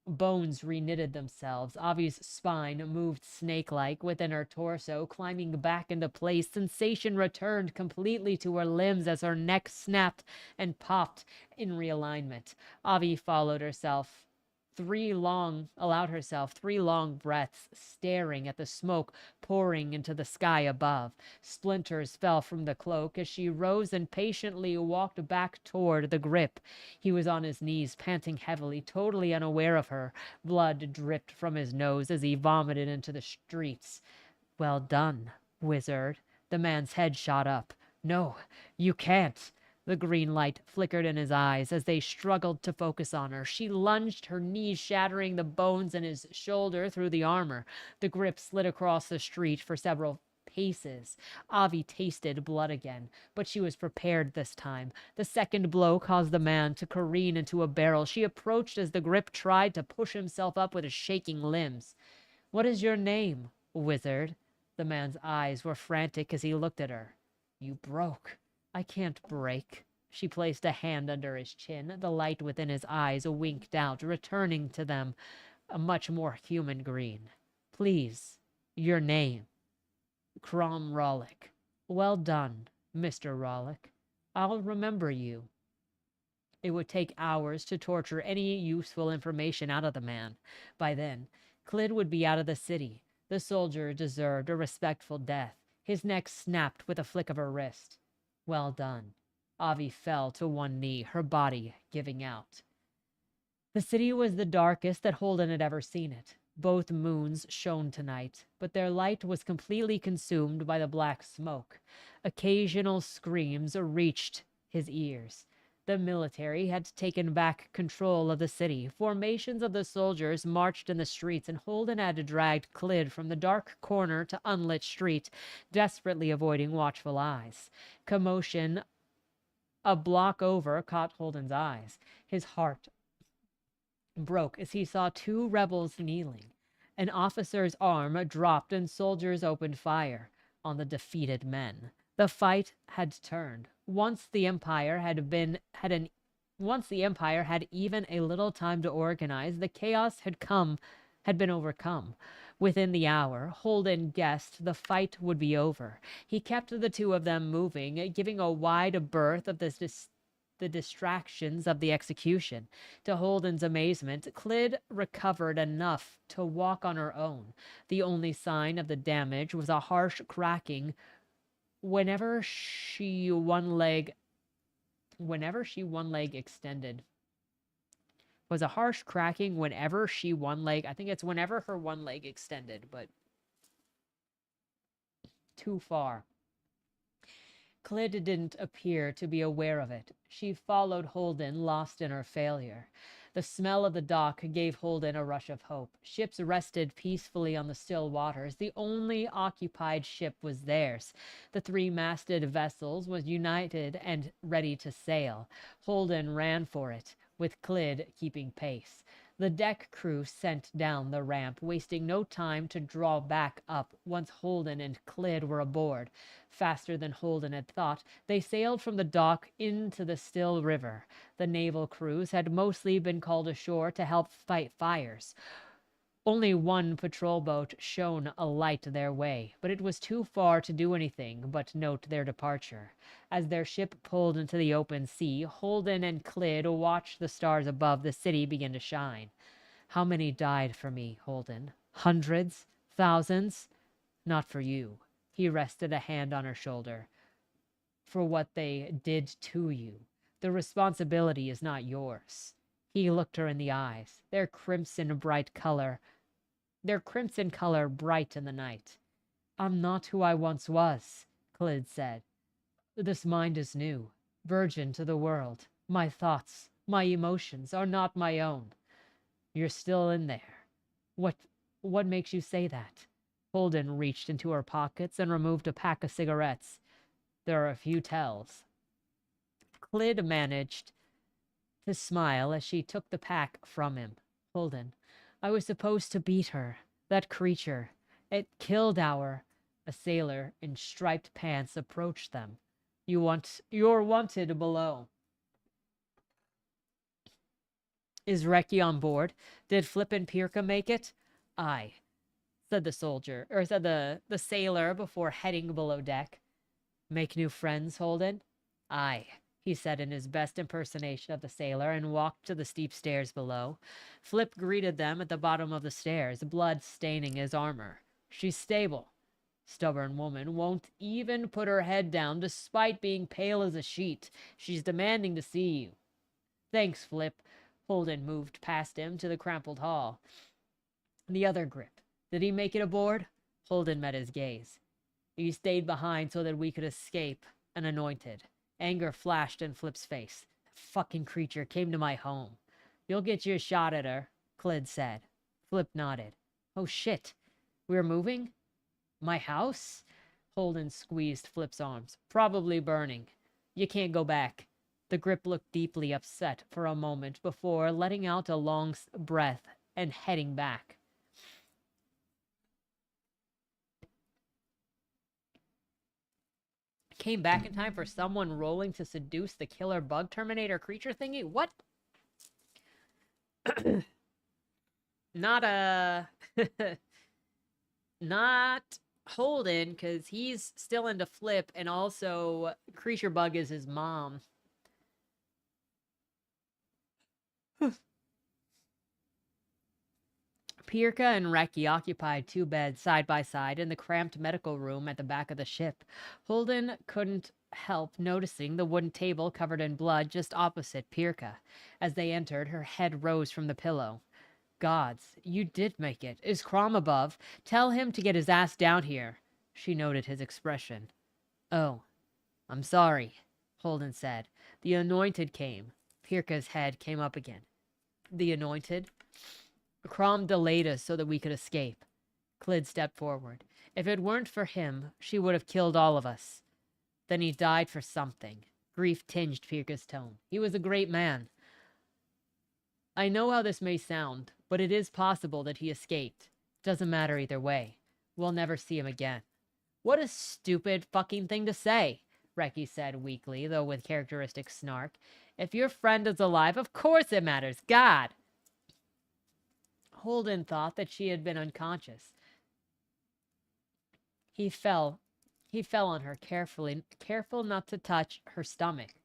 Bones reknitted themselves. Avi's spine moved snake-like within her torso, climbing back into place. Sensation returned completely to her limbs as her neck snapped and popped in realignment. Avi allowed herself 3 long breaths, staring at the smoke pouring into the sky above. Splinters fell from the cloak as she rose and patiently walked back toward the grip. He was on his knees, panting heavily, totally unaware of her. Blood dripped from his nose as he vomited into the streets. Well done, wizard. The man's head shot up. No, you can't. The green light flickered in his eyes as they struggled to focus on her. She lunged, her knees shattering the bones in his shoulder through the armor. The grip slid across the street for several paces. Avi tasted blood again, but she was prepared this time. The second blow caused the man to careen into a barrel. She approached as the grip tried to push himself up with his shaking limbs. What is your name, wizard? The man's eyes were frantic as he looked at her. You broke. I can't break, She placed a hand under his chin. The light within his eyes winked out, returning to them a much more human Greene. Please, your name. Crom Rollick. Well done, Mr. Rollick. I'll remember you. It would take hours to torture any useful information out of the man. By then, Clyd would be out of the city. The soldier deserved a respectful death. His neck snapped with a flick of her wrist. Well done. Avi fell to one knee, her body giving out. The city was the darkest that Holden had ever seen it. Both moons shone tonight, but their light was completely consumed by the black smoke. Occasional screams reached his ears. The military had taken back control of the city. Formations of the soldiers marched in the streets, and Holden had dragged Clyd from the dark corner to unlit street, desperately avoiding watchful eyes. Commotion a block over caught Holden's eyes. His heart broke as he saw two rebels kneeling. An officer's arm dropped and soldiers opened fire on the defeated men. The fight had turned. Once the Empire had even a little time to organize, the chaos had been overcome. Within the hour, Holden guessed the fight would be over. He kept the two of them moving, giving a wide berth of the distractions of the execution. To Holden's amazement, Clyd recovered enough to walk on her own. The only sign of the damage was a harsh cracking whenever she one leg extended. Was a harsh cracking whenever I think it's whenever her one leg extended, but too far. Clyd didn't appear to be aware of it. She followed Holden, lost in her failure. The smell of the dock gave Holden a rush of hope. Ships rested peacefully on the still waters. The only occupied ship was theirs. The three-masted vessel was united and ready to sail. Holden ran for it, with Clyd keeping pace. The deck crew sent down the ramp, wasting no time to draw back up once Holden and Clyd were aboard. Faster than Holden had thought, they sailed from the dock into the still river. The naval crews had mostly been called ashore to help fight fires. Only one patrol boat shone a light their way, but it was too far to do anything but note their departure. As their ship pulled into the open sea, Holden and Clyd watched the stars above the city begin to shine. How many died for me, Holden? Hundreds? Thousands? Not for you. He rested a hand on her shoulder. For what they did to you. The responsibility is not yours. He looked her in the eyes, their crimson color bright in the night. I'm not who I once was, Clyd said. This mind is new, virgin to the world. My thoughts, my emotions are not my own. You're still in there. What makes you say that? Holden reached into her pockets and removed a pack of cigarettes. There are a few tells. Clyd managed to smile as she took the pack from him. Holden, I was supposed to beat her. That creature. It killed A sailor in striped pants approached them. You're wanted below. Is Reki on board? Did Flip and Pirka make it? Aye, said the sailor before heading below deck. Make new friends, Holden? Aye, he said in his best impersonation of the sailor, and walked to the steep stairs below. Flip greeted them at the bottom of the stairs, blood staining his armor. She's stable. Stubborn woman won't even put her head down despite being pale as a sheet. She's demanding to see you. Thanks, Flip. Holden moved past him to the crumpled hall. The other grip. Did he make it aboard? Holden met his gaze. He stayed behind so that we could escape unanointed. Anger flashed in Flip's face. The fucking creature came to my home. You'll get your shot at her, Clyd said. Flip nodded. Oh shit. We're moving? My house? Holden squeezed Flip's arms. Probably burning. You can't go back. The grip looked deeply upset for a moment before letting out a long breath and heading back. came back in time for someone rolling to seduce the killer bug terminator creature thingy? What? Not not Holden, because he's still into Flip, and also creature bug is his mom. Pirka and Reki occupied 2 beds side by side in the cramped medical room at the back of the ship. Holden couldn't help noticing the wooden table covered in blood just opposite Pirka. As they entered, her head rose from the pillow. Gods, you did make it. Is Crom above? Tell him to get his ass down here. She noted his expression. Oh, I'm sorry, Holden said. The Anointed came. Pirka's head came up again. The Anointed? Crom delayed us so that we could escape. Clyd stepped forward. If it weren't for him, she would have killed all of us. Then he died for something. Grief tinged Pirka's tone. He was a great man. I know how this may sound, but it is possible that he escaped. Doesn't matter either way. We'll never see him again. What a stupid fucking thing to say, Reki said weakly, though with characteristic snark. If your friend is alive, of course it matters. God! Holden thought that she had been unconscious. He fell on her carefully, careful not to touch her stomach.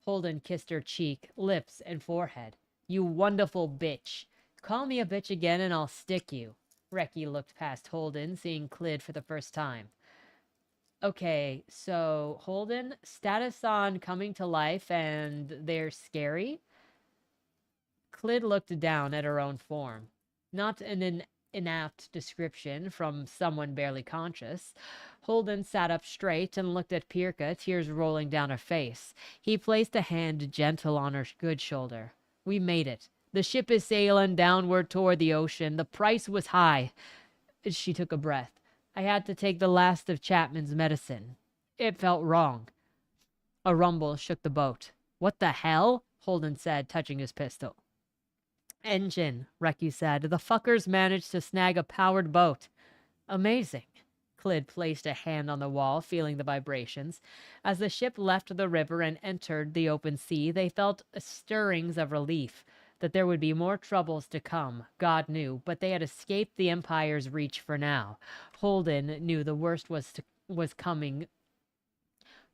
Holden kissed her cheek, lips, and forehead. You wonderful bitch. Call me a bitch again and I'll stick you. Reki looked past Holden, seeing Clyd for the first time. Okay, so Holden, status on coming to life and they're scary? Clyd looked down at her own form. Not an inapt description from someone barely conscious. Holden sat up straight and looked at Pirka, tears rolling down her face. He placed a hand gentle on her good shoulder. We made it. The ship is sailing downward toward the ocean. The price was high. She took a breath. I had to take the last of Chapman's medicine. It felt wrong. A rumble shook the boat. What the hell? Holden said, touching his pistol. Engine, Reki said. The fuckers managed to snag a powered boat. Amazing. Clyd placed a hand on the wall, feeling the vibrations. As the ship left the river and entered the open sea, they felt stirrings of relief. That there would be more troubles to come, God knew, but they had escaped the Empire's reach for now. Holden knew the worst was coming.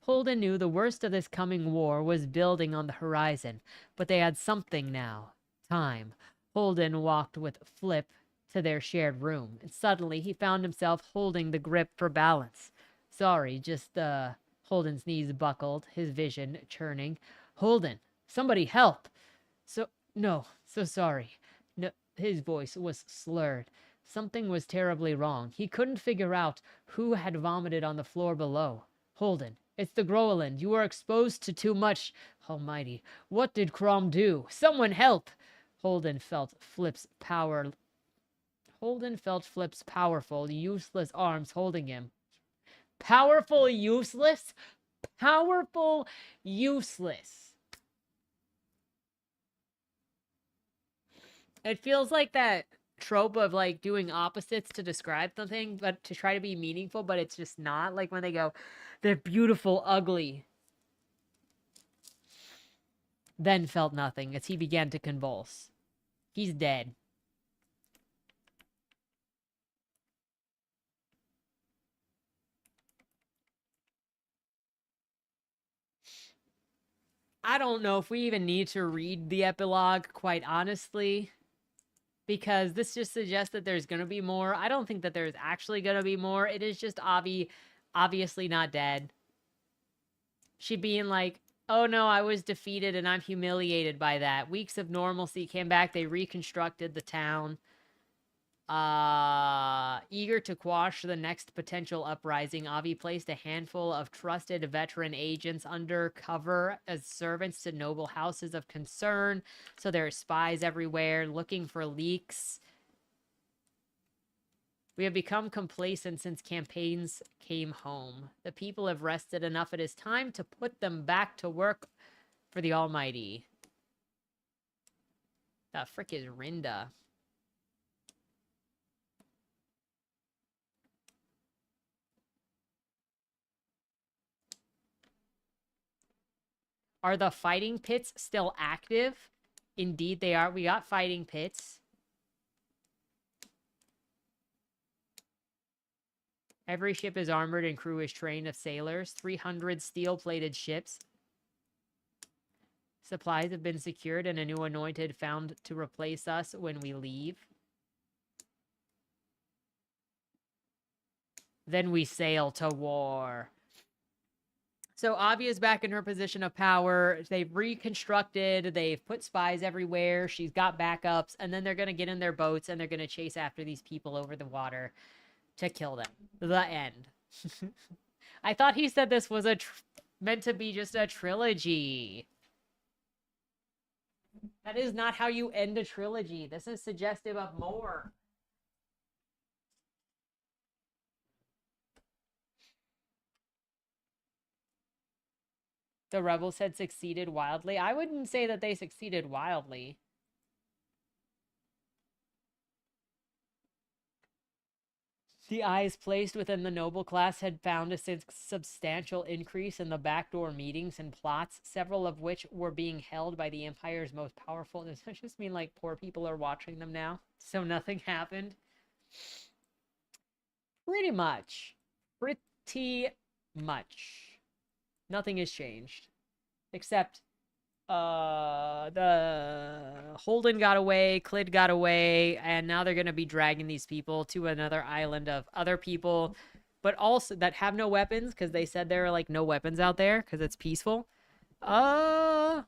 Holden knew the worst of this coming war was building on the horizon, but they had something now. Time. Holden walked with Flip to their shared room, and suddenly he found himself holding the grip for balance. Sorry, just, Holden's knees buckled, his vision churning. Holden, somebody help! So sorry. No, his voice was slurred. Something was terribly wrong. He couldn't figure out who had vomited on the floor below. Holden, it's the Groenland. You were exposed to too much. Almighty, what did Crom do? Someone help! Holden felt Flip's powerful, useless arms holding him. Powerful, useless? Powerful, useless. It feels like that trope of like doing opposites to describe something, but to try to be meaningful, but it's just not. Like when they go, they're beautiful, ugly. Then felt nothing as he began to convulse. He's dead. I don't know if we even need to read the epilogue, quite honestly, because this just suggests that there's going to be more. I don't think that there's actually going to be more. It is just obviously not dead. She being like, oh no, I was defeated and I'm humiliated by that. Weeks of normalcy came back. They reconstructed the town. Eager to quash the next potential uprising, Avi placed a handful of trusted veteran agents under cover as servants to noble houses of concern. So there are spies everywhere looking for leaks. We have become complacent since campaigns came home. The people have rested enough. It is time to put them back to work for the Almighty. The frick is Rinda? Are the fighting pits still active? Indeed they are. We got fighting pits. Every ship is armored and crew is trained of sailors. 300 steel-plated ships. Supplies have been secured and a new anointed found to replace us when we leave. Then we sail to war. So Avia's back in her position of power. They've reconstructed. They've put spies everywhere. She's got backups. And then they're going to get in their boats and they're going to chase after these people over the water to kill them. The end. I thought he said this was meant to be just a trilogy. That is not how you end a trilogy. This is suggestive of more. The rebels had succeeded wildly. I wouldn't say that they succeeded wildly. The eyes placed within the noble class had found a substantial increase in the backdoor meetings and plots, several of which were being held by the Empire's most powerful. Does that just mean like poor people are watching them now? So nothing happened? Pretty much. Pretty much. Nothing has changed. Except the Holden got away, Clid got away, and now they're gonna be dragging these people to another island of other people, but also that have no weapons, because they said there are like no weapons out there because it's peaceful. Yeah.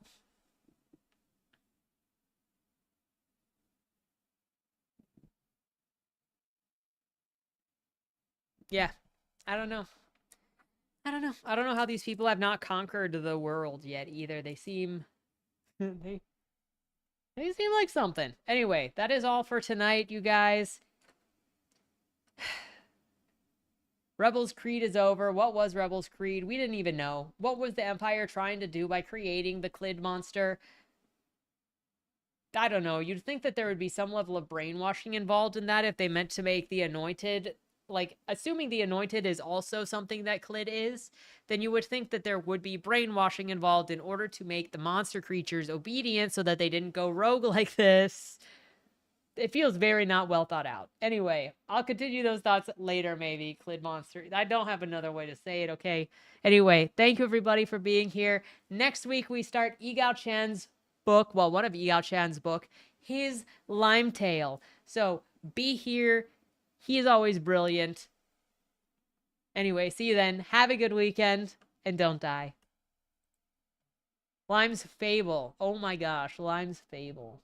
I don't know. I don't know. I don't know how these people have not conquered the world yet either. They seem they seem like something. Anyway, that is all for tonight, you guys. Rebels Creed is over. What was Rebels Creed? We didn't even know. What was the Empire trying to do by creating the Clid monster? I don't know. You'd think that there would be some level of brainwashing involved in that if they meant to make the Anointed, like, assuming the Anointed is also something that Clid is, then you would think that there would be brainwashing involved in order to make the monster creatures obedient so that they didn't go rogue like this. It feels very not well thought out. Anyway, I'll continue those thoughts later, maybe. Clid monster. I don't have another way to say it, okay? Anyway, thank you everybody for being here. Next week, we start Yigao Chan's book. Well, one of Yigao Chan's book. His Lime Tale. So, be here. He is always brilliant. Anyway, see you then. Have a good weekend. And don't die. Lime's Fable. Oh my gosh, Lime's Fable.